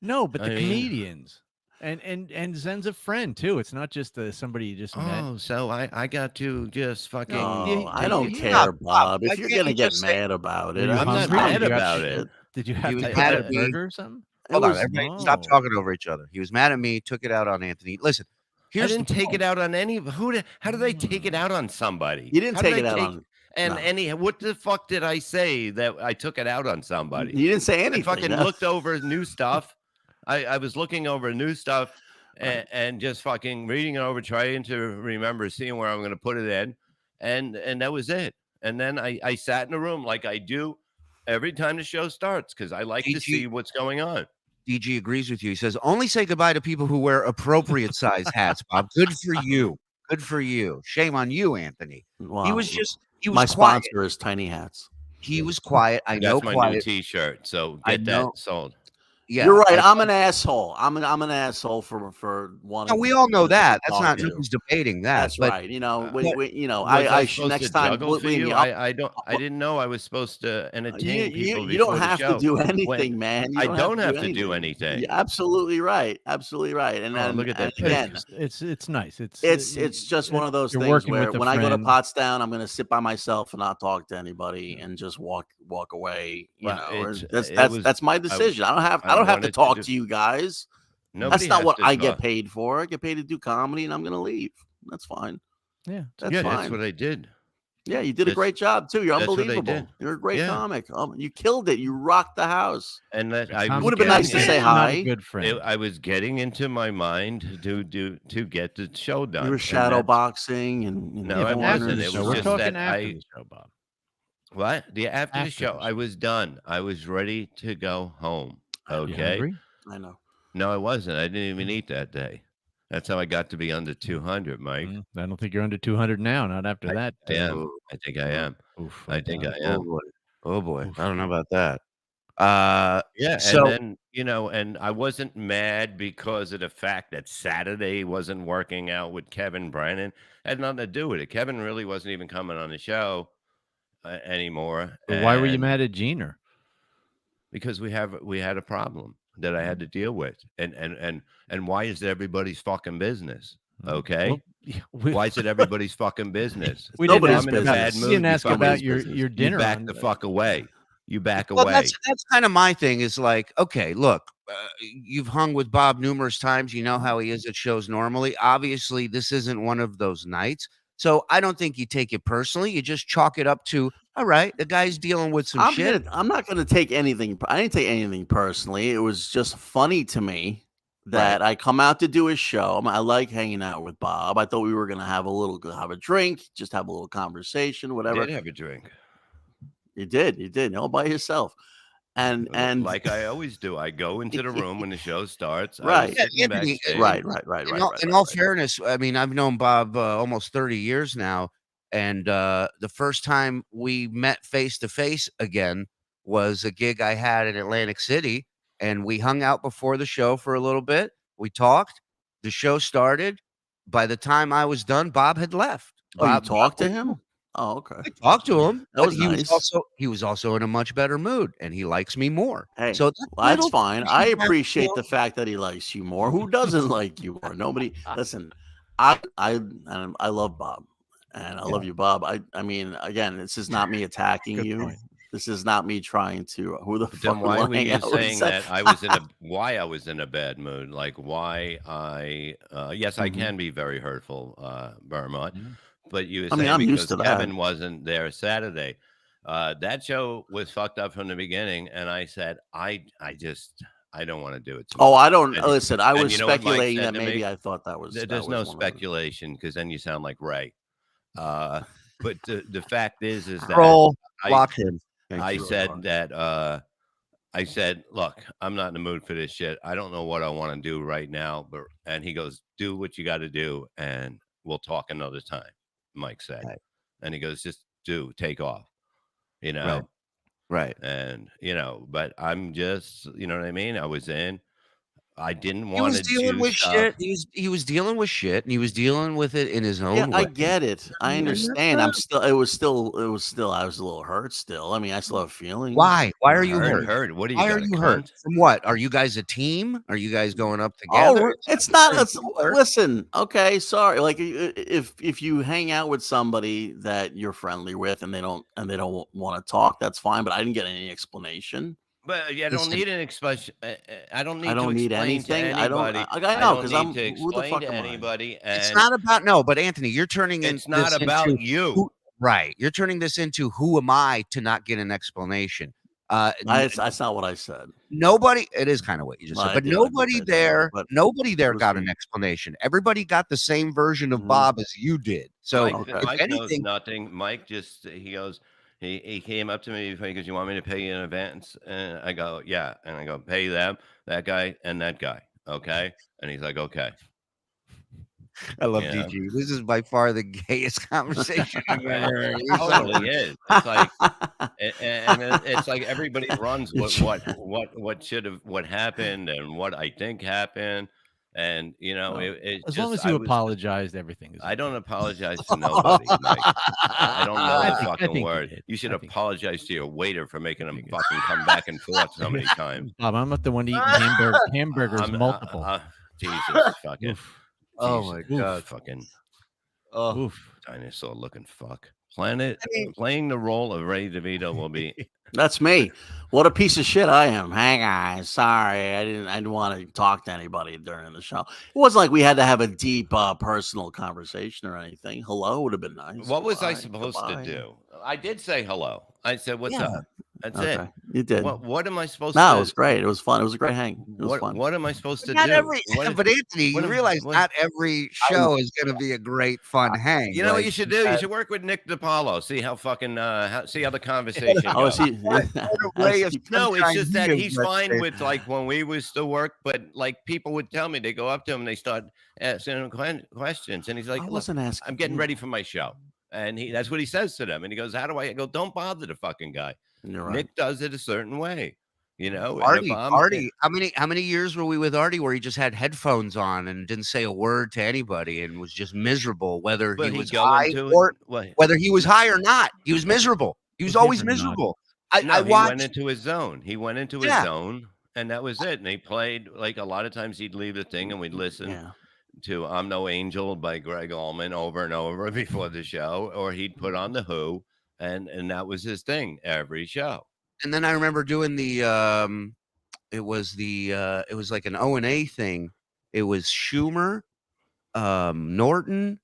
No, but the I mean- comedians and Zen's a friend too. It's not just somebody you just met. Oh, so I got to just fucking. No, I you- don't you- care, Bob, Bob. why If you're can't gonna you get just say- mad about Were it, you I'm not hungry? mad Did you have about to- it. Did you have was to mad get at a me. burger or something? Hold on, was- everybody, stop no. talking over each other. He was mad at me, took it out on Anthony. Listen, I here's didn't the take point. it out on any. How do they take it out on somebody? You didn't How do take they it out on. And No. anyhow, what the fuck did I say that I took it out on somebody? You didn't say I anything. fucking no. looked over new stuff. I was looking over new stuff and just fucking reading it over, trying to remember, seeing where I'm going to put it in, and that was it. And then I sat in a room like I do every time the show starts because I like to DG see what's going on. DG agrees with you. He says, only say goodbye to people who wear appropriate size hats, Bob. Good for you. Good for you. Shame on you, Anthony. Wow. He was my quiet. sponsor is Tiny Hats. He was quiet. I know That's my new quiet. T-shirt. So I get know. that sold. Yeah, You're right. I'm an asshole. I'm an asshole for wanting. No, we all know that. That's talk not to you. who's debating that. That's but right. You know, but- I should supposed next to time. juggle for believe you? me, I didn't know I was supposed to entertain people. you don't before the have show. to do anything, When- man. You I don't have to do anything. You're absolutely right. Absolutely right. And Oh, then look at that and again, It's nice. it's just one of those you're things working where with a when I go to friend. Pottstown, I'm going to sit by myself and not talk to anybody and just walk away. You Well, know, or it's- that's my decision. I don't have to wanted talk to to you guys. Nobody That's not has what to I get talk. paid for. I get paid to do comedy, and I'm going to leave. That's fine. Yeah. That's Yeah, fine. that's what I did. Yeah, you did a That's- great job too. You're that's what I unbelievable. did. You're a great Yeah. comic. You killed it. You rocked the house. And that Tom's I Would've been getting nice to it. say I'm not a hi. good friend. I was getting into my mind to get the show done. You were and shadow that's- boxing and No, I but wasn't. after It the was show. We're just talking that after I- the show, Bob. What? After the After show, the I was done. I was ready to go home. You Okay. hungry? I know. No, I wasn't. I didn't even eat that day. That's how I got to be under 200, Mike. I don't think you're under 200 now. Not after that. I am. I think I am. Oof, I think I oh am. boy. Oh boy. I don't know about that. Yeah, So- and then and I wasn't mad because of the fact that Saturday wasn't working out with Kevin Brennan. Had nothing to do with it. Kevin really wasn't even coming on the show anymore. But why were you and- mad at Jeaner? Because we had a problem that I had to deal with, and why is it everybody's fucking business? Okay, Well, yeah, why is it everybody's fucking business? we nobody's didn't I'm in a bad business. mood. We didn't ask you about fucking- your business. dinner. You back on the the- fuck away. You back Well, away. that's kind of my thing. Is like, okay, look, you've hung with Bob numerous times. You know how he is at shows normally. Obviously, this isn't one of those nights. So I don't think you take it personally. You just chalk it up to, all right, the guy's dealing with some shit. I'm not going to take anything. I didn't take anything personally. It was just funny to me that I come out to do his show. I like hanging out with Bob. I thought we were going to have a drink, just have a little conversation, whatever. Did have a drink. You did all by yourself. And like I always do, I go into the room when the show starts. Right. I was Yeah, sitting Anthony, backstage. right. In all fairness, I mean, I've known Bob almost 30 years now. And the first time we met face to face again was a gig I had in Atlantic City. And we hung out before the show for a little bit. We talked. The show started. By the time I was done, Bob had left. Oh, you Bob talked to him? Oh, okay. I talked to him. That but was nice. he was also in a much better mood, and he likes me more. Hey, so Well, that's little fine. things I you have to appreciate know. the fact that he likes you more. Who doesn't like you more? Nobody. Listen, I love Bob, and I love you, Bob. I mean, again, this is not me attacking Good you. point. This is not me trying to. Who the Then fuck why would were hang you out with saying Seth? that why I was in a bad mood? Like why I yes, I Mhm. can be very hurtful, Vermont. Yeah. But you were I mean, saying I'm because used to that. Kevin wasn't there Saturday. That show was fucked up from the beginning, and I said I don't want to do it. Oh, I don't And- listen. I and was you know what Mike speculating said that to me? maybe I thought that was. that There's was no one of them. speculation because then you sound like Ray. But the fact is that Roll, I- block him. I you. said that I said, look, I'm not in the mood for this shit. I don't know what I want to do right now, and he goes, do what you got to do, and we'll talk another time. Mike said, Right. and he goes, just take off, you know, Right. Right. and but I'm just, you know what I mean. I was in. I didn't He want was to dealing do with stuff. shit. He was dealing with shit, and he was dealing with it in his own Yeah, way. I get it. I Yeah, that's understand. fine. It was still. I was a little hurt. Still, I mean, I still have feelings. Why? Why are you hurt? Hurt. What are you? Why are got, a you hurt? cunt? From what? Are you guys a team? Are you guys going up Oh, together? it's not. Sure, It's, sure. listen, okay, sorry. Like if you hang out with somebody that you're friendly with and they don't want to talk, that's fine. But I didn't get any explanation. But I don't Listen. need an expression. I don't need. I don't to need explain anything. To I don't- anybody. I know, 'cause don't I'm- need to who the explain fuck to am I? anybody. It's and not about no, but Anthony, you're turning It's in not this about into you. who- Right. You're turning this into who am I to not get an explanation? That's not what I said. Nobody. It is kind of what you just Well, said, I but did, I nobody did, there. but Nobody there was got me. an explanation. Everybody got the same version of Mhm. Bob as you did. So Mike, Okay. if Mike knows anything, nothing. Mike just he goes. He came up to me before he goes, "You want me to pay you in advance?" And I go, "Yeah." And I go, "Pay them, that guy, and that guy, okay?" And he's like, "Okay." I love You know? DG. This is by far the gayest conversation I've ever heard. It totally is. It's like, it's like everybody runs what happened and what I think happened, and Well, it as long just as you apologized, everything is. I don't apologize to nobody, Mike. I don't know I the think fucking you word. did. You should I think- apologize to your waiter for making him fucking come back and forth so many times. Bob, I'm not the one eating hamburgers I'm- multiple. Jesus fucking. Oof. Oh my Jesus, God. fucking Oh, Oof. dinosaur looking fuck. Playing the role of Ray DeVito will be That's me. What a piece of shit I am. Hey guys, sorry, I didn't want to talk to anybody during the show. It wasn't like we had to have a deep personal conversation or anything. Hello would have been nice. What was I Goodbye, supposed goodbye. to do? I did say hello. I said, "What's Yeah. up?" That's Okay, it. you did. What am I supposed No, to? it was great. It was fun. It was a great hang. It was fun. What am I supposed to not do? every. What But Anthony, what you am- realize what- not every show is going to be a great fun hang. You know what Like, you should do? You should work with Nick DiPaolo. See how fucking see how the conversation Oh, goes. is he? Ray of No, it's just that Sunshine he's View, fine but- with like when we was to work, but like people would tell me they go up to him and they start asking him questions, and he's like, I "Look, wasn't asking. I'm getting you. ready for my show," and that's what he says to them, and he goes, "How do I go? Don't bother the fucking guy. You're right. Nick does it a certain way, and if Artie, I'm- Artie, how many years were we with Artie where he just had headphones on and didn't say a word to anybody and was just miserable, whether but he he'd was go high into or what? whether he was high or not? He was miserable. He was Was he always ever not? miserable. No, I he watched. went into his zone. He went into his Yeah. zone, and that was it. And he played like a lot of times he'd leave the thing, and we'd listen Yeah. to "I'm No Angel" by Greg Allman over and over before the show, or he'd put on the Who, and that was his thing every show. And then I remember doing the it was like an O&A thing. It was Schumer, Norton,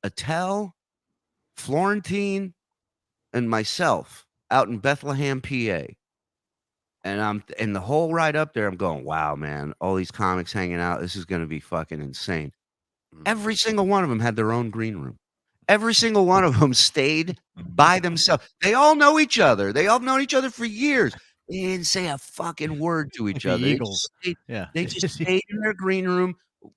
Attell, Florentine, and myself out in Bethlehem, PA. And the whole ride up there, I'm going, wow, man, all these comics hanging out. This is going to be fucking insane. Every single one of them had their own green room. Every single one of them stayed by themselves. They all know each other. They all known each other for years. They didn't say a fucking word to each The other. They Eagles. just stayed- Yeah. They just stayed in their green room,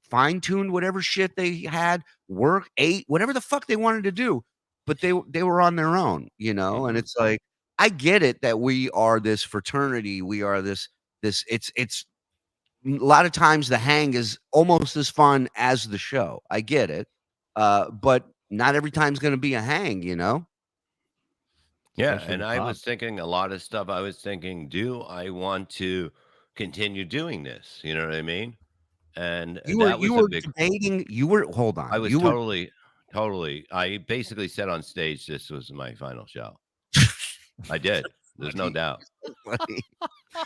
fine-tuned whatever shit they had, work, ate, whatever the fuck they wanted to do. But they were on their own, you know? And it's like, I get it that we are this fraternity. We are this it's a lot of times the hang is almost as fun as the show. I get it. But not every time's going to be a hang, you know? Yeah, Especially and with I Bob. was thinking a lot of stuff. I was thinking, do I want to continue doing this? You know what I mean? And You that was were a big. debating. Hold on. I was you were totally. I basically said on stage this was my final show. I did. There's no doubt.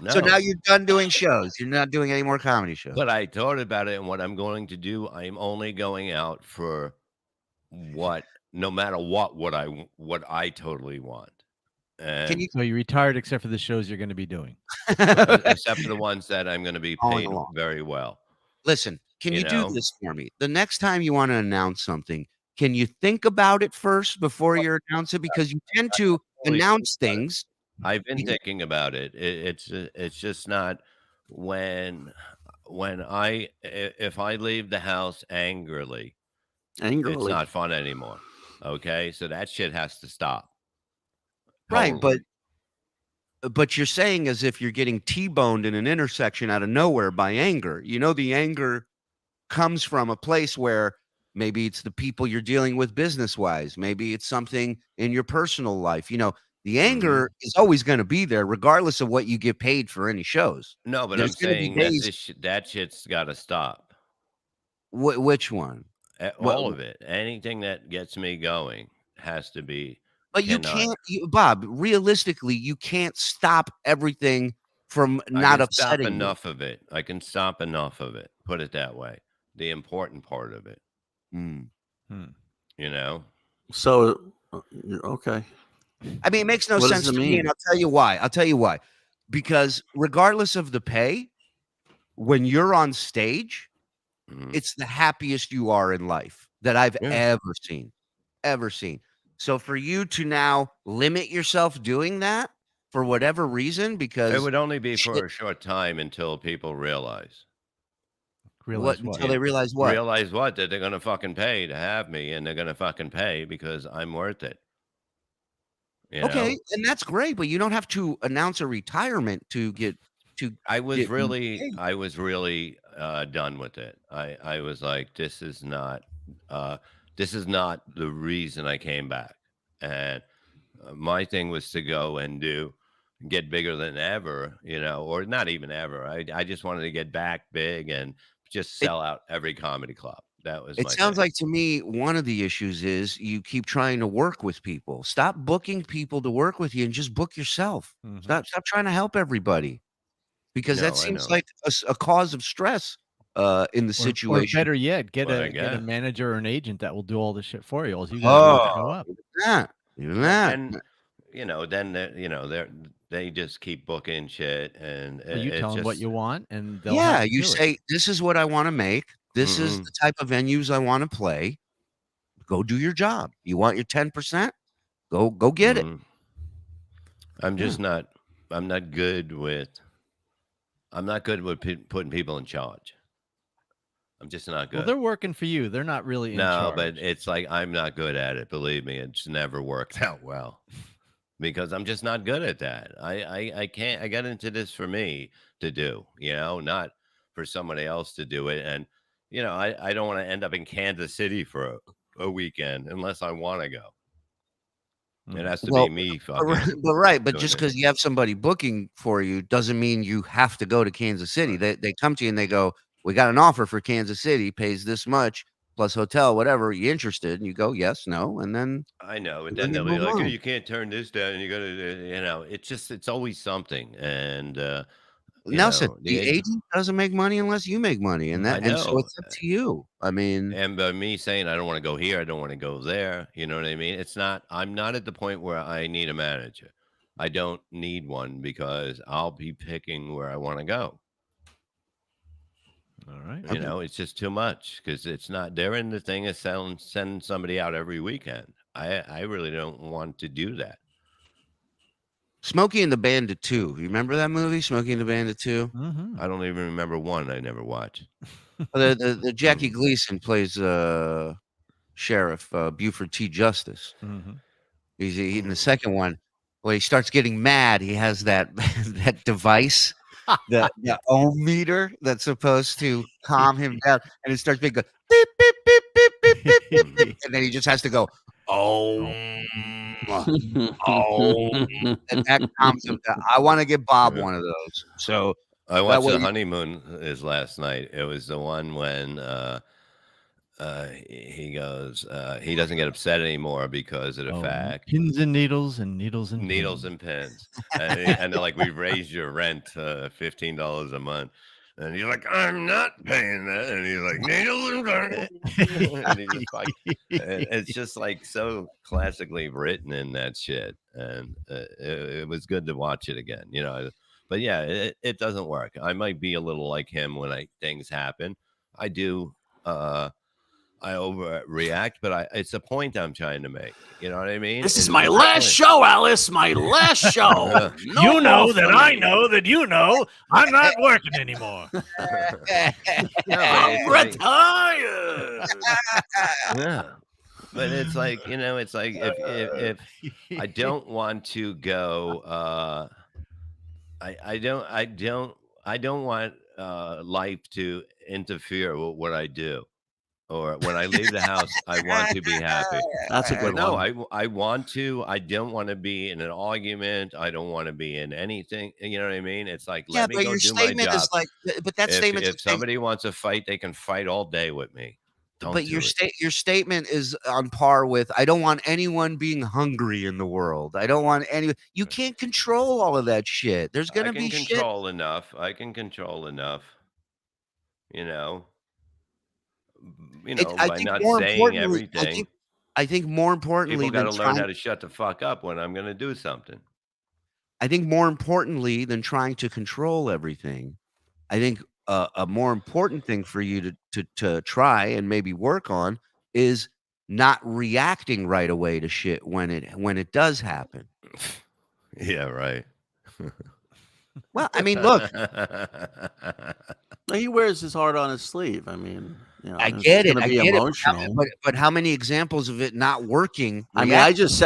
No, So now you're done doing shows. You're not doing any more comedy shows. but I thought about it, and what I'm going to do, I'm only going out for no matter what I totally want. And Can you So you retired except for the shows you're going to be doing. except for the ones that I'm going to be Following paid along. very well. Listen, can You you know? do this for me? The next time you want to announce something, can you think about it first before you announce it? Because you tend to Totally announce things. I've been Yeah. thinking about it. It's just not when if I leave the house angrily, it's Angrily. not fun anymore. Okay, so that shit has to stop. Right, Totally. but you're saying as if you're getting T-boned in an intersection out of nowhere by anger. You know, the anger comes from a place where maybe it's the people you're dealing with business-wise. Maybe it's something in your personal life. You know, the anger is always going to be there, regardless of what you get paid for any shows. No, but There's I'm gonna be saying that days- that shit's got to stop. Which one? All of it. Anything that gets me going has to be. But you Cannot. can't, Bob. Realistically, you can't stop everything from I not can stop upsetting you. enough of it. I can stop enough of it. Put it that way. The important part of it. Mm. You know. So Okay. I mean, it makes no What does sense it to me, mean? and I'll tell you why. I'll tell you why. Because regardless of the pay, when you're on stage, Mhm. it's the happiest you are in life that I've Yeah. ever seen. Ever seen. So for you to now limit yourself doing that for whatever reason, It because would only be shit, for a short time until people realize. what Realize what? until they realize what? Realize what? That they're gonna fucking pay to have me, and they're gonna fucking pay because I'm worth it. You Okay, know? and that's great, but you don't have to announce a retirement to get I was really paid. I was really, done with it. I was like, uh, this is not the reason I came back." And, my thing was to go and get bigger than ever, or not even ever. I just wanted to get back big and just It sell out every comedy club. That was it my sounds thing. like to me one of the issues is you keep trying to work with people. Stop booking people to work with you and just book yourself. Mhm. Stop trying to help everybody because that No, I seems know. like a cause of stress in the Or situation. better yet, get Well, I a guess. manager or an agent that will do all this shit for you. All you gotta do is Oh, show up. even And that. then, they just keep booking shit, and Well, you it's tell them what just you want, and they'll Yeah, have you you do it. say, "This is what I wanna make. This is mhm, the type of venues I wanna play. Go do your job. You want your 10%? Go get it." mhm. I'm Yeah. just not I'm not good with putting people in charge. I'm just not Well, good. they're working for you. They're not really in No, but charge. it's like I'm not good at it. Believe me, it's never worked out well because I'm just not good at that. I can't. I got into this for me to do, not for somebody else to do it. And I don't want to end up in Kansas City for a weekend unless I want to go. It Mhm. has to be Well, me but right fucking but doing just it. because you have somebody booking for you doesn't mean you have to go to Kansas City. Right. They come to you and they go, "We got an offer for Kansas City, pays this much plus hotel, whatever. You interested?" And you go, "Yes, no," I know, but and then then you they'll be move like, "Oh, on. you can't turn this down. You gotta, it's always something." And Nelson, the the agent doesn't make money unless you make money, I and so know. it's up to you. I mean, And by me saying I don't want to go here, I don't want to go there. You know what I mean? I'm not at the point where I need a manager. I don't need one because I'll be picking where I want to go. All right. It's just too much because it's not, they're in the thing of sending somebody out every weekend. I really don't want to do that. Smokey and the Bandit 2. You remember that movie, Smokey and the Bandit 2? Mhm. I don't even remember one I never watched. The Jackie Gleason plays Sheriff Buford T. Justice. Mhm. He's in the second one. When he starts getting mad, he has that that device, the ohm meter that's supposed to calm him down, and it starts being go beep beep beep beep beep beep beep, beep, and then he just has to go oh and that calms him down. I want to get Bob Yeah. one of those, so I that watched way. The Honeymoon is last night. It was the one when he goes, he doesn't get upset anymore because of the Oh, fact pins and needles and needles and needles pins. and pins, and they're like, "We've raised your rent $15 a month," and he's like, "I'm not paying that," and he's like, "Needles and pins," and he just like, and it's just like so classically written in that shit, and it was good to watch it again, But yeah, it doesn't work. I might be a little like him when things happen. I do. I overreact, but it's a point I'm trying to make. You know what I mean? This is It's my a last point. show, Alice. My last show. Yeah. No You more know that for I me. know that you know I'm not working anymore. No, but I'm it's like, retired. yeah. But it's like, it's like if I don't want to go, I don't want life to interfere with what I do. Or when I leave the house, I want to be happy. That's a good No, one. I want to. I don't want to be in an argument. I don't want to be in anything. You know what I mean? It's like, Yeah, let me but go your do my statement job. is like, but that statement's If the same. somebody wants to fight, they can fight all day with me. Don't But do it. your statement is on par with, "I don't want anyone being hungry in the world. I don't want any." You can't control all of that shit. There's I gonna can be shit. control enough. I can control enough. You know, I by think not more saying importantly, everything. I think more importantly People got than to learn how trying, to shut the fuck up when I'm going to do something. I think more importantly than trying to control everything, I think a more important thing for you to try and maybe work on is not reacting right away to shit when it does happen. Yeah, right. Well, I mean, look, He wears his heart on his sleeve. I mean, I it's get it. gonna I be get emotional. it. But how many examples of it not working? I mean, I just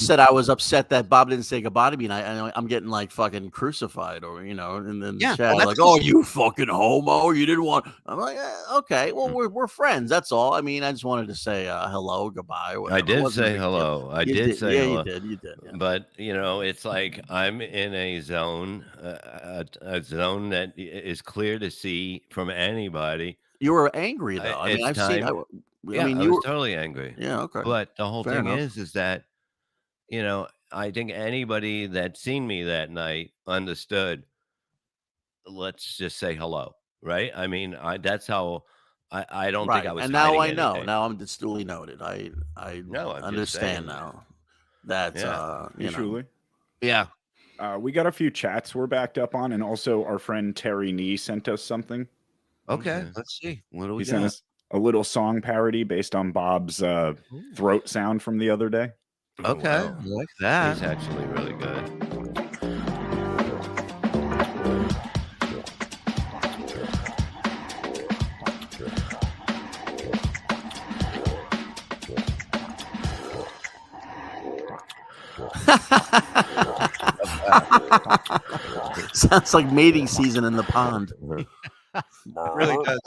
said I was upset that Bob didn't say goodbye to me, and I'm getting like fucking crucified, or and then Yeah, the chat well, like, that's oh, just- you fucking homo, you didn't want. I'm like, okay, well, we're friends. That's all. I mean, I just wanted to say hello, goodbye. Whatever. I It did wasn't a say big deal. hello. I You did say yeah, hello. you did. Yeah. But it's like I'm in a zone, a zone that is clear to see from anybody. You were angry though. I mean, It's I've seen. time. I mean, I you was were. totally angry. Yeah, okay. But the whole Fair thing enough. is that I think anybody that seen me that night understood. Let's just say hello, right? I mean, that's how. I don't think Right, I was and now hiding I know. anything. Now I'm just duly noted. I No, I'm just understand saying. now that Yeah. Truly. yeah. We got a few chats we're backed up on, and also our friend Terry Nee sent us something. Okay, let's see. What do we He sent got? us a little song parody based on Bob's throat sound from the other day. Oh, Okay, wow. I like that. He's actually really good. sounds like mating season in the pond. Really does.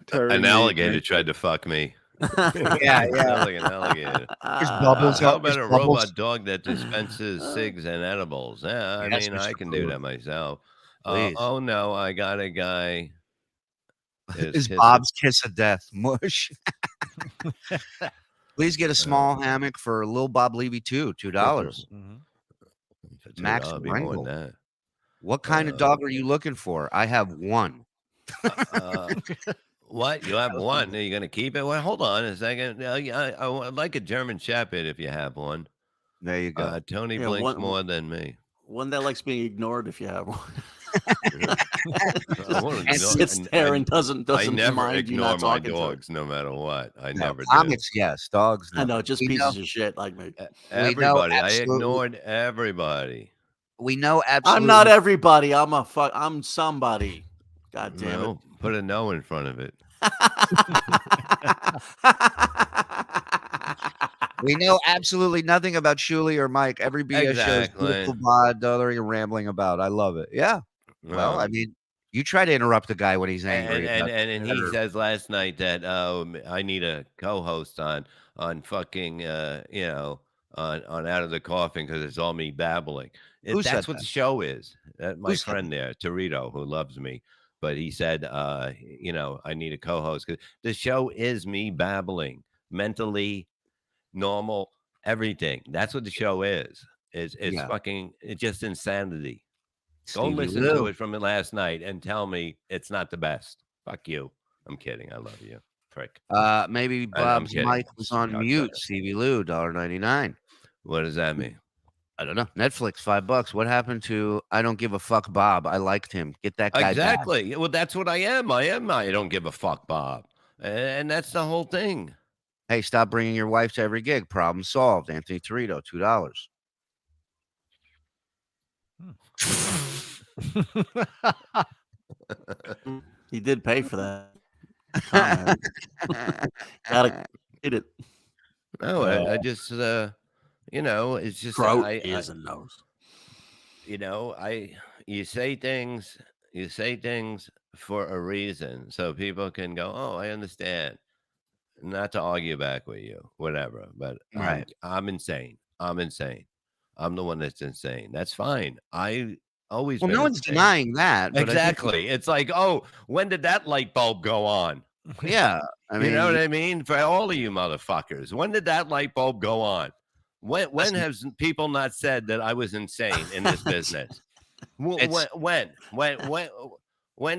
Terry An Nee, alligator thank tried to fuck me. Yeah, yeah. Sounds like an alligator. There's bubbles. How up, there's about a bubbles. robot dog that dispenses cigs and edibles? Yeah, I Yes, mean, I Mr. can do Food. that myself. Please. Oh no, I got a guy. Is Bob's kiss of death mush? Please get a small hammock for Lil Bob Levy too. $2. Max Be more Brengel. than that. What kind of dog are you looking for? I have one. What? You have one? Are you going to keep it? Well, hold on a second. I would like a German Shepherd if you have one. There you go. Tony Yeah, blinks one- more than me. One that likes being ignored if you have one. I won't And ignore- sits there and doesn't I never mind you ignore not my talking to him. dogs, no matter what. I No, never do. comics, yes. Dogs, no. I know, just We pieces know- of shit like me. Everybody. I absolutely- ignored everybody. We know absolutely. I'm not everybody. I'm somebody. God damn No, put a no in front of it. We know absolutely nothing about Shuli or Mike. Every BS show is Exactly. beautiful bod, dothering and rambling about. I love it. Yeah. Well, I mean, you try to interrupt a guy when he's angry. And he Twitter. says last night that I need a co-host on fucking on Out of the Coffin because it's all me babbling. Who said That's what that? the show is. My Who said friend there, Torito, who loves me, but he said I need a co-host because the show is me babbling mentally, normal, everything. That's what the show is. It's Yeah. fucking it's just insanity. Go Stevie listen Lou. to it from last night and tell me it's not the best. Fuck you. I'm kidding. I love you, prick. Maybe I'm Bob's kidding. mic was on Cocksucker. mute. Stevie Lou, $1.99. What does that mean? I don't know. Netflix, $5. What happened to I don't give a fuck Bob? I liked him. Get that guy back. Exactly. Well, that's what I am. I don't give a fuck, Bob. And that's the whole thing. Hey, stop bringing your wife to every gig. Problem solved. Anthony Torito, $2. He did pay for that. Comment. Gotta get it. No, I just it's just Throat, I, ears, and nose. you say things for a reason so people can go, oh, I understand. Not to argue back with you, whatever, but Right. I'm insane. I'm the one that's insane. That's fine. I always Well, been no one's insane. denying that. But I think- Exactly. It's like, oh, when did that light bulb go on? yeah. I mean, You know what I mean? For all of you motherfuckers, when did that light bulb go on? When has people not said that I was insane in this business? When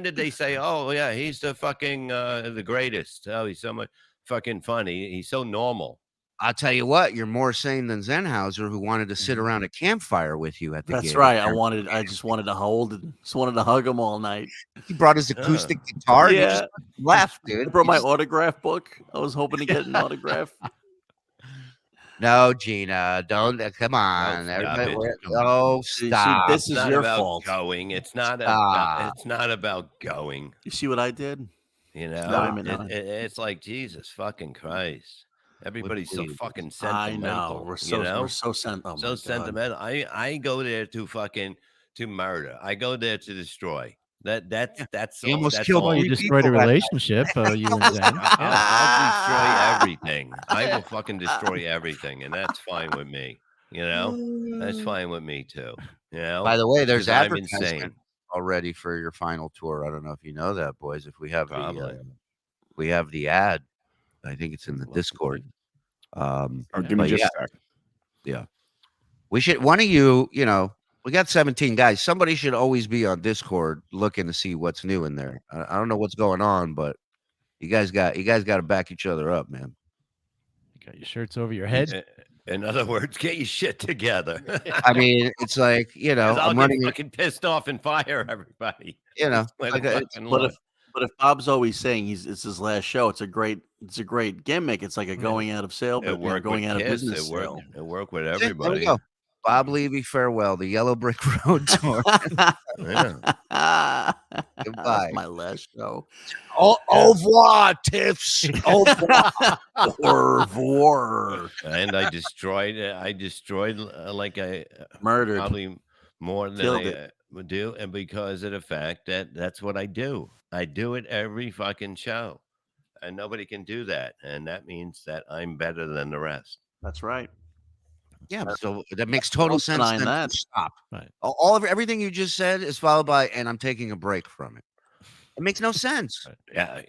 did they say, oh yeah, he's the fucking the greatest? Oh, he's so much fucking funny. He's so normal. I'll tell you what, you're more sane than Zenhauser, who wanted to sit around a campfire with you at the That's gig. right. I just wanted to hold it. Just wanted to hug him all night. He brought his acoustic guitar and he Yeah. just left, I dude. brought He my just- autograph book. I was hoping to get an autograph. No, Gina, don't. Come on. stop Everybody, it. oh, See, stop. this It's is not your about fault. going. It's not Stop. it's not about going. You see what I did? You know, I mean, no. it's like Jesus fucking Christ. Everybody's so please. fucking I sentimental. know. We're you know? so sentimental. So sentimental. I go there to fucking to murder. I go there to destroy. That's He almost that's killed all. Well, you three destroyed a people that night. relationship. You and Zen. I'll destroy everything. I will fucking destroy everything, and that's fine with me. You know, that's fine with me too. You know. By the way, there's 'Cause I'm advertisement insane. already for your final tour. I don't know if you know that, boys. If we have Probably. we have the ad. I think it's in the Discord. Oh, give me but just yeah. a sec. We should, one of you, we got 17 guys. Somebody should always be on Discord looking to see what's new in there. I don't know what's going on, but you guys got to back each other up, man. You got your shirts over your head. In other words, get your shit together. I mean, it's like, 'Cause I'll I'm get running, fucking pissed off and fire everybody. Like like a it's, fucking But lot. if Bob's always saying it's his last show, it's a great gimmick. It's like a going out of sale, It but worked going with out of Kiss, business it sale. worked. It worked with there we everybody. go. Bob Levy, farewell. The Yellow Brick Road tour. Yeah. Goodbye. That's my last show. Au revoir, Tiffs. Au revoir. Or war And I destroyed it. I destroyed like I murdered. probably more than Killed I it. would do, and because of the fact that that's what I do. I do it every fucking show, and nobody can do that, and that means that I'm better than the rest. That's right. Yeah, so that makes total Don't sense. deny Then that. to stop. Right. All of everything you just said is followed by, and I'm taking a break from it. It makes no sense. Yeah,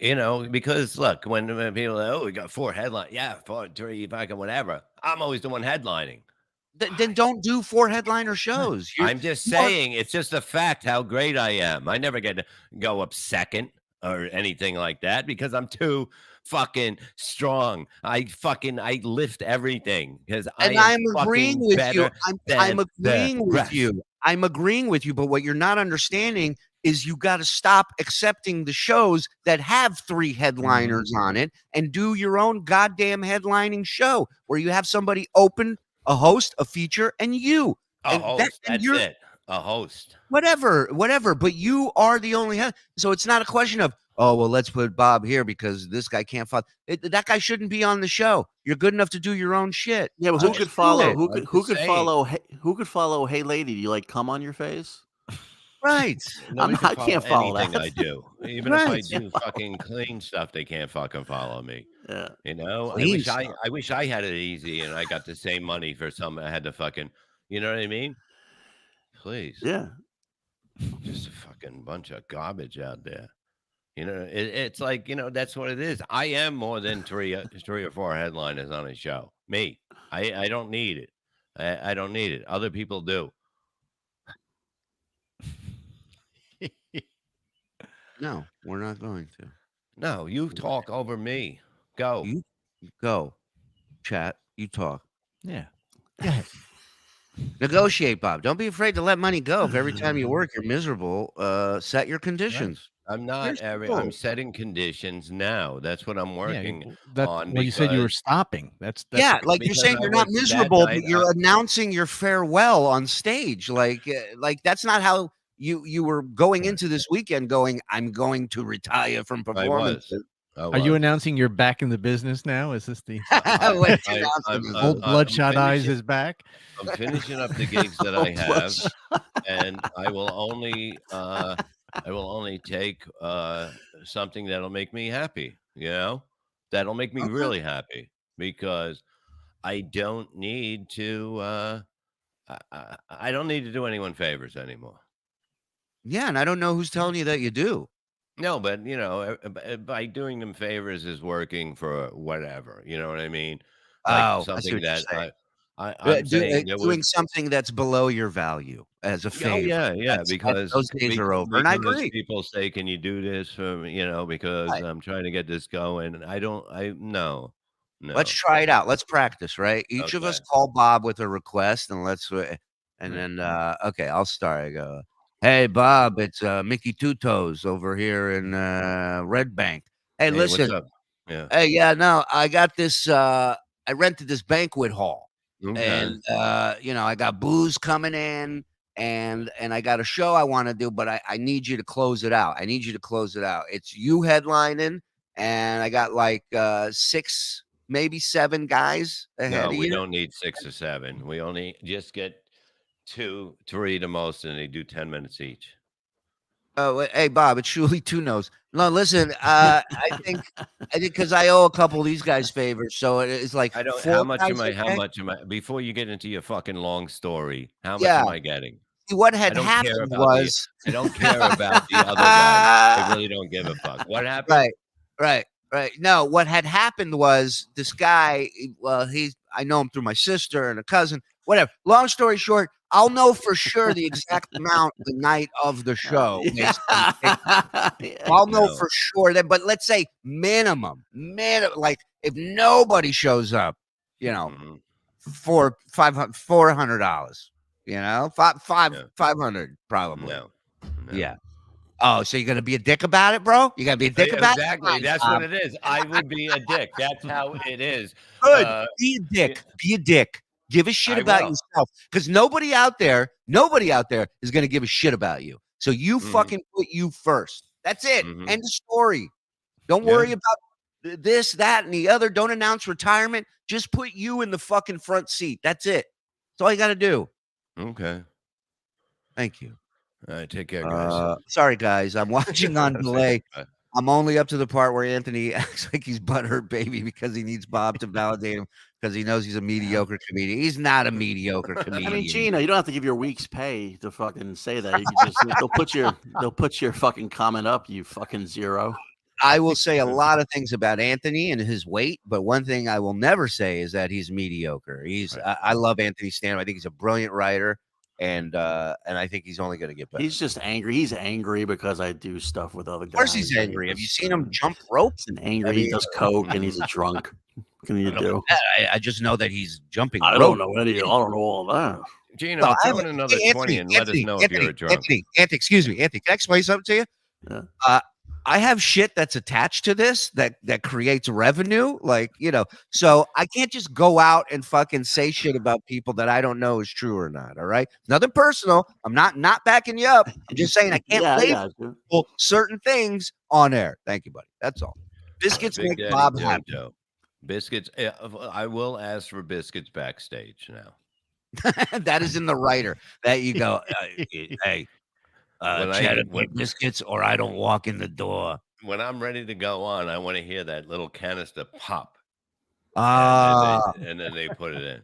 because look, when people are, oh, we got 4 headlines, yeah, 4, 3, fucking whatever. I'm always the one headlining. Then don't do 4 headliner shows. I'm just saying, it's just a fact how great I am. I never get to go up second or anything like that because I'm too fucking strong. I lift everything because And I am I'm agreeing fucking with better you. I'm than the agreeing with rest. you. I'm agreeing with you. But what you're not understanding is you got to stop accepting the shows that have 3 headliners on it and do your own goddamn headlining show where you have somebody open, a host, a feature, and you. A And host. and That's you're- it. A host. Whatever. But you are the only head. So it's not a question of, oh, well, let's put Bob here because this guy can't follow. That guy shouldn't be on the show. You're good enough to do your own shit. Yeah, but So who just could do follow? it. Who I'm could just saying. follow? Who could follow? Hey, lady, do you like cum on your face? Right. Nobody I can can't follow anything that. I do. Even if I Right. do fucking clean stuff, they can't fucking follow me. Yeah. I Clean wish stuff. I wish I had it easy and I got the same money for something I had to fucking, you know what I mean? Please. Yeah. Just a fucking bunch of garbage out there. It's like, that's what it is. I am more than 3 or 4 headliners on a show. Me. I don't need it. I don't need it. Other people do. No, we're not going to. No, you talk over me. Go. You go. Chat. You talk. Yeah. Negotiate, Bob. Don't be afraid to let money go. If every time you work you're miserable, set your conditions. I'm not Here's I'm cool. setting conditions now. That's what I'm working on. Well, you said you were because- stopping. That's Yeah, like you're because saying I you're not was that miserable, night, but you're announcing your farewell on stage. Like that's not how you were going into this weekend going, I'm going to retire from I performance. was. Are you announcing you're back in the business now? Is this the What I- you I'm- announcing? I'm- old bloodshot eyes finishing- is back? I'm finishing up the gigs that I have, and I will only take something that'll make me happy. That'll make me Okay. really happy because I don't need to. I don't need to do anyone favors anymore. Yeah, and I don't know who's telling you that you do. No, but by doing them favors is working for whatever. You know what I mean? Oh, I see something what you're that saying. I'm saying that Doing something that's below your value as a Oh, favor. yeah, because those days are over, and I because agree. people say, "Can you do this for me?" Because Right. I'm trying to get this going. And no, No. Let's try it out. Let's practice, right? Each of us Okay. call Bob with a request, and then okay, I'll start. I go, hey Bob, it's Mickey Two Toes over here in Red Bank. Hey, Hey, listen. what's up? Yeah. Hey, yeah, no, I got this. I rented this banquet hall, Okay. and I got booze coming in, and I got a show I want to do, but I need you to close it out. I need you to close it out. It's you headlining, and I got like 6, maybe 7 guys ahead No, of we you. don't need 6 or 7. We only just get 2, 3 the most, and they do 10 minutes each. Oh, hey Bob, it's Shuli Two Nose. No, listen, I think because I owe a couple of these guys favors, so it's like I don't. 4 How much guys, am I? How okay? much am I? Before you get into your fucking long story, how much Yeah. am I getting? See, what I had don't care happened about the. was I don't care about the other guys. I really don't give a fuck. What happened? right. No, what had happened was this guy. Well, I know him through my sister and a cousin. Whatever. Long story short, I'll know for sure the exact amount the night of the show. I'll know No. for sure that. But let's say minimum, like if nobody shows up, Mhm. for $400. Yeah. 500 probably. No. Yeah. Oh, so you're gonna be a dick about it, bro? You gotta be a dick about it? Exactly. Fine, That's Bob. what it is. I would be a dick. That's how it is. Good. Be Be a dick. Be a dick. Give a shit I about will. yourself. Because nobody out there is gonna give a shit about you. So you fucking put you first. That's it. Mhm. End of story. Don't Yeah. worry about this, that, and the other. Don't announce retirement. Just put you in the fucking front seat. That's it. That's all you gotta do. Okay. Thank you. All right. Take care, guys. Sorry, guys. I'm watching on delay. I'm only up to the part where Anthony acts like he's butthurt baby because he needs Bob to validate him because he knows he's a mediocre comedian. He's not a mediocre comedian. I mean, Gina, you don't have to give your week's pay to fucking say that. You can just they'll put your fucking comment up, you fucking zero. I will say a lot of things about Anthony and his weight, but one thing I will never say is that he's mediocre. I love Anthony Stanton. I think he's a brilliant writer, and I think he's only going to get better. He's just angry. He's angry because I do stuff with other guys. Of course, he's angry. Have you seen him jump rope? He's angry. He does coke and he's a drunk. What can you do? I just know that he's jumping. I rope. don't know any. I don't know all that. Gino, No, throw in another 20 and let us know if you're a drunk. Anthony, excuse me, Anthony. Can I explain something to you? Yeah. I have shit that's attached to this that creates revenue, so I can't just go out and fucking say shit about people that I don't know is true or not. All right, nothing personal. I'm not backing you up. I'm just saying I can't label certain things on air. Thank you, buddy. That's all. Biscuits Big make Daddy Bob happy. Jojo. Biscuits. I will ask for biscuits backstage now. That is in the writer that you go, hey. Cheddar biscuits, or I don't walk in the door. When I'm ready to go on, I want to hear that little canister pop. And then they put it in.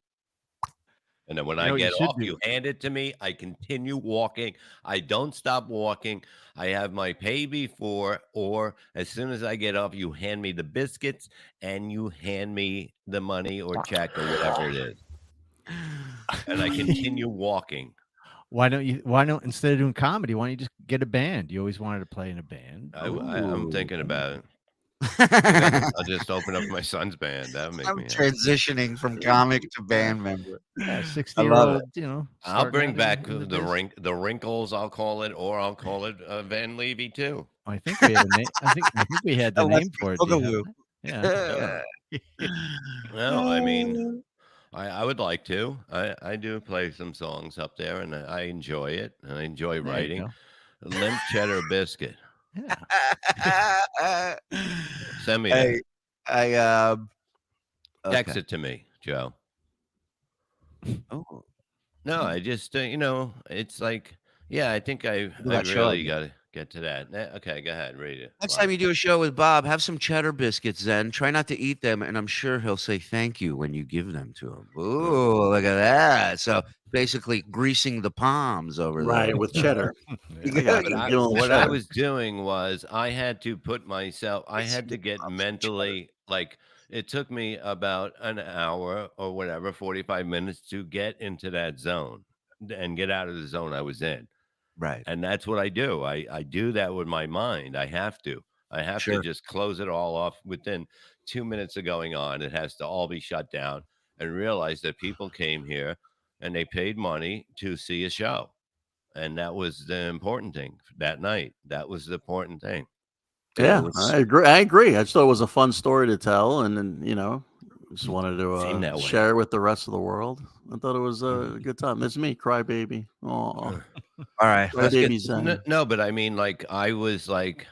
And then when I get off, you hand it to me. I continue walking. I don't stop walking. I have my pay before, or as soon as I get off, you hand me the biscuits and you hand me the money or check or whatever it is. And I continue walking. Why don't instead of doing comedy, why don't you just get a band? You always wanted to play in a band. I'm thinking about it. I'll just open up my son's band. That'll make me transitioning from comic to band member. Yeah, 60-year-old, I'll bring back the wrinkles, I'll call it, or I'll call it Van Levy too. I think we had a name. I think we had the name for it. Yeah. Well, I mean, I would like to. I do play some songs up there, and I enjoy it. And I enjoy writing. Limp Cheddar Biscuit. Yeah. Send me that. Text Okay. it to me, Joe. Oh, No, I just it's like, yeah, I think I really got to get to that. Okay, go ahead, read it. next time you do a show with Bob, have some cheddar biscuits. Then try not to eat them, and I'm sure he'll say thank you when you give them to him. Ooh, look at that! So basically, greasing the palms over there, Right, with cheddar. What I was doing was I had to put myself. I had to get mentally like. It took me about an hour or whatever, 45 minutes to get into that zone and get out of the zone I was in. Right. And that's what I do. I do that with my mind. I have to. I have to Sure. just close it all off within 2 minutes of going on. It has to all be shut down and realize that people came here and they paid money to see a show. And that was the important thing that night. That was the important thing. Yeah, was- I agree. I agree. I just thought it was a fun story to tell, and then just wanted Seemed that to way. share it with the rest of the world. I thought it was a good time. It's me, crybaby. Oh, All right. Let's get, crybaby Zen. No, but I mean, like, I was like,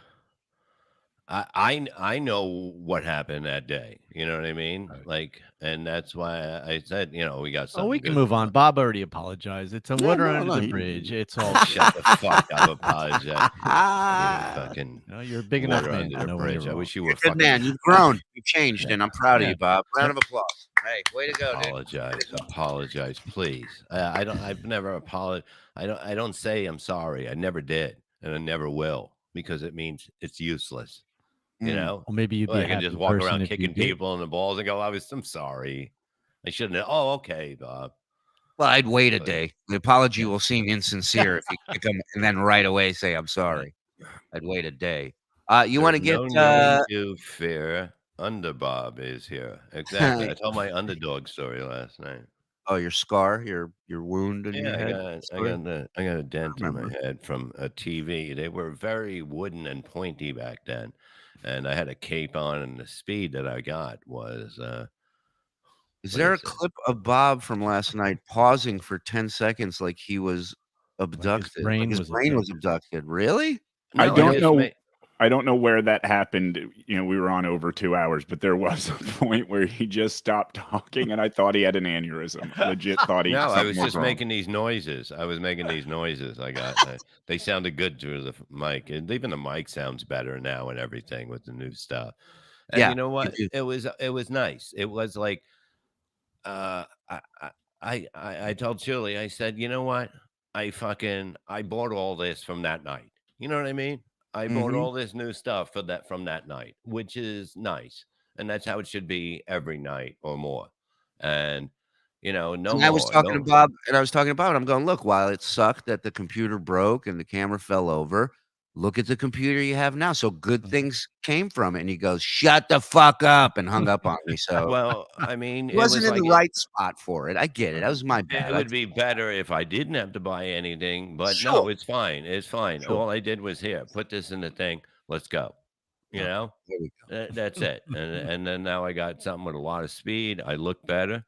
I know what happened that day. You know what I mean? Like, and that's why I said, we got something. Oh, we can good move going on. Bob already apologized. It's a Yeah, water no, under no, the he- bridge. It's all Shut the fuck up, apologize. Ah, Fucking you're a big enough water man under to the know when bridge. you're I wrong. wish you were good fucking man. You've grown. You've changed, and I'm proud of Yeah. you, Bob. Round of applause. Hey, way to go, dude. apologize, please. I've never apologized. I don't say I'm sorry. I never did, and I never will, because it means it's useless. You Mm. know, Well, maybe you'd be I a can happy just walk person around if you kicking did. people in the balls and go, I'm sorry. I shouldn't have. Oh, okay, Bob. Well, I'd wait a But- day. The apology will seem insincere if you kick them and then right away say, I'm sorry. I'd wait a day. You want to There's get no name to fear. Underbob is here. Exactly. I told my underdog story last night. your scar, your wound in your Yeah, head? I got a dent in my remember. head from a TV. They were very wooden and pointy back then, and I had a cape on, and the speed that I got was. Is what there a is it? clip of Bob from last night pausing for 10 seconds like he was abducted? brain his was brain was abducted. Really? I No, don't just know. I don't know where that happened. We were on over 2 hours, but there was a point where he just stopped talking, and I thought he had an aneurysm. Legit thought he. No, I something was just wrong. making these noises. I was making these noises. They sounded good through the mic, and even the mic sounds better now and everything with the new stuff. And Yeah, you know what? it It was nice. It was like, uh, I told Julie, I said, you know what? I bought all this from that night. You know what I mean? I bought Mhm. all this new stuff from that night, which is nice, and that's how it should be every night or more. And no And more. I was talking to Bob, and I'm going, look, while it sucked that the computer broke and the camera fell over, look at the computer you have now. So good things came from it. And he goes, shut the fuck up, and hung up on me. So Well, I mean, he wasn't it in was the like right spot for it. I get it. That was my bad. it would be better if I didn't have to buy anything, but no, Sure. it's fine. It's fine. Sure. All I did was here, put this in the thing. Let's go. You know, There we go. That's it. And then now I got something with a lot of speed. I look better,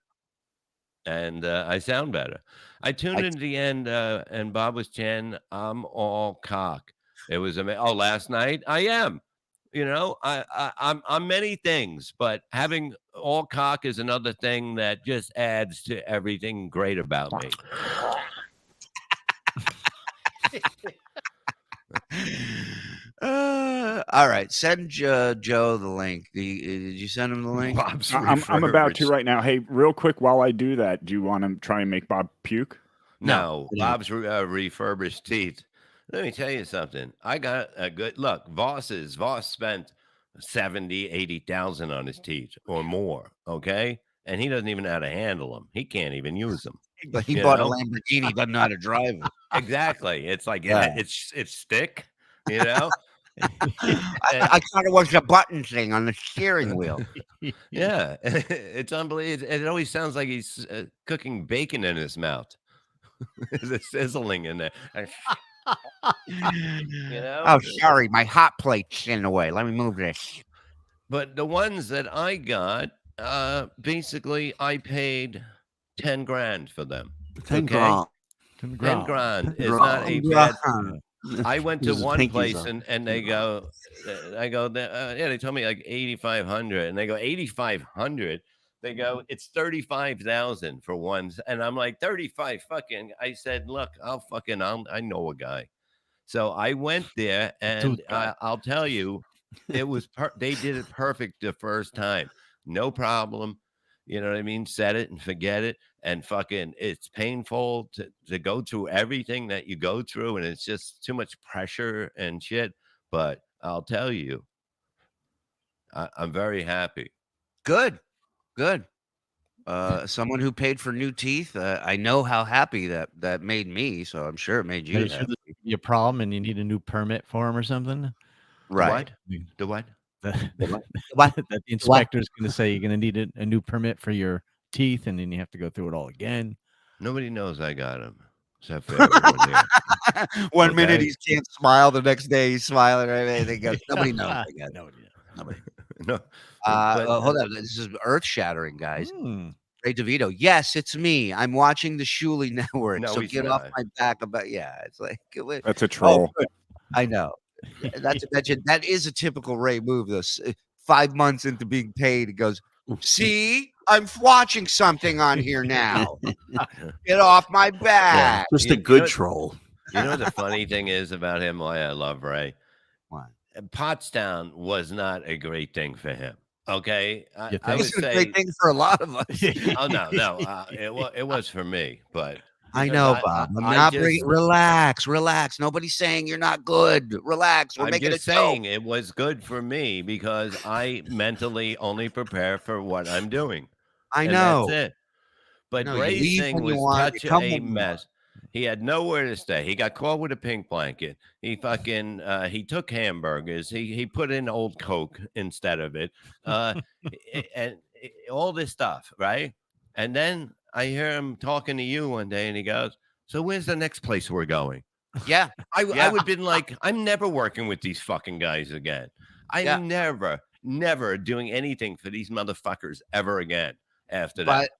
and I sound better. I tuned in to the end, and Bob was 10. I'm all cock. It was amazing. Oh, last night I am. I'm many things, but having all cock is another thing that just adds to everything great about me. All right. Send Joe the link. Did you send him the link? Bob's I'm about to refurbished. right now. Hey, real quick, while I do that, do you want to try and make Bob puke? No, No. Bob's refurbished teeth. Let me tell you something. I got a good look. Voss spent 70, 80,000 on his teeth or more. Okay. And he doesn't even know how to handle them. He can't even use them. But he You bought know? a Lamborghini, doesn't know how to drive it. Exactly. It's like, Yeah. it's thick, you know? I thought it was a button thing on the steering wheel. Yeah. It's unbelievable. It always sounds like he's cooking bacon in his mouth. The sizzling in there. You know? Oh, sorry, my hot plate's in the way. Let me move this. But the ones that I got, basically, I paid 10 grand for them. 10 Okay. grand. 10 grand is Grand. not a bad. Grand. I went to His one pinkies place up. and they go, yeah, they told me like 8,500, and they go 8,500. They go, it's 35,000 for ones, and I'm like 35 fucking. I said, look, I know a guy, so I went there, and I'll tell you, it was they did it perfect the first time, no problem. You know what I mean? Set it and forget it. And fucking, it's painful to go through everything that you go through, and it's just too much pressure and shit. But I'll tell you, I'm very happy. Good. Someone who paid for new teeth. I know how happy that made me, so I'm sure it made you Are you sure happy. this is your problem and you need a new permit for him or something? Right. The what? What? That the inspector's going to say you're going to need a new permit for your teeth, and then you have to go through it all again. Nobody knows I got him. Except for everyone here. One minute Okay. he can't smile, the next day he's smiling. Right? They go, nobody knows. I got it. Nobody. No. but- Hold on. This is earth shattering, guys. Hmm. Ray DeVito. Yes, it's me. I'm watching the Shuli Network. No, so he's get off not. my back about. Yeah, it's like That's a troll. good. I know. That's that is a typical Ray move. Though 5 months into being paid, he goes, "See, I'm watching something on here now. Get off my Yeah, back." just a You good know- troll. You know the funny thing is about him, why I love Ray? What? Pottstown was not a great thing for him. Okay? You I think? would This is a say, great thing for a lot of us. oh, no. It was for me, but. I because know, Bob. I'm I not just- bringing. Relax. Nobody's saying you're not good. Relax. We're I'm making just a saying joke. it was good for me because I mentally only prepare for what I'm doing. I and know. That's it. But know, you Ray's leave thing when you was want, you such come a when you want. mess. He had nowhere to stay. He got caught with a pink blanket. He fucking he took hamburgers. He put in old Coke instead of it. And all this stuff, right? And then I hear him talking to you one day and he goes, "So where's the next place we're going?" Yeah. I Yeah. would have been like, I'm never working with these fucking guys again. I'm Yeah. never doing anything for these motherfuckers ever again after that.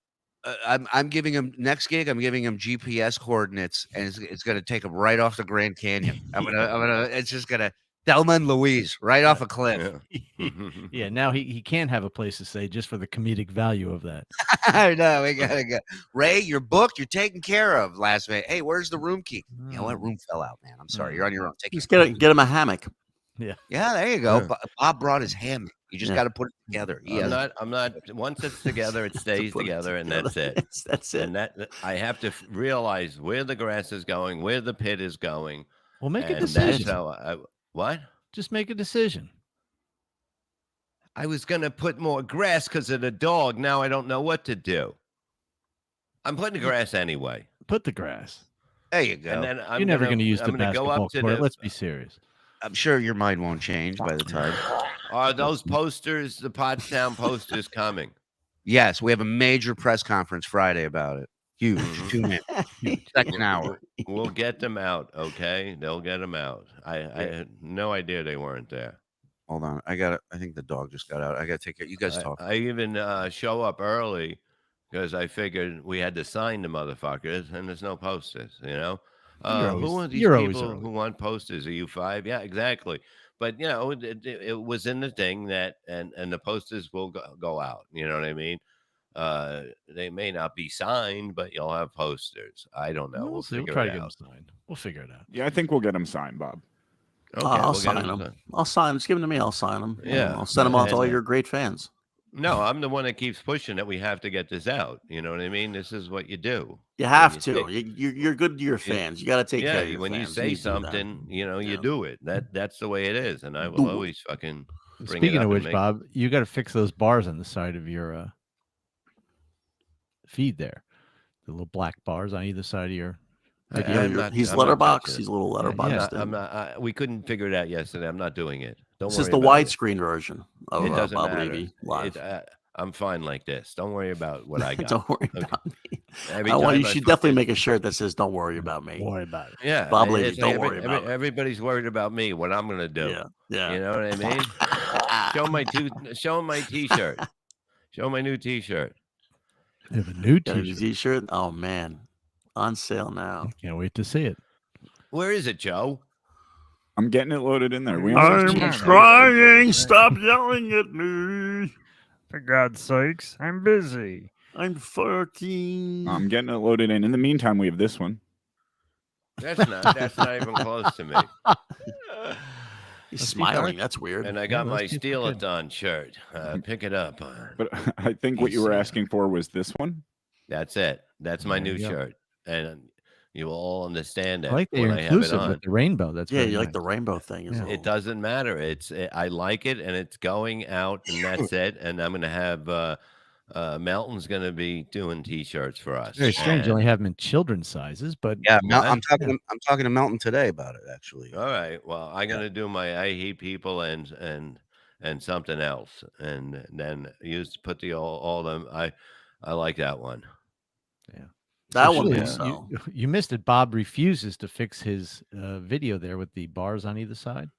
But I'm giving him next gig. I'm giving him GPS coordinates, and it's going to take him right off the Grand Canyon. I'm gonna. It's just gonna Thelma and Louise right off a cliff. Yeah. Yeah, now he can't have a place to stay just for the comedic value of that. I know. We gotta go. Ray, you're booked. You're taken care of. Last minute. Hey, where's the room key? You know what? Room fell out, man. I'm sorry. You're on your own. Take Just it. get him a hammock. Yeah, there you go. Yeah. Bob brought his hammock. You just Yeah. got to put it together. He has I'm not. Once it's together, it stays Put it together, and together. that's it. That's it. And that I have to realize where the grass is going, where the pit is going. Well, make a and that's decision. how I. What? Just make a decision. I was gonna put more grass because of the dog. Now I don't know what to do. I'm putting the grass anyway, Put the grass. There you go. and then I'm You're never going to use I'm the gonna go basketball up to court. the. Let's be serious. I'm sure your mind won't change by the time. Are those posters, the Pottstown posters, coming? Yes, we have a major press conference Friday about it. Huge. Mhm. Tune in. Second hour. We'll get them out, okay? They'll get them out. I had no idea they weren't there. Hold on. I think the dog just got out. I got to take care. You guys talk. I even show up early because I figured we had to sign the motherfuckers, and there's no posters. You know, who are these you're always people early. who want posters? Are you five? Yeah, exactly. But you know, it was in the thing that, and the posters will go out. You know what I mean? They may not be signed, but you'll have posters. I don't know. We'll see. We'll figure try it to get them out. signed. We'll figure it out. Yeah, I think we'll get him signed, Bob. Okay, I'll we'll get sign them them. signed. I'll sign them. Just give them to me. I'll sign them. Yeah. I'll send them out to all And, your great fans. No, I'm the one that keeps pushing that we have to get this out. You know what I mean? This is what you do. You have you to. take- You're good to your fans. You got to take care Yeah, of your when you fans. say do that. something, you know, you Yeah. do it. That's the way it is, and I Do will it. always fucking bring it Speaking up of and which, make- Bob, you got to fix those bars on the side of your feed there. The little black bars on either side of your. I- Yeah, I'm not- he's I'm not letterbox. touching He's it. a little letterbox. yeah. I'm not. We couldn't figure it out yesterday. I'm not doing it. Don't This worry. is the about it. widescreen version of It doesn't Bob matter. Levy live. I'm fine like this. Don't worry about what I got. Don't worry Okay. about me. Every I want time you I should definitely fucking- make a shirt that says "Don't worry about me." Don't worry about it. Yeah, Bob it's Levy, like don't worry about it. Everybody's worried about me. What I'm gonna do. Yeah, yeah. You know what I mean? Show 'em my T-shirt. Show 'em my new T-shirt. You have a new Got a new T-shirt. T-shirt. Oh man, on sale now. Can't wait to see it. Where is it, Joe? I'm getting it loaded in there. We only have two I'm more. trying. Stop yelling at me. For God's sakes, I'm busy. I'm 14. I'm getting it loaded in. In the meantime, we have this one. That's not even close to me. He's Let's see, smiling. Dark. That's weird. And I Yeah, got my those people are good. Steelathon shirt. Pick it up. But I think what you were asking for was this one. That's it. That's my There new you go. shirt, and you will all understand I it like that when you're I have it inclusive on. with the rainbow. That's Yeah, very you like nice. the rainbow thing. Is Yeah. all. It doesn't matter. I like it, and it's going out, and that's it. And I'm gonna have Melton's going to be doing T-shirts for us. Very strange. You and- only have them in children's sizes, but Yeah, What? I'm talking to Melton today about it. Actually, All right. Well, I'm going to do my I Hate People and something else, and then put the all them. I like that one. That Well, one Shuli, was so. you missed it. Bob refuses to fix his video there with the bars on either side.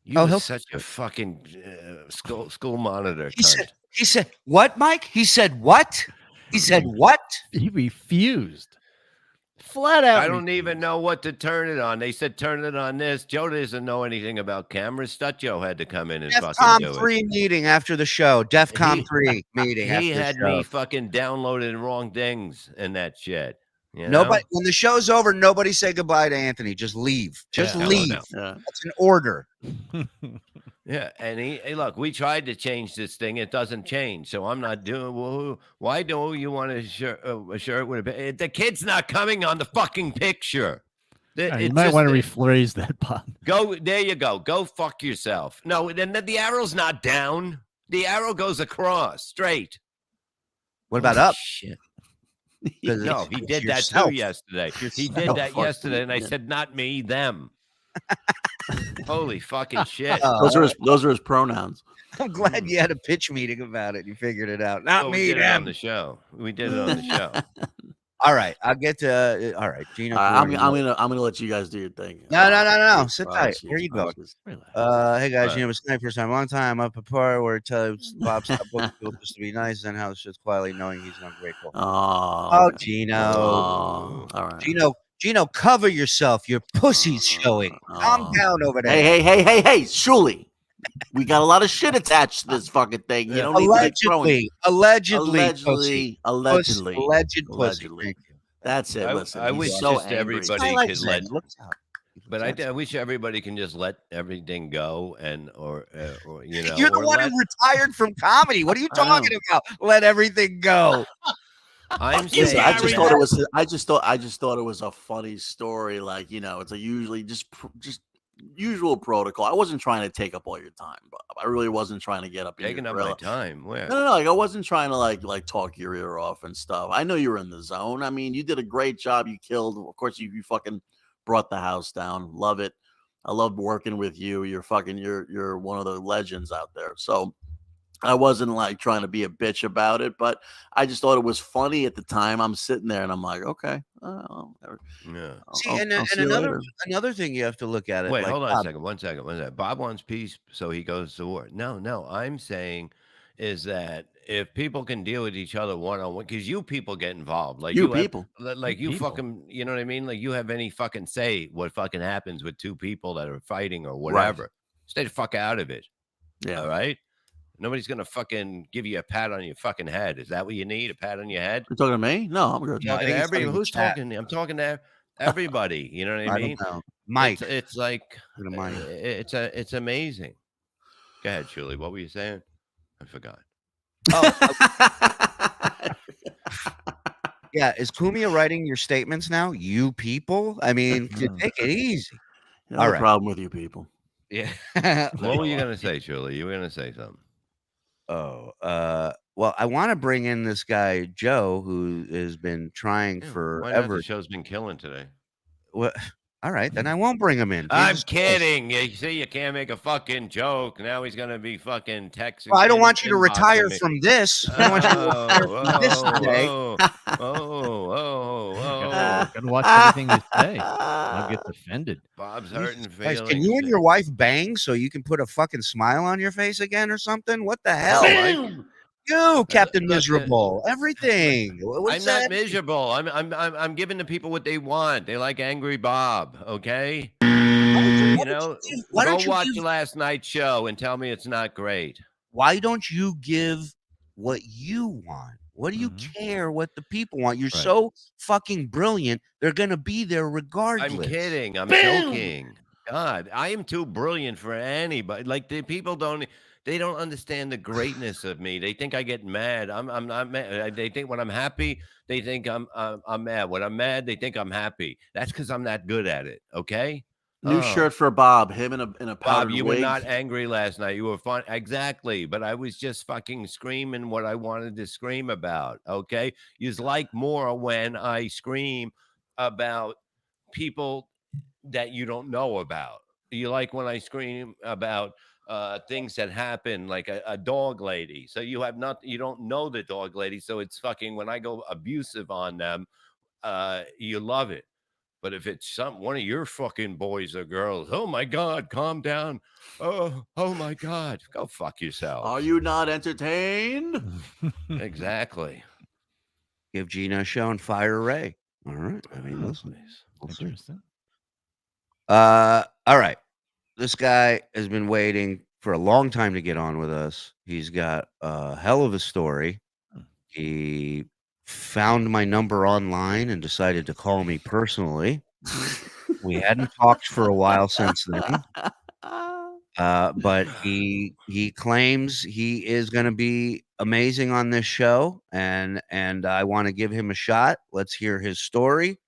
You Oh, were he'll- such a fucking school monitor. he cunt. said what, Mike? He said what? He said what? He refused. Flat out. I don't even know what to turn it on. They said turn it on this. Joe doesn't know anything about cameras. Stutjo had to come in and fucking do DEFCON it. 3 meeting after the show. DEFCON He- 3 meeting. He after had the show. me fucking downloading wrong things and that shit. You know? Nobody. When the show's over, nobody say goodbye to Anthony. Just leave. Just Yeah, leave. no. Yeah. That's an order. Yeah, and hey, look, we tried to change this thing. It doesn't change, so I'm not doing. Well, why do you want a shirt with the kid's not coming on the fucking picture? You It's might just- want to rephrase that, Bob. Go there. You go. Go fuck yourself. No, then the arrow's not down. The arrow goes across straight. What about Holy up? Shit. 'Cause No, it's- he it's did that yourself. too yesterday. He Yourself. did that Fuck yesterday, and I you. said, "Not me, them." Holy fucking shit! Those are his pronouns. I'm glad you had a pitch meeting about it. You figured it out. Not Well, we me, did it on them. the show. We did it on the show. All right, I'll get to. All right, Gino. I'm Corleone. gonna let you guys do your thing. No. Sit Oh, tight. jeez, Where you going? Marcus. Hey guys, Right. you know, it's my first time, long time up a part where it tells Bob stop booking people just to be nice, and how it's just quietly knowing he's ungrateful. Oh, Oh, Gino. Oh, all right. Gino, cover yourself. Your pussy's showing. Calm Oh. down over there. Hey, Shuli. We got a lot of shit attached to this fucking thing. You don't need to be throwing. Allegedly, pussy. Allegedly. Alleged pussy. Allegedly. Thank you. That's it. Listen, I he's wish so just angry. everybody I like could Zen. let. Looks out. But I wish everybody can just let everything go, or you know. You're the or one let- who retired from comedy. What are you I know. talking about? Let everything go. I'm Listen, saying. I just thought it was. I just thought it was a funny story. Like, you know, it's a usually just usual protocol. I wasn't trying to take up all your time, Bob. I really wasn't trying to get up in Taking your up my grill. time. Where? No. Like, I wasn't trying to like talk your ear off and stuff. I know you were in the zone. I mean, you did a great job. You killed. Of course, you fucking brought the house down. Love it. I love working with you. You're one of the legends out there. So I wasn't like trying to be a bitch about it, but I just thought it was funny at the time. I'm sitting there and I'm like, okay. Yeah. See, I'll and see you later. another thing you have to look at it. Wait, like, hold on Bob, a second. One second. Bob wants peace, so he goes to war. No. I'm saying is that if people can deal with each other one on one, because you people get involved, like You have- people. like you People. fucking, you know what I mean? Like you have any fucking say what fucking happens with two people that are fighting or whatever. Stay the fuck out of it. Yeah. All right. Nobody's gonna fucking give you a pat on your fucking head. Is that what you need? A pat on your head? You talking to me? No, I'm good. Yeah, I think it's not even Who's chat. talking? I'm talking to everybody. You know what I I mean? don't know. Mike. It's like Go to Mike. it's amazing. Go ahead, Shuli. What were you saying? I forgot. Yeah, is Kumia writing your statements now? You people? I mean, take it easy. No All right. problem with you people. Yeah. What were you gonna say, Shuli? You were gonna say something. Well, I want to bring in this guy Joe, who has been trying Yeah, why not? forever. The show's been killing today. What? All right, then I won't bring him in. I'm Jesus Christ. kidding. You see, you can't make a fucking joke. Now he's gonna be fucking texting. Well, I don't want you to inboxing retire me. from this. I don't want you to retire from this today. Gotta watch everything you say. I'll get offended. Bob's hurting Guys, feelings. can you and your wife bang so you can put a fucking smile on your face again or something? What the hell? You, Captain that's it. Miserable. Everything. What's I'm that? not miserable. I'm giving the people what they want. They like Angry Bob. Okay. Why You know, why go don't you watch give- last night's show and tell me it's not great. Why don't you give what you want? What do you Mhm. care what the people want? You're Right. so fucking brilliant. They're gonna be there regardless. I'm kidding. I'm joking. God, I am too brilliant for anybody. Like the people don't. They don't understand the greatness of me. They think I get mad. I'm not mad. They think when I'm happy, they think I'm mad. When I'm mad, they think I'm happy. That's because I'm not good at it. Okay. New Oh. shirt for Bob. Him in a Bob, powdered you wig. were not angry last night. You were fun. Exactly. But I was just fucking screaming what I wanted to scream about. Okay. You like more when I scream about people that you don't know about. You like when I scream about things that happen, like a dog lady. So you have not, you don't know the dog lady. So it's fucking, when I go abusive on them, you love it. But if it's one of your fucking boys or girls, oh my God, calm down. Oh my God, go fuck yourself. Are you not entertained? Exactly. Give Gina a show and fire Ray. All right. I mean, listen. We'll see. Interesting. All right. This guy has been waiting for a long time to get on with us. He's got a hell of a story. He found my number online and decided to call me personally. We hadn't talked for a while since then. But he claims he is going to be amazing on this show, and I want to give him a shot. Let's hear his story.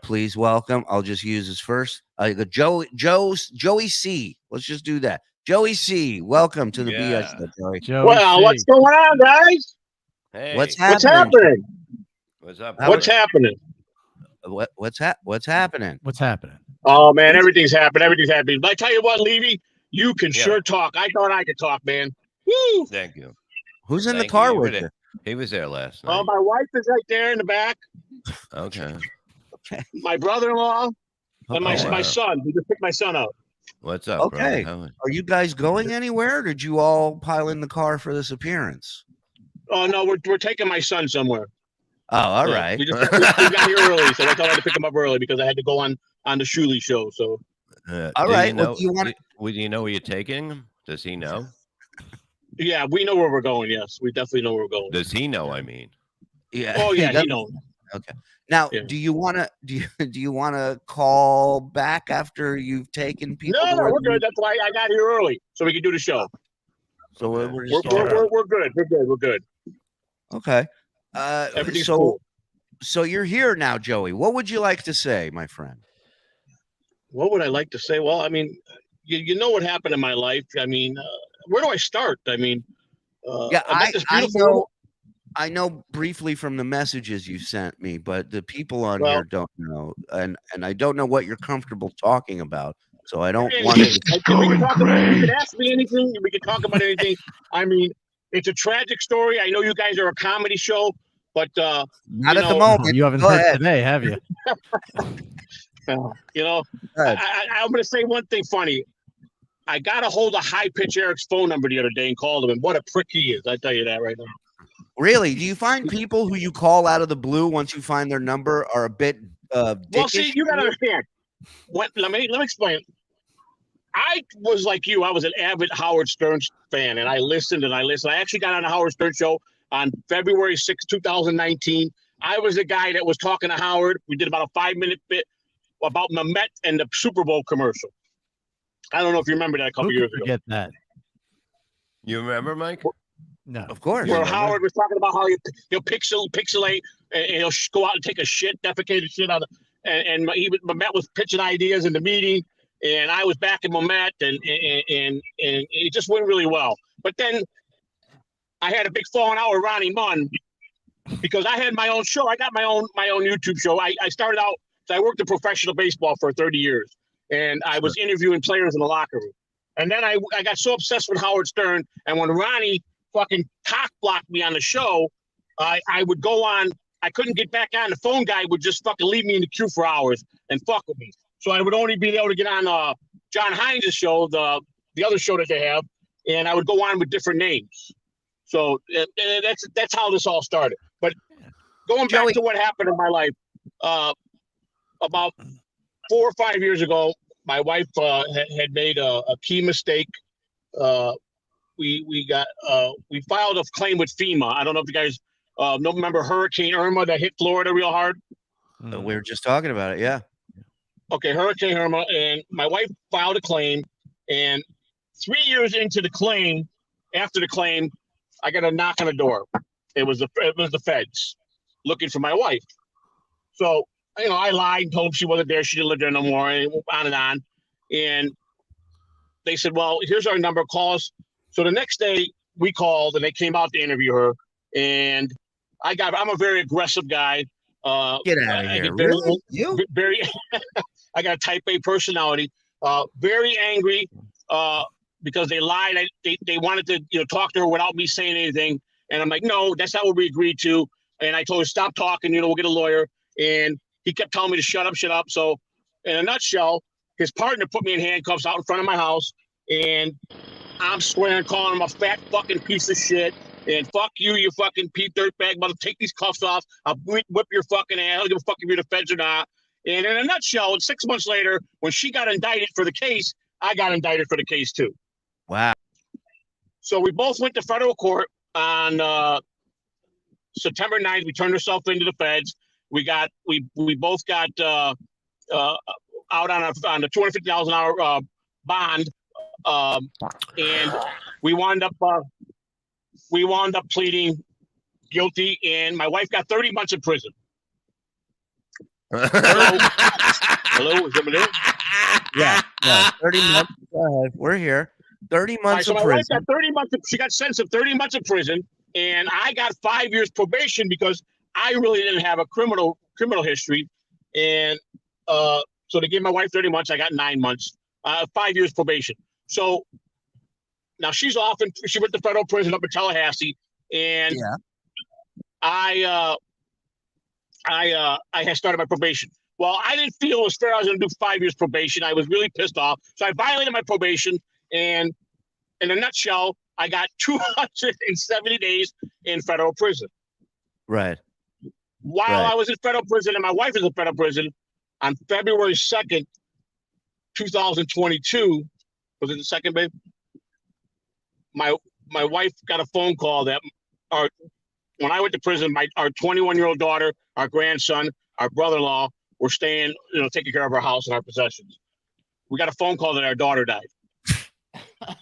Please welcome. I'll just use his first. Joey C. Let's just do that. Joey C. Welcome to the BS show, Joey. Joey Well, C. what's going on, guys? Hey, What's What's happening? happening? what's up? What's brother? happening? What's happening? What's happening? Oh man, everything's happening. Everything's happening. But I tell you what, Levy, you can Yeah. sure talk. I thought I could talk, man. Woo! Thank you. Who's in the Thank car you. with you? He was there last night. Oh, my wife is right there in the back. Okay. My brother-in-law and my Oh, wow. my son. We just picked my son up. What's up, Okay. brother? Are you guys going anywhere? Or did you all pile in the car for this appearance? Oh no, we're taking my son somewhere. Oh, all Yeah, right. We got here early, so I thought I had to pick him up early because I had to go on the Shuley show. So All do right. You Well, know, do you want do you know where you're taking him? Does he know? yeah, we know where we're going. Yes, we definitely know where we're going. Does he know? I mean, Yeah. Oh yeah, he doesn't- knows. Okay. Now, Yeah. do you want to do you want to call back after you've taken people? No, to no, where we're they- good. That's why I got here early so we can do the show. So we're We're just we're, we're, we're good. We're good. We're good. okay. Everything's so cool. so you're here now, Joey. What would you like to say, my friend? What would I like to say? Well, I mean, you know what happened in my life. I mean, where do I start? I mean, Yeah, met this I beautiful know. woman. I know briefly from the messages you sent me, but the people on Well- here don't know, and I don't know what you're comfortable talking about. So I don't Anything. want to. We can talk about, you can ask me anything. We can talk about anything. I mean, it's a tragic story. I know you guys are a comedy show, but Not you at the know- moment. You haven't Go heard ahead. today, have you? you know, Go ahead. I'm going to say one thing funny. I got a hold of High Pitch Eric's phone number the other day and called him, and what a prick he is. I tell you that right now. Really? Do you find people who you call out of the blue once you find their number are a bit Well, see, dickish? you got to understand. Let me explain. I was like you. I was an avid Howard Stern fan, and I listened and I listened. I actually got on the Howard Stern show on February 6, 2019. I was the guy that was talking to Howard. We did about a 5-minute bit about Mehmet and the Super Bowl commercial. I don't know if you remember that a couple Who years could ago. forget that? you remember, Mike? No. Of course. Where Howard was talking about how he'll pixelate and he'll go out and take a shit, defecated shit on the, and Mehmet was pitching ideas in the meeting, and I was backing Mehmet, and it just went really well. But then I had a big falling out with Ronnie Munn because I had my own show. I got my own YouTube show. I started out, so I worked in professional baseball for 30 years, and I was interviewing players in the locker room. And then I got so obsessed with Howard Stern, and when Ronnie fucking cock blocked me on the show, I would go on. I couldn't get back on. The phone guy would just fucking leave me in the queue for hours and fuck with me. So I would only be able to get on John Hines' show, the other show that they have, and I would go on with different names. So that's how this all started. But going back Joey- to what happened in my life, about 4 or 5 years ago, my wife had made a key mistake. We filed a claim with FEMA. I don't know if you guys remember Hurricane Irma that hit Florida real hard. We were just talking about it. Yeah. Okay, Hurricane Irma, and my wife filed a claim, and 3 years into the claim, after the claim, I got a knock on the door. It was the feds looking for my wife. So I lied and told them she wasn't there. She didn't live there no more, and on and on. And they said, well, here's our number, call us. So the next day we called and they came out to interview her. And I'm a very aggressive guy. Get out of here. Very, Really? You? Very, I got a type A personality, very angry because they lied. They wanted to talk to her without me saying anything. And I'm like, no, that's not what we agreed to. And I told her, stop talking, we'll get a lawyer. And he kept telling me to shut up. So in a nutshell, his partner put me in handcuffs out in front of my house. And I'm swearing, calling him a fat fucking piece of shit. And fuck you, you fucking Pete dirtbag, mother. Take these cuffs off. I'll whip your fucking ass. I don't give a fuck if you're the feds or not. And in a nutshell, 6 months later, when she got indicted for the case, I got indicted for the case too. Wow. So we both went to federal court on September 9th. We turned ourselves into the feds. We both got out on the $250,000 bond, and we wound up pleading guilty, and my wife got 30 months in prison. Hello, is somebody there? Yeah, 30 months. Go ahead. We're here. 30 months so in my prison. wife got 30 months. She got sentenced to 30 months in prison, and I got 5 years probation because I really didn't have a criminal history, and so they gave my wife 30 months. I got 9 months, 5 years probation. So now she's off, and she went to federal prison up in Tallahassee, and I had started my probation. Well, I didn't feel it was fair. I was going to do 5 years probation. I was really pissed off, so I violated my probation. And in a nutshell, I got 270 days in federal prison. Right. While I was in federal prison and my wife is in federal prison, on February 2nd, 2022, was it the second, babe? My wife got a phone call that when I went to prison, our 21-year-old daughter, our grandson, our brother-in-law were staying, taking care of our house and our possessions. We got a phone call that our daughter died.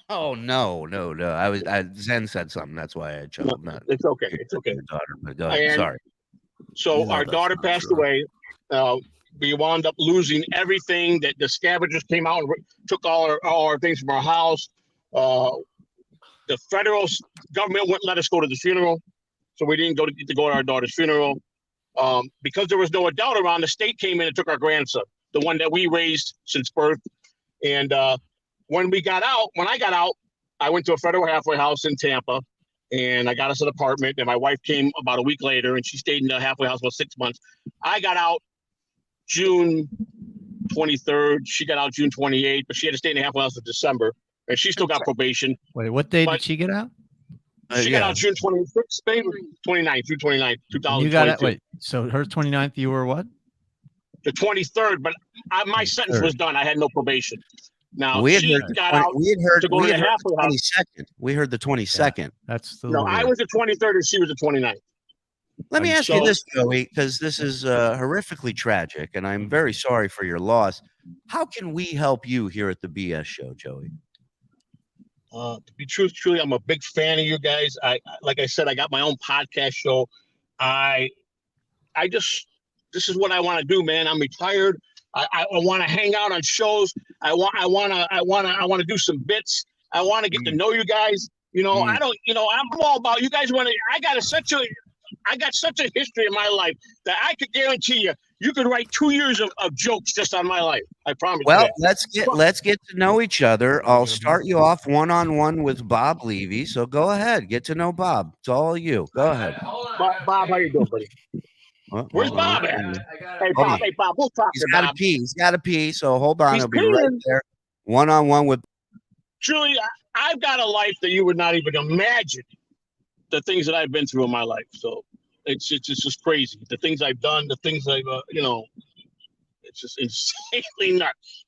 Oh no! Zen said something. That's why I chose not. It's okay. It's okay. Daughter, but go ahead. Sorry. So our daughter passed away. We wound up losing everything. That the scavengers came out and took all our things from our house. The federal government wouldn't let us go to the funeral, so we didn't get to go to our daughter's funeral. Because there was no adult around, the state came in and took our grandson, the one that we raised since birth. And when I got out, I went to a federal halfway house in Tampa, and I got us an apartment. And my wife came about a week later, and she stayed in the halfway house about 6 months. I got out June 23rd. She got out June 28th, but she had to stay in the halfway house in December, and she still got probation. Wait, what day did she get out? She got out June 26th, 29th, June 29th, 2022. You got it. Wait, so her 29th, you were what? The 23rd, but my sentence was done. I had no probation. Now We had she heard got out to go to the halfway house. 22nd. We heard the 22nd. Yeah, that's the. No, I was the 23rd and she was the 29th. Let me ask you this, Joey, because this is horrifically tragic, and I'm very sorry for your loss. How can we help you here at the BS Show, Joey? To be truly, I'm a big fan of you guys. Like I said, I got my own podcast show. This is what I want to do, man. I'm retired. I want to hang out on shows. I want to do some bits. I want to get to know you guys. I'm all about you guys. I got such a history in my life that I could guarantee you could write 2 years of jokes just on my life. I promise. Well, let's get to know each other. I'll start you off one-on-one with Bob Levy. So go ahead, get to know Bob. It's all you. Go ahead. Bob, how you doing, buddy? Where's Bob at? Hey, Bob, we'll talk He's to got Bob. to pee. He's got to pee. So hold on. He's He'll be right peeing. there. One-on-one with. Truly, I've got a life that you would not even imagine. The things that I've been through in my life. So it's just crazy. The things I've done, the things I've, it's just insanely nuts.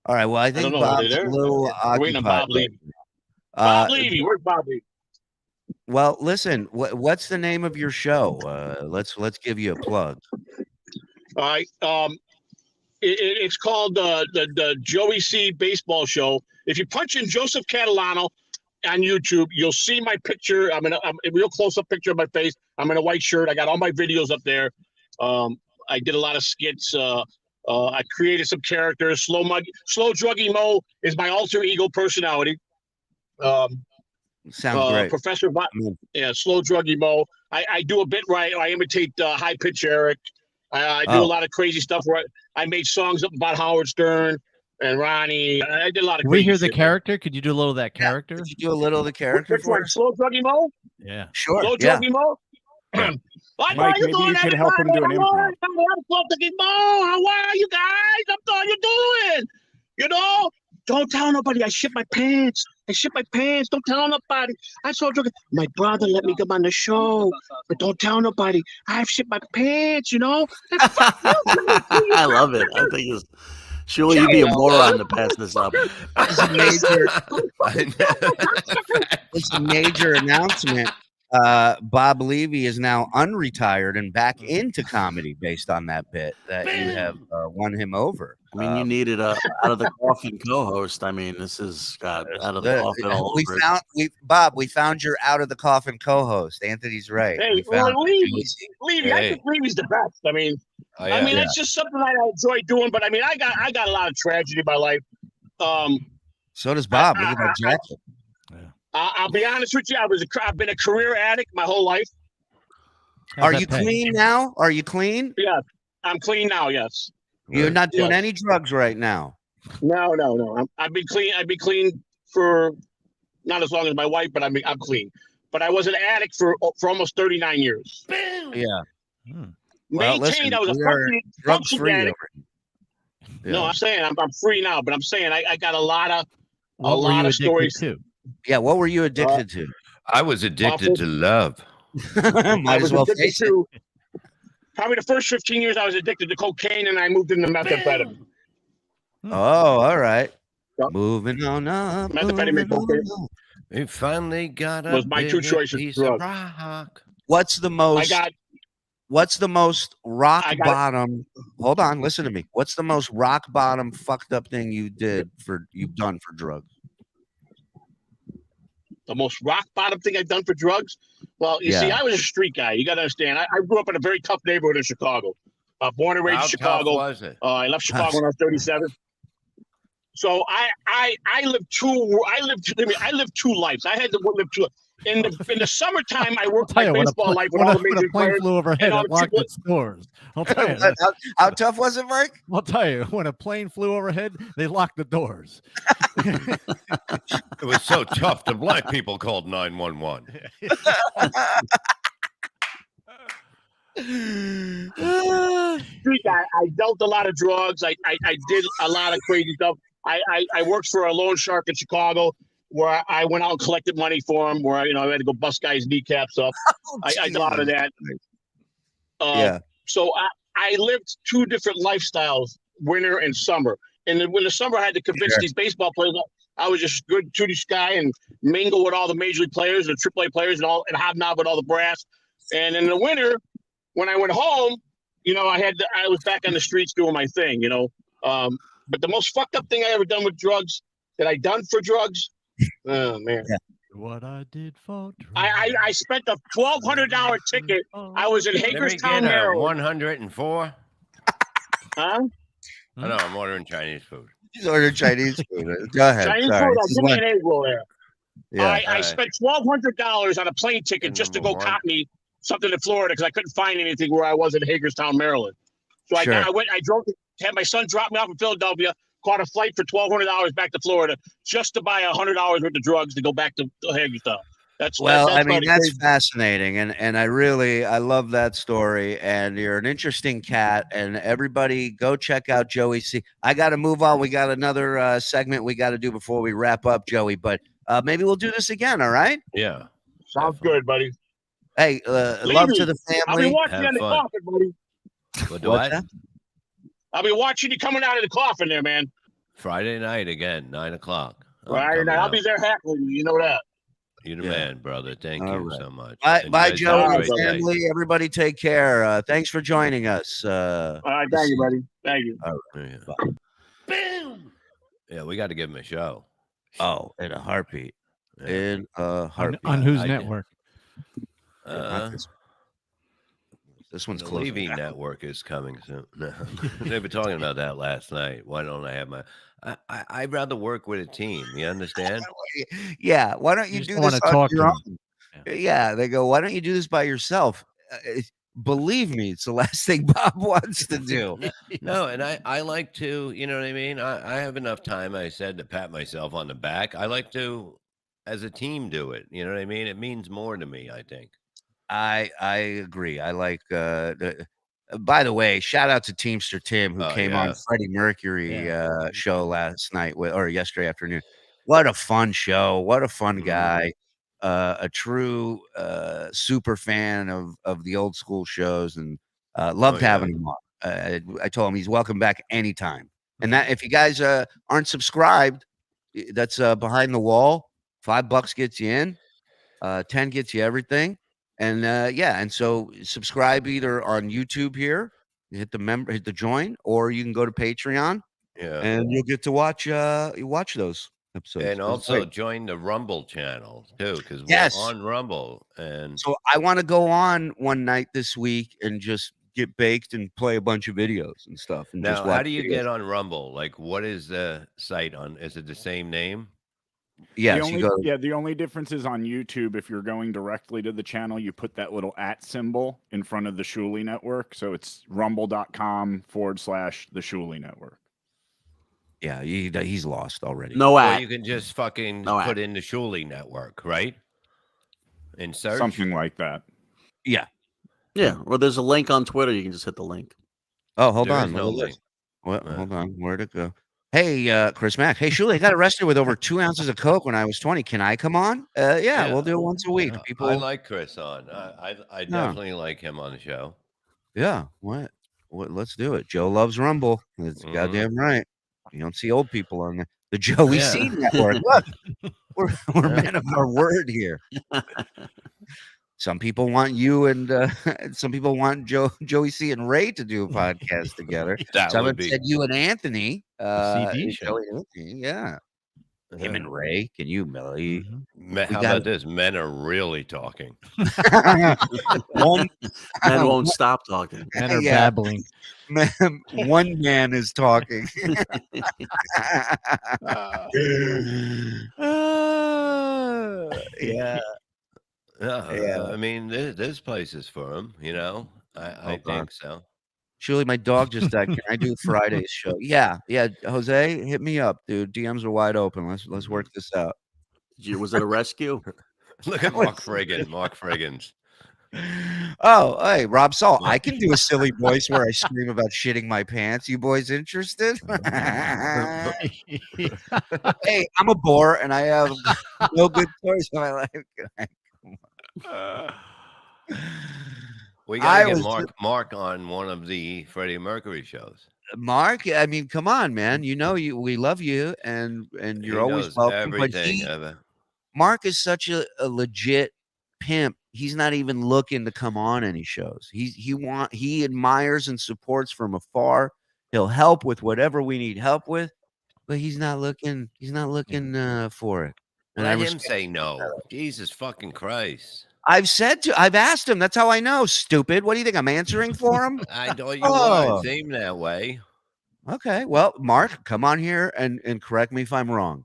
All right. Well, I think Bob's a little occupied. Waiting on Bob Levy. Bob Levy, where's Bob Levy? Well, listen. What's the name of your show? Let's give you a plug. All right. It's called the Joey C Baseball Show. If you punch in Joseph Catalano on YouTube, you'll see my picture. I'm a real close-up picture of my face. I'm in a white shirt. I got all my videos up there. I did a lot of skits. I created some characters. Slow Druggy Mo is my alter ego personality. Sounds great. Professor Slow Druggy Mo. I do a bit right. I imitate High Pitch Eric. I do a lot of crazy stuff where I made songs up about Howard Stern and Ronnie. I did a lot of Can we crazy hear the shit, character? Could you do a little of that character? Could you do a little of the character Which for one? us? Slow Druggy Mo? Yeah. Sure. Slow Yeah. Druggy Mo? Mike, maybe you could help him do an improv. Slow Druggy Mo. How are you guys? How are you doing? You know, don't tell nobody. I shit my pants. Don't tell nobody. I saw drug. My brother let me come on the show, but don't tell nobody. I've shit my pants. You know. I love it. I think it's surely you'd be a moron to pass this up. It's a major announcement. Bob Levy is now unretired and back into comedy based on that bit that you have won him over. I mean, you needed a out of the coffin co-host. I mean, this is out of the coffin all over it. We found your out of the coffin co-host. Anthony's right. Hey, Levy, I think Levy's the best. I mean, it's just something I enjoy doing. But I mean, I got a lot of tragedy in my life. So does Bob. Look at that jacket. I'll be honest with you. I've been a career addict my whole life. Are you clean now? Are you clean? Yeah, I'm clean now. Yes. You're not doing any drugs right now. No. I've been clean. I've been clean for not as long as my wife, but I'm clean. But I was an addict for almost 39 years. Yeah. Well, maintained. I was a functioning addict. Yeah. No, I'm saying I'm free now, but I'm saying I got a lot of stories too. Yeah, what were you addicted to? I was addicted to love. Might as well face it. Probably the first 15 years I was addicted to cocaine, and I moved into methamphetamine. Oh, all right. Yep. Moving on up. Methamphetamine, cocaine. We finally got was my two choices. Piece of rock. What's the most? What's the most rock bottom? Hold on, listen to me. What's the most rock bottom fucked up thing you've done for drugs? The most rock bottom thing I've done for drugs? Well, you see, I was a street guy. You got to understand. I grew up in a very tough neighborhood in Chicago. Born and raised in Chicago. How tough was it? I left Chicago when I was 37. So I lived two lives. I had to live two. In the summertime, I worked my baseball life with all the major players. Flew overhead, it locked its doors. I'll tell you. How tough was it, Mike? I'll tell you. When a plane flew overhead, they locked the doors. It was so tough. The black people called 911. Street guy. I dealt a lot of drugs. I did a lot of crazy stuff. I worked for a loan shark in Chicago, where I went out and collected money for him, where I had to go bust guys' kneecaps up. I did a lot of that. So I lived two different lifestyles, winter and summer. And when the summer, I had to convince these baseball players I was just good to this guy and mingle with all the major league players and AAA players and hobnob with all the brass. And in the winter, when I went home, I was back on the streets doing my thing, But the most fucked up thing I ever done with drugs, that I done for drugs. Oh man! Yeah. What I did for drugs. I spent a $1,200 ticket. I was in Hagerstown, Maryland. 104. Huh? I know. I'm ordering Chinese food. He's ordering Chinese food. Go ahead. Chinese food. I'll give me an egg roll there. Yeah. I spent $1,200 on a plane ticket just to go cop me something in Florida because I couldn't find anything where I was in Hagerstown, Maryland. So I drove. Had my son drop me off in Philadelphia. Caught a flight for $1,200 back to Florida just to buy $100 worth of drugs to go back to Hagerstown. That's fascinating, and I love that story. And you're an interesting cat. And everybody, go check out Joey C. I got to move on. We got another segment we got to do before we wrap up, Joey. But maybe we'll do this again. All right? Yeah. Sounds good, buddy. Hey, love to the family. I'll be watching you in the coffin, buddy. What? I'll be watching you coming out of the coffin there, man. Friday night again, 9:00. Friday night. I'll be there happily. You know that. You're the man, brother. Thank you so much. Bye, Joe and family. Everybody take care. Thanks for joining us. All right, thank you, buddy. Thank you. Boom. Yeah, we got to give him a show. Oh, in a heartbeat. Yeah. In a heartbeat. On whose network? This one's The closing Levy down. Network is coming soon. No. They were talking about that last night. Why don't I have my? I'd rather work with a team. You understand? Yeah, why don't you just do don't this wanna on talk your to own? Yeah, they go, why don't you do this by yourself? Believe me, it's the last thing Bob wants to do. No, and I like to, you know what I mean? I have enough time, I said, to pat myself on the back. I like to, as a team, do it. You know what I mean? It means more to me, I think. I agree. I like by the way, shout out to Teamster Tim who Oh, came on yeah. Freddie Mercury show last night or yesterday afternoon. What a fun show. What a fun guy. A true super fan of the old school shows and loved having him on. I told him he's welcome back anytime. And that if you guys aren't subscribed, that's behind the wall. $5 gets you in, 10 gets you everything. And and so subscribe either on YouTube here, hit the join, or you can go to Patreon, Yeah. and you'll get to watch those episodes. And It's also great. join the Rumble channel too, because Yes. we're on Rumble. And So I want to go on one night this week and just get baked and play a bunch of videos and stuff. And just now, watch how do you videos. get on Rumble? Like, what is the site on? Is it the same name? Yes, The only difference is on YouTube. If you're going directly to the channel, you put that little @ symbol in front of the Shuli Network. So it's rumble.com / the Shuli Network. Yeah, he's lost already. No Or ad. you can just fucking No put ad. in the Shuli Network, right? And search. Something like that. Yeah. Yeah, or there's a link on Twitter. You can just hit the link. Oh, hold There on. is no Look at this. link. What? Hold on. Where'd it go? Hey, Chris Mack. Hey, Shuli, I got arrested with over 2 ounces of coke when I was 20. Can I come on? Yeah, we'll do it once a week. People, I like Chris on. I definitely like him on the show. yeah. What? Let's do it. Joe loves Rumble. That's goddamn right. You don't see old people on the Joey Yeah. C Network. Look, we're men of our word here. Some people want you and some people want Joey C and Ray to do a podcast together. That Some would have be said you and Anthony. CD show. Joey and Anthony, yeah. Him and Ray. Can you believe? How about this? Men are really talking. One Men won't stop talking. Men are Yeah. babbling. One man is talking. Yeah. Yeah. I mean, there's places for him, you know. I Hold on. think so. Shuli, my dog just died. Can I do Friday's show? Yeah. Jose, hit me up, dude. DMs are wide open. Let's work this out. Was it a rescue? Look at Mark Friggin. Mark Friggins. Oh, hey, Rob Saul. I can do a silly voice where I scream about shitting my pants. You boys interested? Hey, I'm a bore and I have no good stories in my life. We I gotta was get Mark on one of the Freddie Mercury shows. Mark, I mean, come on, man. You know we love you and He you're always knows welcome. But everything. Mark is such a legit pimp. He's not even looking to come on any shows. He admires and supports from afar. He'll help with whatever we need help with, but he's not looking for it. And Let him say no. Jesus fucking Christ. I've asked him. That's how I know. Stupid. What do you think? I'm answering for him? I thought you Oh. would. Seem that way. Okay. Well, Mark, come on here and correct me if I'm wrong.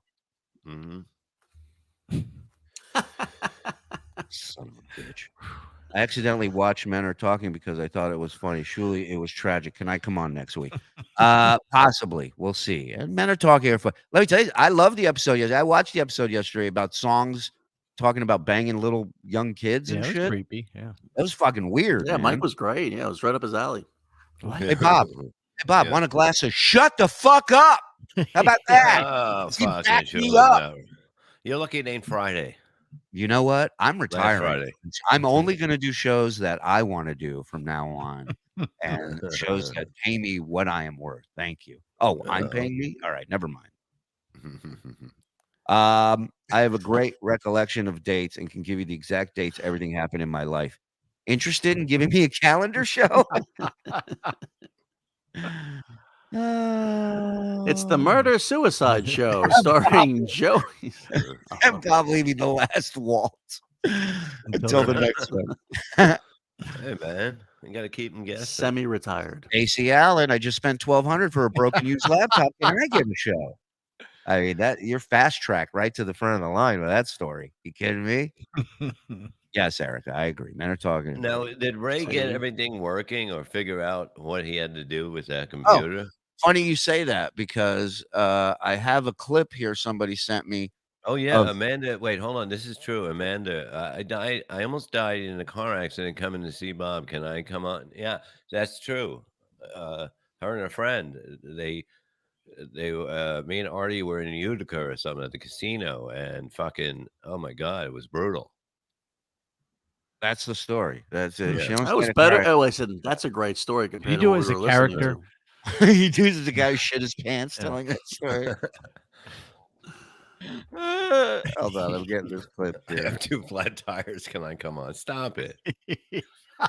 Son of a bitch. I accidentally watched Men Are Talking because I thought it was funny. Shuli, it was tragic. Can I come on next week? Possibly. We'll see. And Men Are Talking are fun. Let me tell you, I love the episode yesterday. I watched the episode yesterday about songs talking about banging little young kids Yeah, and it was shit. creepy. Yeah. That was fucking weird. Yeah, man. Mike was great. Yeah, it was right up his alley. Hey, Bob. Yeah. Want a glass of shut the fuck up? How about that? Oh, You fucking back should me have up. known. You're lucky it ain't Friday. You know what? I'm Last retiring. Friday. I'm only going to do shows that I want to do from now on, and shows that pay me what I am worth. Thank you. Oh, I'm paying me? All right, never mind. I have a great recollection of dates and can give you the exact dates everything happened in my life. Interested in giving me a calendar show? It's the Murder Suicide Show starring Joey. And probably be the last waltz until the next one. Hey man, you got to keep them guessing. Semi-retired. AC Allen, I just spent $1,200 for a broken used laptop. Can I get a show? I mean, that you're fast track right to the front of the line with that story. You kidding me? Yes, Erica, I agree. Men are talking. Now, did Ray get everything working or figure out what he had to do with that Oh, computer? funny you say that because I have a clip here somebody sent me. Oh yeah, of- Amanda. Wait, hold on. This is true, Amanda. I died. I almost died in a car accident coming to see Bob. Can I come on? Yeah, that's true. Her and a friend. They me and Artie were in Utica or something at the casino, and fucking, oh my god, it was brutal. That's the story. That's it. Yeah. She almost That was got a better. car- Oh, I said that's a great story. Compared to do what as we a were listening character. to. He does the guy who shit his pants telling that story. Hold on, I'm getting this clip I here. have 2 flat tires. Can I come on? Stop it. I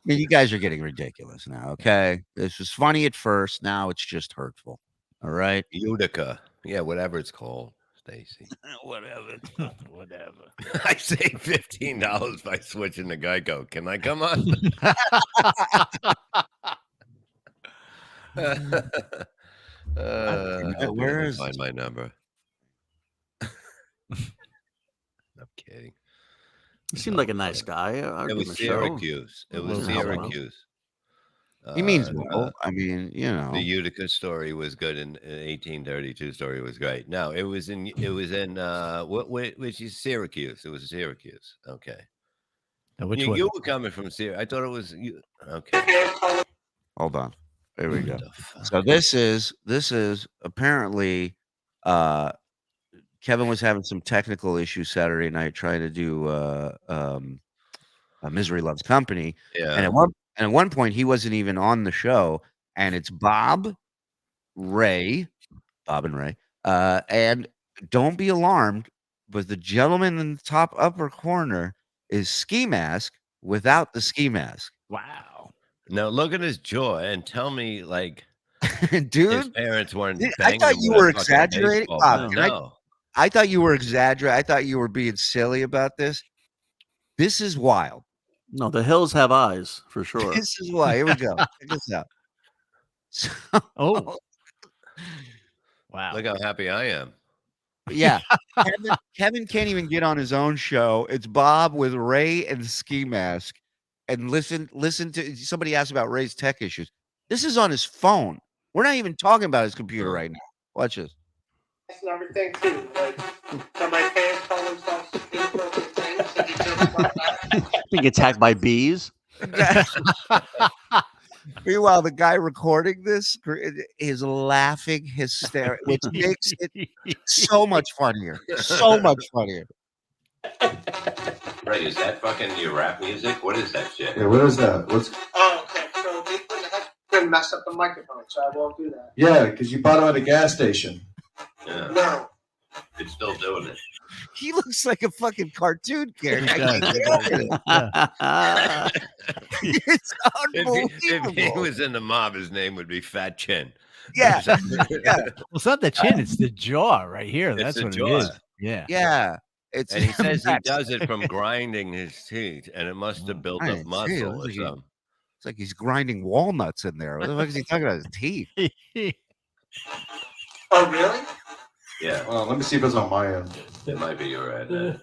mean, you guys are getting ridiculous now, okay? This was funny at first. Now it's just hurtful. All right? Utica. Yeah, whatever it's called, Stacy. Whatever. Whatever. I saved $15 by switching to Geico. Can I come on? Where I is find my number? I'm kidding. He seemed like a nice guy. I'll It give him was a show. Syracuse. It was Oh, wow. Syracuse. He means Uh, well. I mean, you know. The Utica story was good, and 1832 story was great. No, it was in which is Syracuse. It was Syracuse. Okay. Now, which you, one? you were coming from Syracuse. I thought it was you. Okay. Hold on. There we go. What the fuck? So this is apparently Kevin was having some technical issues Saturday night trying to do Misery Loves Company. Yeah. And at one point he wasn't even on the show, and it's Bob and Ray, and don't be alarmed, but the gentleman in the top upper corner is Ski Mask without the ski mask. Wow. Now look at his jaw and tell me, like, his Dude, parents weren't. I banging thought him you with a were fucking exaggerating. baseball Bob, bat. can I- No. I thought you were exaggerating. I thought you were being silly about this. This is wild. No, the hills have eyes for sure. This is why. Here we go. Check this out. So, Oh. Wow. Look how happy I am. yeah, Kevin can't even get on his own show. It's Bob with Ray and Ski Mask, and listen to somebody asked about Ray's tech issues. This is on his phone. We're not even talking about his computer right now. Watch this. And everything too. Like, so my parents call themselves inappropriate things. So you just Being attacked by bees. Meanwhile, the guy recording this is laughing hysterically, which makes it so much funnier. So much funnier. Ray, is that fucking your rap music? What is that shit? Yeah, what is that? What's? Oh, okay. So they put the headphone mess up the microphone, so I won't do that. Yeah, because you bought it at a gas station. Yeah, No. it's still doing it. He looks like a fucking cartoon character. He I does, can't he get over it. It's If he unbelievable. was in the mob, his name would be Fat Chin. Yeah, yeah, Well, it's not the chin; it's the jaw right here. It's That's the what jaw. it is. Yeah. yeah. It's And he says he that's- does it from grinding his teeth, and it must have built I up see, it muscle looks or like he- something. It's like he's grinding walnuts in there. What the fuck is he talking about? His teeth. Oh, really? Yeah, Well, let me see if it's on my end. it might be your end.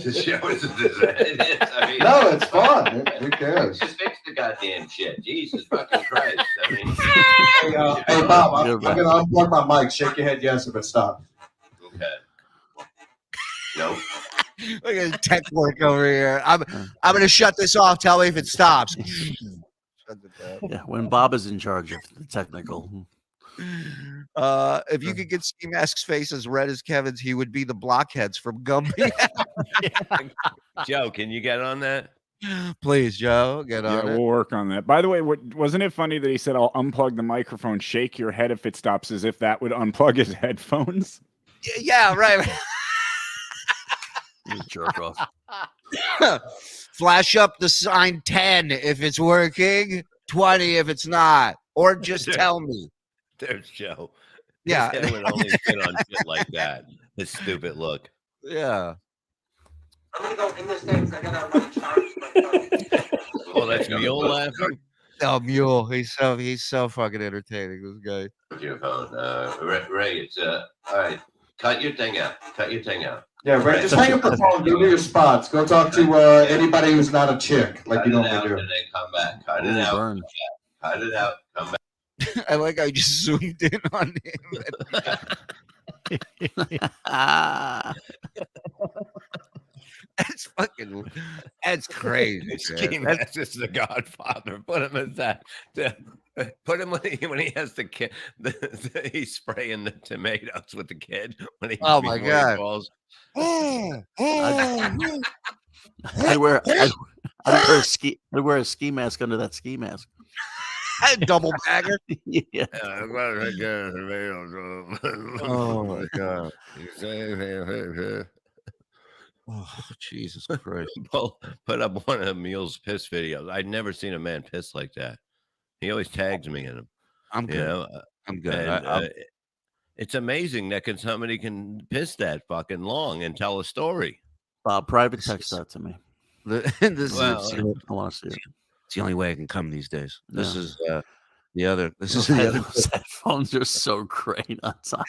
Just show us if there's it is. I mean, No, it's fun. Who cares? just fix the goddamn shit. Jesus fucking Christ. I mean, Hey, Bob, I'm going to unplug my mic. Shake your head yes if it stops. okay. Nope. Look at the tech work over here. I'm gonna shut this off. Tell me if it stops. Yeah, when Bob is in charge of the technical. If you could get Ski Mask's face as red as Kevin's, he would be the blockheads from Gumby. Joe, can you get on that? Please, Joe, get Yeah, on it. we'll work on that. By the way, wasn't it funny that he said, "I'll unplug the microphone, shake your head if it stops," as if that would unplug his headphones? Yeah, right. You jerk off. Flash up the sign 10 if it's working, 20 if it's not, or just tell me. There's Joe. Yeah. His head would only fit on shit like that. His stupid look. Yeah. I'm gonna go in this thing 'cause I gotta run charge. Oh, that's Mule laughing. Oh, Mule. He's so fucking entertaining. This guy. With your phone, Ray. It's all right. Cut your thing out. Cut your thing out. Yeah, Ray, just hang up the phone. Go to your spots. Go talk to anybody who's not a chick, like Cut you it normally out do. and then come back. Cut it out. Burn. Cut it out. Come back. I like how you just zoomed in on him. That's crazy. Ski man. Mask is the Godfather. Put him as that. Put him when he has the kid. He's spraying the tomatoes with the kid when he. Oh my before he God. falls. I'd wear a ski mask under that ski mask. Double bagger. Yeah. Oh my God. Oh, Jesus Christ. Put up one of Mule's piss videos. I'd never seen a man piss like that. He always tags me in them. I'm good. You know, I'm good. and, it's amazing that somebody can piss that fucking long and tell a story. Bob, private text that to me. This Well, is I want to see it. it's the only way I can come these days. This Yeah. is the other. This is Those the other. headphones are so great on top.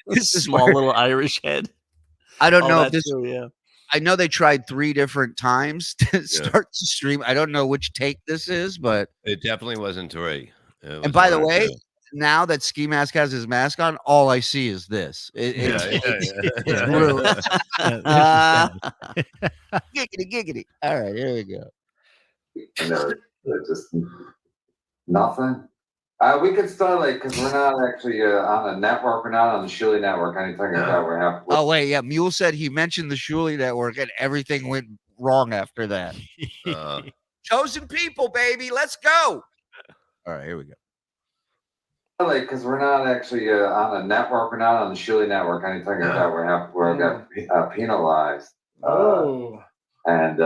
This is Small where- little Irish head. I don't Oh, know if that this. too, yeah. I know they tried 3 different times to start to stream. I don't know which take this is, but It definitely wasn't 3. and by the way, now that Ski Mask has his mask on, all I see is this. It's brutal. Giggity, giggity. All right, here we go. Just nothing. We could start like because we're not actually on the network. We're not on the Shuli network. Anything like that. We're half. Oh wait, yeah. Mule said he mentioned the Shuli Network and everything went wrong after that. Chosen people, baby. Let's go. All right, here we go. Like because we're not actually on the network. We're not on the Shuli network. Anything like that. We're got penalized. And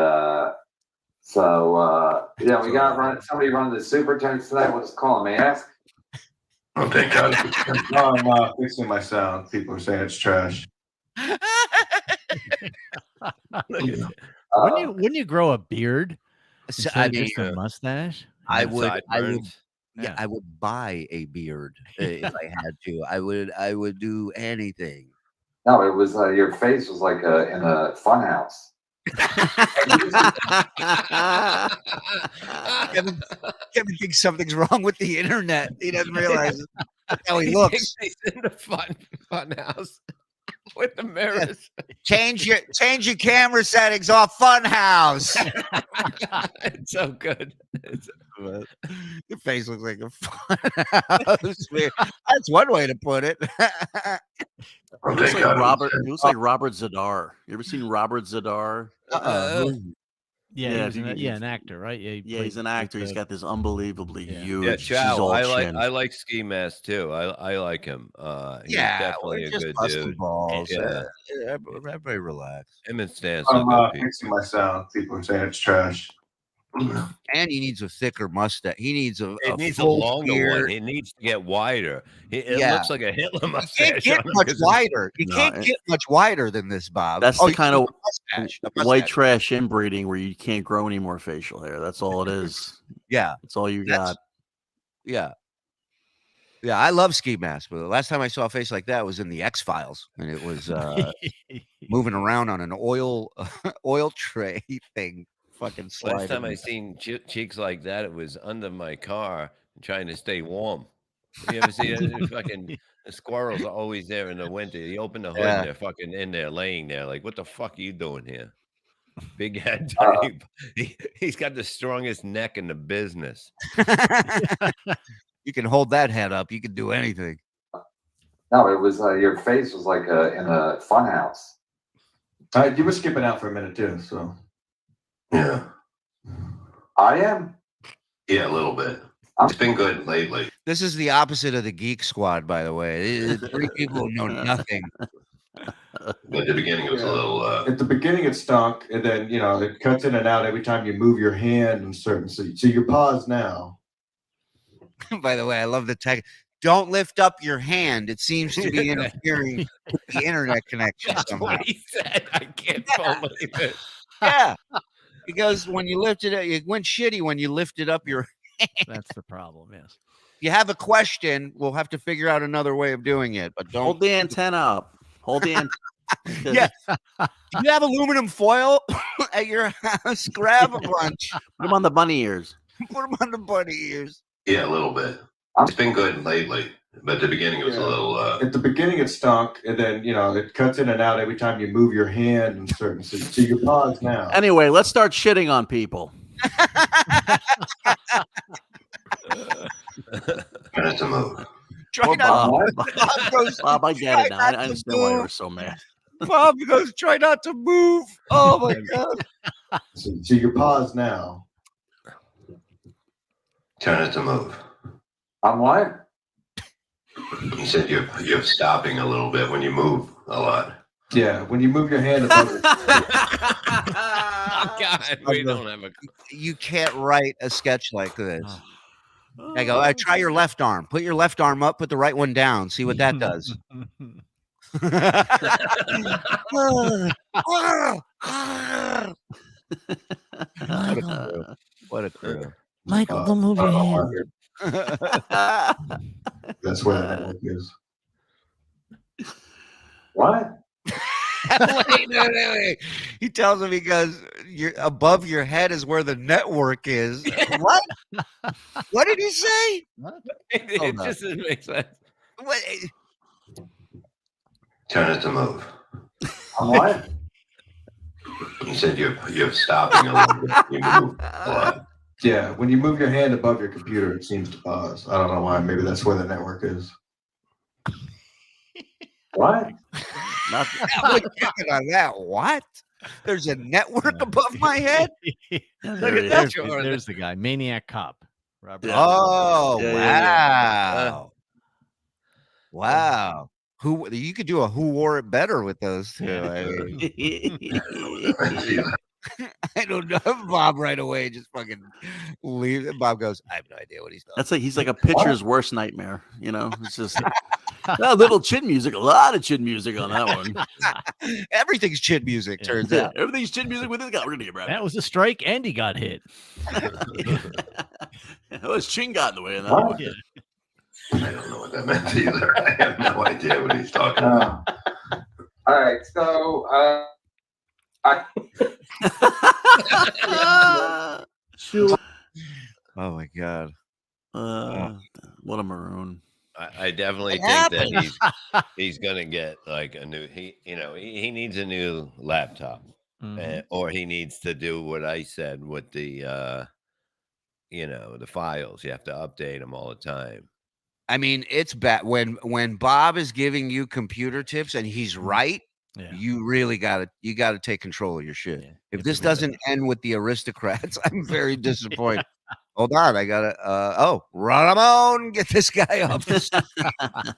so yeah, we got somebody running the superintendents tonight. We'll just call him ask. Oh, thank God. No, I'm fixing my sound. People are saying it's trash. Wouldn't you grow a beard? So, instead of just a mustache? I would Sideburns. yeah, I would buy a beard if I had to. I would do anything. No, it was your face was like in a fun house. Kevin thinks something's wrong with the internet. He doesn't realize how he looks. He's in the fun house with the mirrors. Change your camera settings off Funhouse. It's so good. Your face looks like a funhouse. That's one way to put it. He looks like Robert. He looks like Robert Zadar. You ever seen Robert Zadar? Yeah, an actor, right? Yeah, he's an actor. He's got this unbelievably huge. Yeah, Chow. chiseled I chin. like Ski Mask too. I like him. He's Yeah, definitely we're a just good busting dude. balls. Yeah. Everybody relax. Him and Stan. I'm fixing my sound. People are saying it's trash. And he needs a thicker mustache. He needs a full longer beard. one. It needs to get wider. It Yeah. looks like a Hitler You mustache. can't get on him much 'cause wider. You No, can't get much wider than this, Bob. That's Oh, the you kind need of a mustache. A white mustache. trash inbreeding where you can't grow any more facial hair. That's all it is. Yeah, That's all you That's- got. yeah. Yeah, I love Ski Mask, but the last time I saw a face like that was in the X-Files, and it was moving around on an oil tray thing, fucking sliding. Last time I seen cheeks like that, it was under my car trying to stay warm. You ever see it? Fucking the squirrels are always there in the winter. You open the hood, Yeah. they're fucking in there, laying there. Like, what the fuck are you doing here? Big head type. He's got the strongest neck in the business. You can hold that head up. You can do anything. No, it was your face was like in a fun house. You were skipping out for a minute too, so. Yeah. I am. Yeah, a little bit. It's been good lately. This is the opposite of the Geek Squad, by the way. It's 3 people who know nothing. At the beginning, it was a little. At the beginning, it stunk, and then it cuts in and out every time you move your hand and certain. So you're paused now. By the way, I love the tech. don't lift up your hand. It seems to be interfering with the internet connection That's somehow. what he said. I can't believe it. Yeah. Because when you lifted it, it went shitty when you lifted up your hand. That's the problem. Yes. If you have a question, we'll have to figure out another way of doing it. But don't Hold the antenna up. Hold the antenna. Yeah. Do you have aluminum foil at your house? Grab a bunch. Put them on the bunny ears. Put them on the bunny ears. Yeah, a little bit. It's been good lately, but at the beginning it was a little. At the beginning, it stunk, and then it cuts in and out every time you move your hand in certain. So you pause now. Anyway, let's start shitting on people. Trying to move. Try Poor not Bob. Bob goes, Bob, I get it now. try I not to understand why you move. were so mad. Bob goes, try not to move. Oh my god. So you pause now. Trying to move. I'm what? You said you're stopping a little bit when you move a lot. Yeah, when you move your hand above it. Oh, God, we don't have a. You can't write a sketch like this. I go, I try your left arm. Put your left arm up, put the right one down. See what that does. What a crew. Michael, don't move your hand. That's where that network is. What? wait. He tells him because you're above your head is where the network is. What? What did he say? It just doesn't make sense. What? Trying to move. I'm what? You said you're stopping a little bit. You move a lot. Yeah, when you move your hand above your computer, it seems to pause. I don't know why. Maybe that's where the network is. What? Not I'm checking on that. What? There's a network above my head? Look There at he that. is. There's the guy, Maniac Cop. Robert. Oh, Yeah, wow. Wow. Who you could do a who wore it better with those two. I mean, I don't know. Bob right away just fucking leaves. Bob goes, I have no idea what he's talking. That's like he's like a pitcher's worst nightmare. It's just a little chin music, a lot of chin music on that one. Everything's chin music, turns out. Everything's chin music with this guy. We're gonna get right. That was a strike, and he got hit. Oh, his chin got in the way of that one. Yeah. I don't know what that meant either. I have no idea what he's talking about. All right, so Oh my god. What a maroon. I definitely think that he's gonna get like a new. He needs a new laptop, or he needs to do what I said with the the files. You have to update them all the time. I mean, it's bad when Bob is giving you computer tips and he's right. Yeah. You really gotta take control of your shit. Yeah, If this doesn't end with the aristocrats, I'm very disappointed. Hold on, I gotta Ramon, get this guy off this. I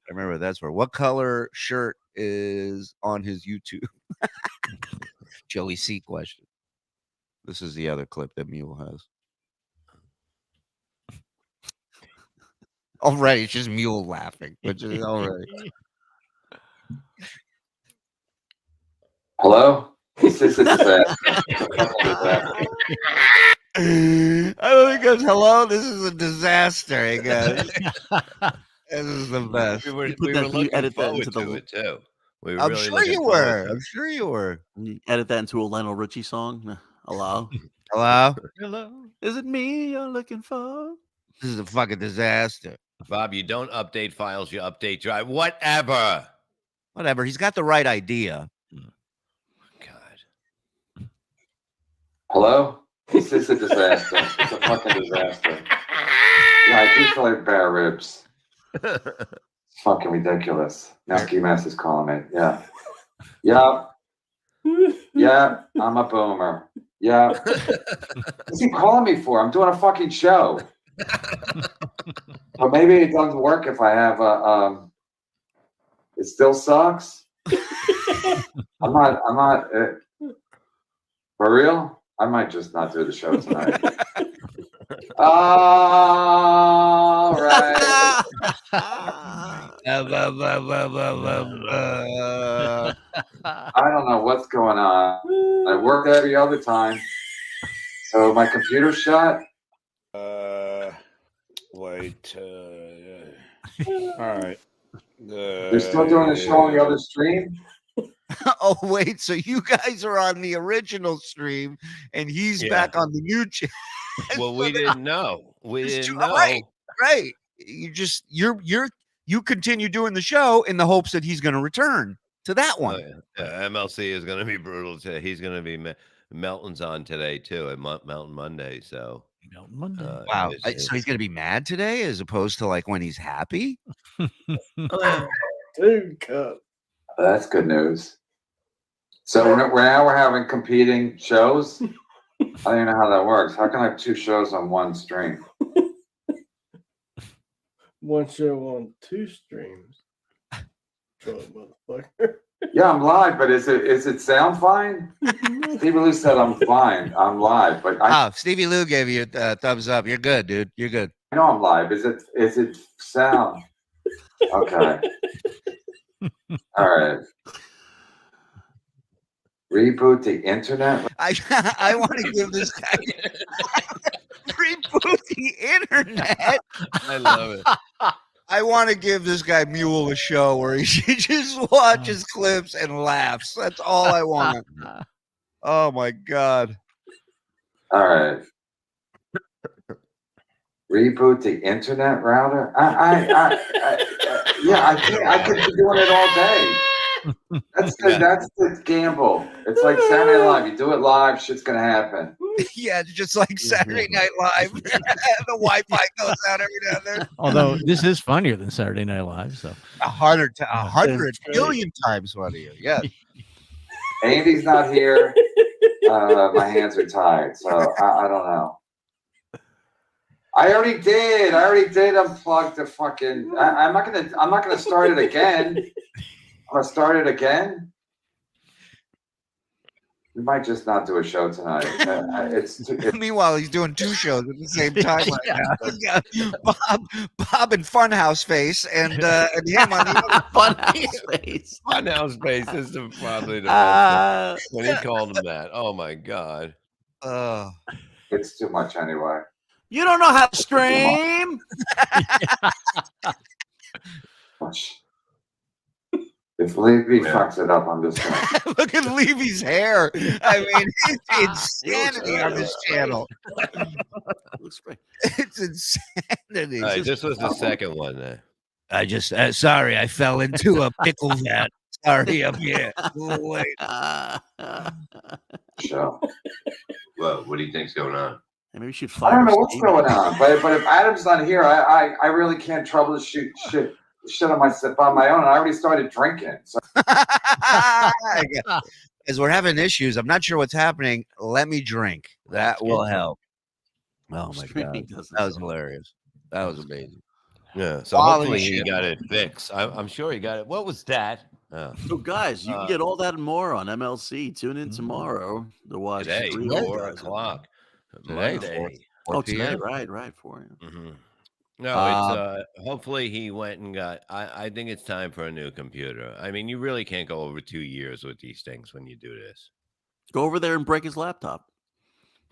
remember that's where what color shirt is on his YouTube? Joey C question. This is the other clip that Mule has. Already, it's just Mule laughing, which is already. hello? This is a disaster. It's a fucking disaster. I don't think he goes, hello, this is a disaster. He goes, this is the best. We were put that- you looking edit that forward into the- to it too. We were I'm really sure looking you forward were. to I'm sure you were. You edit that into a Lionel Richie song. Hello. Hello? Hello. Is it me you're looking for? This is a fucking disaster. it. Bob, you don't update files, you update drive. Whatever. Whatever. He's got the right idea. God. Hello? This is a disaster. It's a fucking disaster. Yeah, I do feel like bear ribs. It's fucking ridiculous. Now Ski Mask is calling me. Yeah. Yeah. Yeah, I'm a boomer. Yeah. What's he calling me for? I'm doing a fucking show. But maybe it doesn't work if I have a it still sucks. I'm not for real? I might just not do the show tonight. All right. I don't know what's going on. I work every other time. So my computer's shut. Wait. All right. They're still doing the show on the other stream? Oh wait, so you guys are on the original stream, and he's Yeah. back on the new channel. Well, we didn't know. We didn't know. Right. You continue doing the show in the hopes that he's going to return to that one. MLC is going to be brutal today. He's going to be Melton's on today too at Mountain Monday. So Melton Monday. Wow. So he's going to be mad today as opposed to like when he's happy. Dude, cup. That's good news. So we're having competing shows. I don't even know how that works. How can I have two shows on one stream? One show on 2 streams. Drunk motherfucker. Yeah, I'm live, but is it sound fine? Stevie Lou said I'm fine. I'm live, but Stevie Lou gave you a thumbs up. You're good, dude. You're good. I know I'm live. Is it sound? Okay. All right. Reboot the internet. I want to give this guy reboot the internet. I love it. I want to give this guy Mule a show where he just watches clips and laughs. That's all I want. Oh my god! All right. Reboot the internet router. Yeah, I could be doing it all day. That's the gamble. It's like Saturday Night Live. You do it live, shit's gonna happen. Yeah, it's just like Saturday Night Live. The Wi-Fi goes out every now and then. Although this is funnier than Saturday Night Live, so 100 billion times funnier. Yeah. Andy's not here. My hands are tied, so I don't know. I already did unplug the fucking. I'm not gonna start it again. I'm gonna start it again. We might just not do a show tonight. Meanwhile, he's doing 2 shows at the same time right now. He's got Bob and Funhouse Face and him on the other. Funhouse Face. Funhouse Face is probably the best when he called him that. Oh my god. It's too much anyway. You don't know how to stream. If Levy fucks it up, I'm just gonna. Look at Levy's hair. I mean, it's insanity on this channel. Looks great. It's insanity. All right, this was the second one then. I just sorry, I fell into a pickle vat. Sorry, I'm here. Wait. Show. Well, what do you think's going on? Maybe we should I fire. don't know what's going on, but if Adam's not here, I really can't troubleshoot shit on my own. And I already started drinking. So. As we're having issues, I'm not sure what's happening. Let me drink. That will help. Oh my god, that was hilarious. That was amazing. Yeah. So hopefully he got it fixed. I'm sure he got it. What was that? So guys, you can get all that and more on MLC. Tune in tomorrow to watch Today, 4 o'clock. Today, Monday. 4 today, p.m. right, for you. Mm-hmm. No, it's hopefully he went and got. I think it's time for a new computer. I mean, you really can't go over 2 years with these things when you do this. Go over there and break his laptop.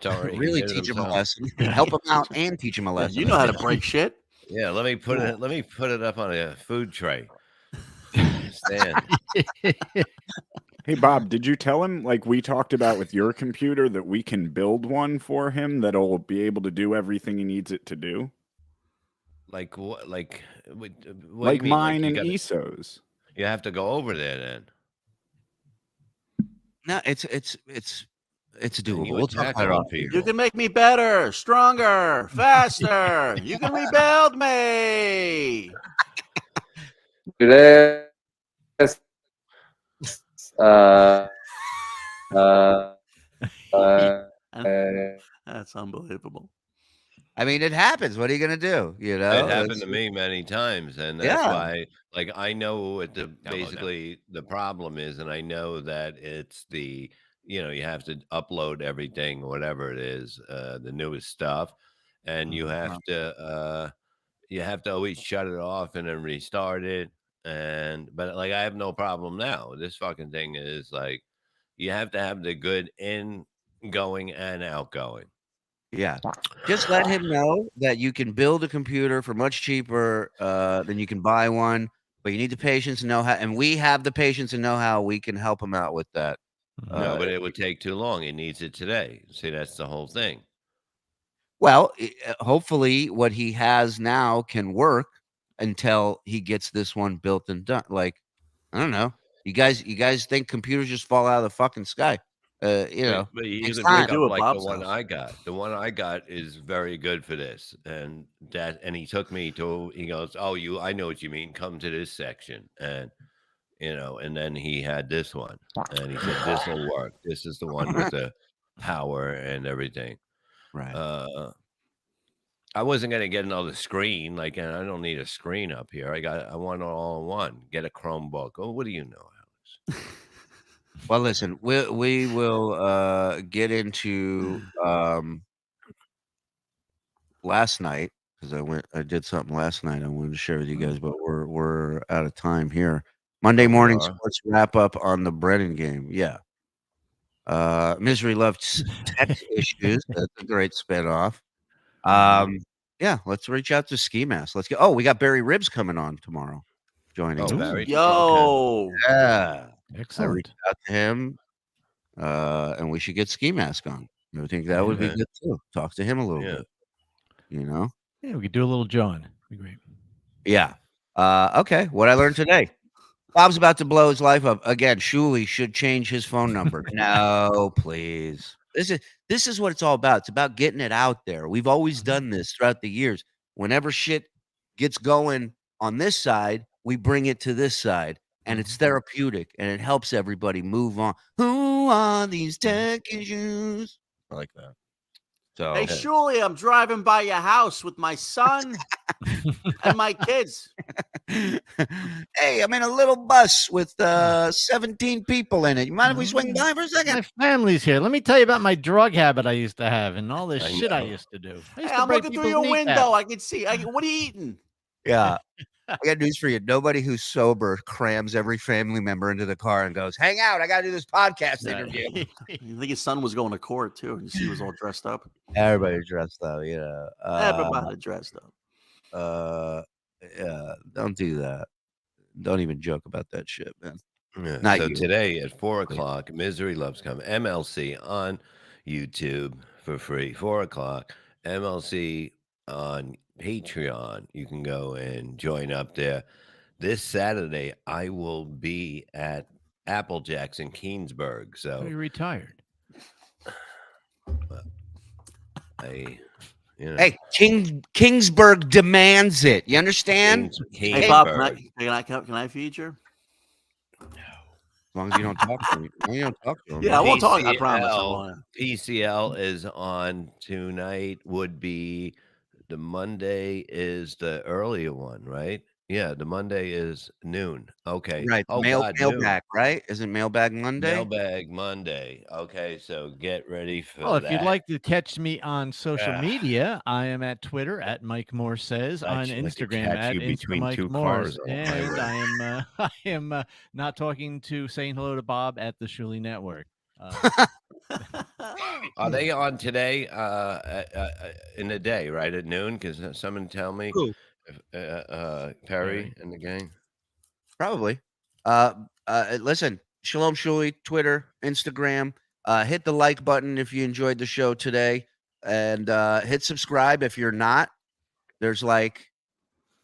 Sorry, Really teach him a lesson. Help him out and teach him a lesson. You know how to break shit. Yeah, let me put it up on a food tray. Stand. Hey Bob, did you tell him, like we talked about with your computer, that we can build one for him that'll be able to do everything he needs it to do? Like what? Like what like do you mean? mine and you gotta- ESO's. You have to go over there then. No, it's doable. You We'll talk attack about it all off here. You can make me better, stronger, faster. You can rebuild me. Today, That's unbelievable. I mean, it happens. What are you gonna do? You know, It happened to me many times, and that's Yeah. why, like, I know what basically the problem is, and I know that it's you have to upload everything, whatever it is, the newest stuff, and you have to always shut it off and then restart it, But like I have no problem now. This fucking thing is like you have to have the good ingoing and outgoing. Yeah. Just let him know that you can build a computer for much cheaper than you can buy one, but you need the patience and know-how, and we have the patience and know-how. We can help him out with that. No, but it would take too long. He needs it today. See, that's the whole thing. Well, hopefully what he has now can work until he gets this one built and done. Like, I don't know. You guys think computers just fall out of the fucking sky? You know, But you takes can time. pick up like the one I got. The one I got is very good for this, and he took me to. He goes, "Oh, I know what you mean. Come to this section," and and then he had this one, and he said, "This will work. This is the one with the power and everything." Right. I wasn't gonna get another screen, like, and I don't need a screen up here. I want it all in one. Get a Chromebook. Oh, what do you know, Alex? Well, listen, we will get into last night because I did something last night I wanted to share with you guys, but we're out of time here. Monday morning sports wrap up on the Brennan game. Yeah. Misery Loves Tech Issues. That's a great spinoff. Yeah, let's reach out to Ski Mask. Let's go. Oh, we got Barry Ribs coming on tomorrow. Joining us. Barry. Yo. Yeah. I Excellent. reached out to him. And we should get Ski Mask on. I think that would be good too. Talk to him a little bit. You know? Yeah, we could do a little John. Be great. Yeah. Okay. What I learned today. Bob's about to blow his life up again. Shuli should change his phone number. No, please. This is what it's all about. It's about getting it out there. We've always done this throughout the years. Whenever shit gets going on this side, we bring it to this side, and it's therapeutic, and it helps everybody move on. Who are these tech issues? I like that. So, Hey, Shuli, I'm driving by your house with my son and my kids. Hey, I'm in a little bus with 17 people in it. You mind if we swing by for a second? My family's here. Let me tell you about my drug habit I used to have and all this shit I used to do. Hey, I'm looking through your window. I can see. What are you eating? Yeah. I got news for you. Nobody who's sober crams every family member into the car and goes, hang out. I got to do this podcast interview. I think his son was going to court, too. And you see he was all dressed up. Everybody dressed up, you know. Everybody dressed up. Yeah, don't do that. Don't even joke about that shit, man. Yeah. Not so you. today at 4:00, Misery Loves Come MLC on YouTube for free. 4:00, MLC on Patreon. You can go and join up there. This Saturday, I will be at Applejacks in Keensburg. So you retired. Hey, Kingsburg demands it. You understand? Hey, Bob, can I feature? As long as you don't talk to me. You don't talk to him. Yeah, I won't talk. I promise. I won't. PCL is on tonight. Would be the Monday is the earlier one, right? Yeah, the Monday is noon. Okay. Right. Oh, mailbag, right? Isn't Mailbag Monday? Mailbag Monday. Okay, so get ready for Well, that. if you'd like to catch me on social media, I am at Twitter at Mike Moore Says, on Instagram at Mike Morse, and I am not talking to saying hello to Bob at the Shuli Network. Are they on today in the day, right at noon? Because someone tell me. Who? Perry and the gang. Probably. Listen, Shalom Shuli, Twitter, Instagram. Hit the like button if you enjoyed the show today, and hit subscribe if you're not. There's like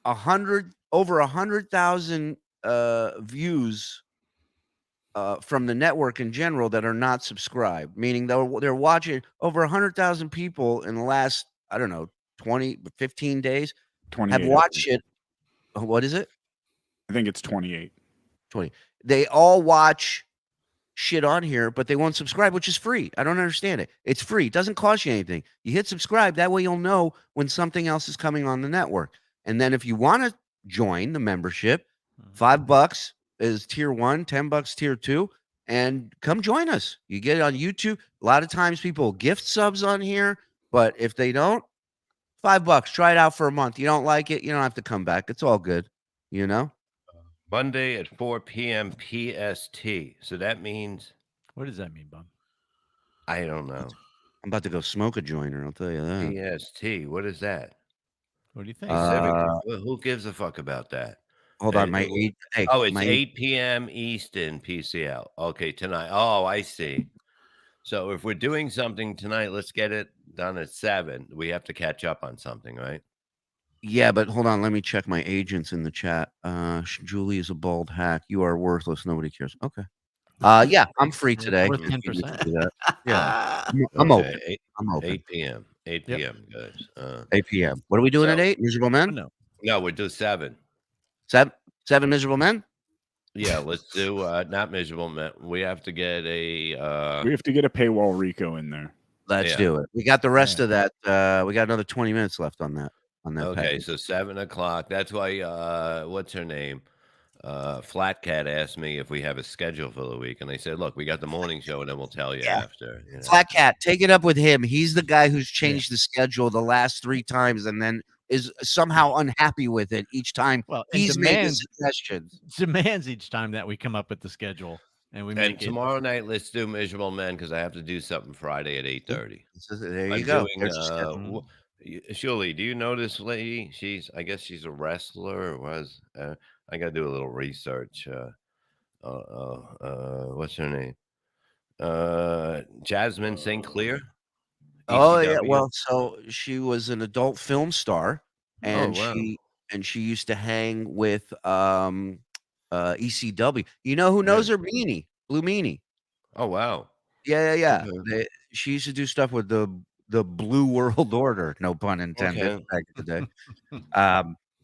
over 100,000 views from the network in general that are not subscribed, meaning they're watching. Over 100,000 people in the last, I don't know, 15 days have watched it. What is it? I think it's 28. 20. They all watch shit on here, but they won't subscribe, which is free. I don't understand it. It's free. It doesn't cost you anything. You hit subscribe. That way you'll know when something else is coming on the network. And then if you want to join the membership, $5 is tier 1, $10 tier 2, and come join us. You get it on YouTube. A lot of times people gift subs on here, but if they don't, $5. Try it out for a month. You don't like it, you don't have to come back. It's all good, you know? Monday at 4 p.m. PST. So that means What does that mean, Bob? I don't know. I'm about to go smoke a joiner. I'll tell you that. PST. What is that? What do you think? Pacific. Who gives a fuck about that? Hold on, my It- hey, oh, it's my 8 p.m. Eastern PCL. Okay, tonight. Oh, I see. So if we're doing something tonight, let's get it done at 7. We have to catch up on something, right? Yeah, but hold on. Let me check my agents in the chat. Julie is a bald hack. You are worthless. Nobody cares. Okay. Yeah, I'm free today. Worth if you need 10%. to do that. Yeah, I'm Okay, open. 8, I'm open. 8 p.m. 8 Yep. p.m. Guys. 8 p.m. What are we doing at so- 8? Miserable men? No. we'll do 7. Seven miserable men? Yeah, let's do not miserable men. We have to get a We have to get a paywall Rico in there. Let's Yeah. do it. We got the rest of that. We got another 20 minutes left on that. okay, package. so 7 o'clock. That's why what's her name? Flat Cat asked me if we have a schedule for the week, and I said, look, we got the morning show, and then we'll tell you Yeah. after. You know? Flat Cat, take it up with him. He's the guy who's changed the schedule the last 3 times and then is somehow unhappy with it each time. Well, and He's made the demands suggestions. demands each time that we come up with the schedule and we And make it. tomorrow night, let's do Miserable Men because I have to do something Friday at 8:30. There you I'm go. doing, There's your schedule. Shirley, do you know this lady? I guess she's a wrestler. Or was I got to do a little research. What's her name? Jasmine St. Clair. Oh yeah, ECW? well, so she was an adult film star, and wow. she used to hang with ECW. You know who knows her? Meanie, Blue Meanie. Oh wow. Yeah. Okay. She used to do stuff with the Blue World Order, no pun intended, Okay. back in the day.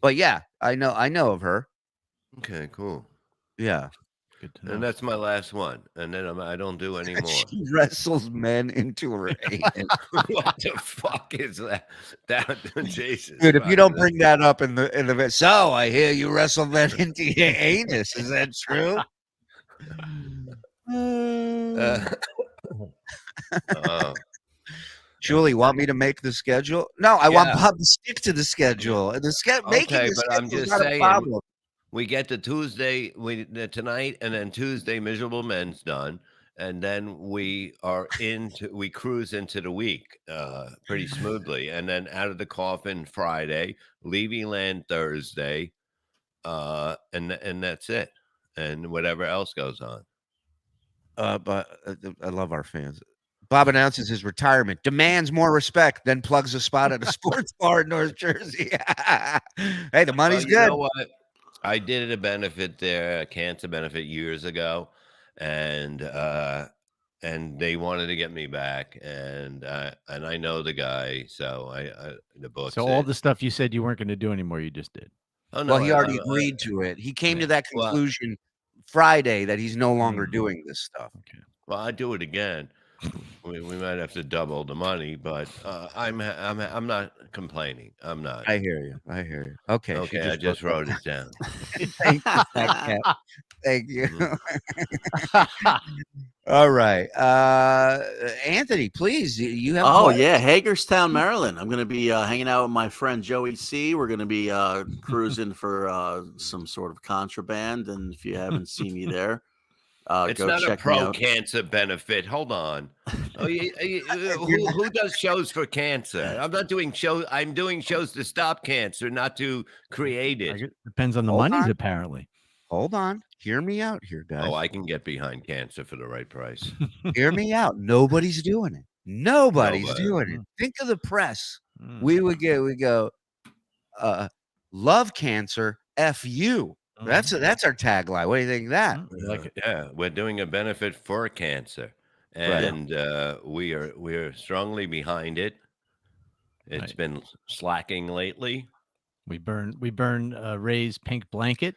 But yeah, I know of her. Okay, cool. Yeah. Good to know. And that's my last one. And then I don't do any more. She wrestles men into her anus. What the fuck is that? Jesus. Dude, if you fuck, don't that- bring that up in the so I hear you wrestle men into your anus. Is that true? oh. Julie, want me to make the schedule? No, I want Yeah. Bob to stick to the schedule. And making Okay, the but I'm schedule is just not a saying. problem. We get to Tuesday tonight, and then Tuesday, Miserable Men's done, and then we cruise into the week pretty smoothly, and then Out of the Coffin Friday, Levy Land Thursday, and that's it, and whatever else goes on. But I love our fans. Bob announces his retirement, demands more respect, then plugs a spot at a sports bar in North Jersey. Hey, the money's Well, good. You know what? I did a benefit there, a cancer benefit years ago, and they wanted to get me back, and I know the guy, so the book. So all the stuff you said you weren't going to do anymore, you just did. Oh, no, Well, he already agreed to it. He came to that conclusion Friday that he's no longer doing this stuff. Okay. Well, I do it again. We might have to double the money, but I'm not complaining. I'm not. I hear you. Okay. Okay, I just wrote it down. Thank you, Fat Cat. Thank you. Mm-hmm. All right. Anthony, please. You have Oh what? yeah, Hagerstown, Maryland. I'm going to be hanging out with my friend Joey C. We're going to be cruising for some sort of contraband, and if you haven't seen me there, It's go not a check me out. pro-cancer benefit. Hold on. Who does shows for cancer? I'm not doing shows. I'm doing shows to stop cancer, not to create it. Depends on the Hold monies, on. apparently. Hold on. Hear me out here, guys. Oh, I can get behind cancer for the right price. Hear me out. Nobody's doing it. Nobody's Nobody. doing it. Think of the press. Mm. We go, love cancer, F you. That's our tagline. What do you think of that? Yeah, we're doing a benefit for cancer, Right. and we're strongly behind it. It's been slacking lately. We burn Ray's pink blanket.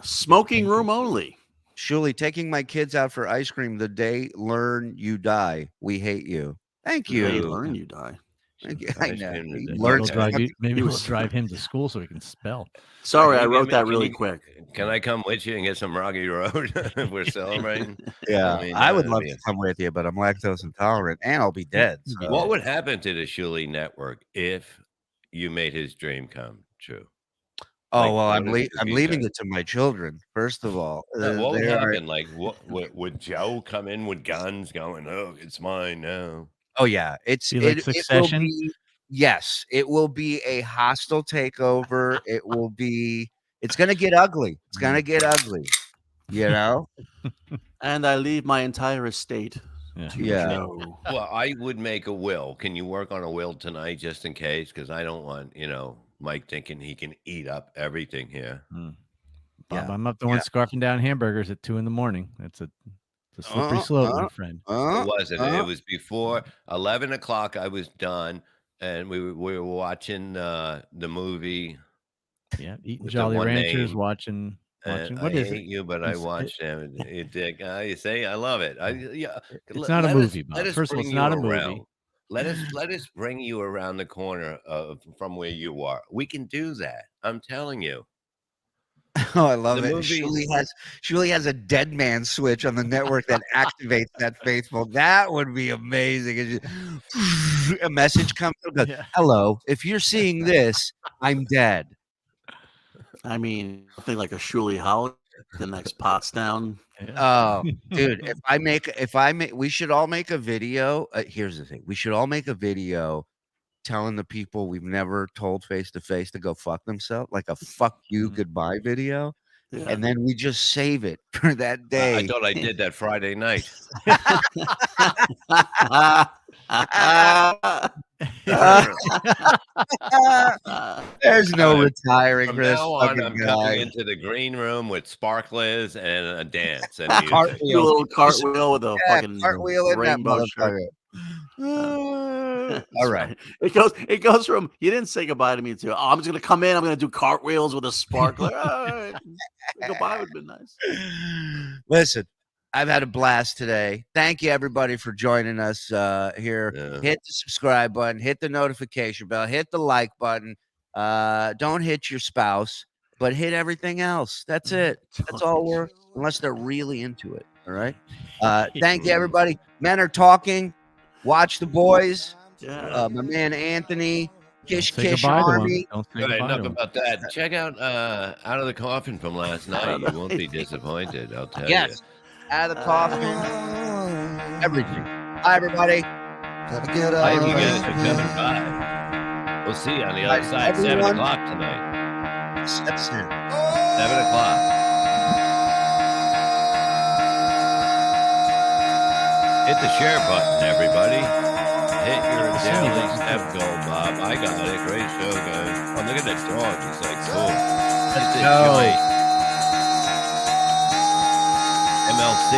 Smoking room only. Surely taking my kids out for ice cream the day learn you die. We hate you. Thank you. They learn you die. Thank you. I Ice know. cream He today. learns Maybe he we'll was- drive him to school so he can spell. Sorry, I Can you wrote give that me- really can you- quick. Can I come with you and get some Rocky Road? We're celebrating. Yeah, mean, I would that'd love be to come with you, but I'm lactose intolerant and I'll be dead. so- What would happen to the Shuli Network if you made his dream come true? Oh well, I'm leaving it to my children. First of all, what would happen? Like, what would Joe come in with guns, going, "Oh, it's mine now"? Oh yeah, Succession. Yes, it will be a hostile takeover. It's gonna get ugly. It's gonna get ugly. You know. And I leave my entire estate. Yeah. Well, I would make a will. Can you work on a will tonight, just in case? Because I don't want Mike thinking he can eat up everything here. Bob, I'm up the one scarfing down hamburgers at 2 a.m. It's a slippery slope, my friend. It wasn't. It was before 11 o'clock. I was done, and we were watching the movie. Yeah, eating Jolly Ranchers, watching. What is it? You, but I watched him. You say I love it. It's not a movie, Bob. First of all, it's not a movie. Let us bring you around the corner from where you are. We can do that. I'm telling you. Oh, I love it. Shuli has a dead man switch on the network that activates that faithful. That would be amazing. A message comes up. Hello, if you're seeing this, I'm dead. I mean, nothing like a Shuli holiday. The next Potsdam. Oh, dude! We should all make a video. Here's the thing: we should all make a video telling the people we've never told face to face to go fuck themselves, like a "fuck you goodbye" video, and then we just save it for that day. I thought I did that Friday night. There's no retiring from for this now on, fucking I'm guy. coming into the green room with sparklers and a dance and Do a little cartwheel with a fucking cartwheel in that rainbow shirt. All right. It goes from you didn't say goodbye to me to I'm just gonna come in, I'm gonna do cartwheels with a sparkler. All right. Goodbye would have been nice. Listen, I've had a blast today. Thank you, everybody, for joining us here. Yeah. Hit the subscribe button, hit the notification bell, hit the like button. Don't hit your spouse, but hit everything else. That's it. That's all unless they're really into it. All right. Thank you, everybody. Men are talking. Watch the boys. My man Anthony. Kish Army. Enough about that. Check out Out of the Coffin from last night. You won't be disappointed, I'll tell you. Yes. Out of the coffin. Everything. Bye, everybody. Thank you guys for coming by. We'll see you on the other side. 7 o'clock tonight. 7 o'clock. Hit the share button, everybody. Hit your daily step goal, Bob. I got it. Great show, guys. Oh, look at that dog. He's like, cool. Hit the joint. MLC,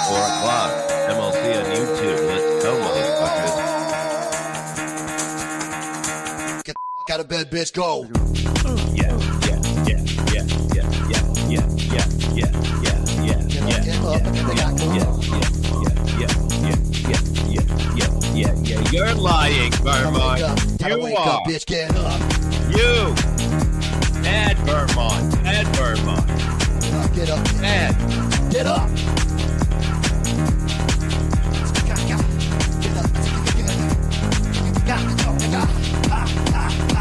4 o'clock. MLC on YouTube. Let's go, motherfuckers. Get the fuck out of bed, bitch. Go. Yeah. You're lying, Vermont. You are. Bitch, get up. You. Bad Vermont.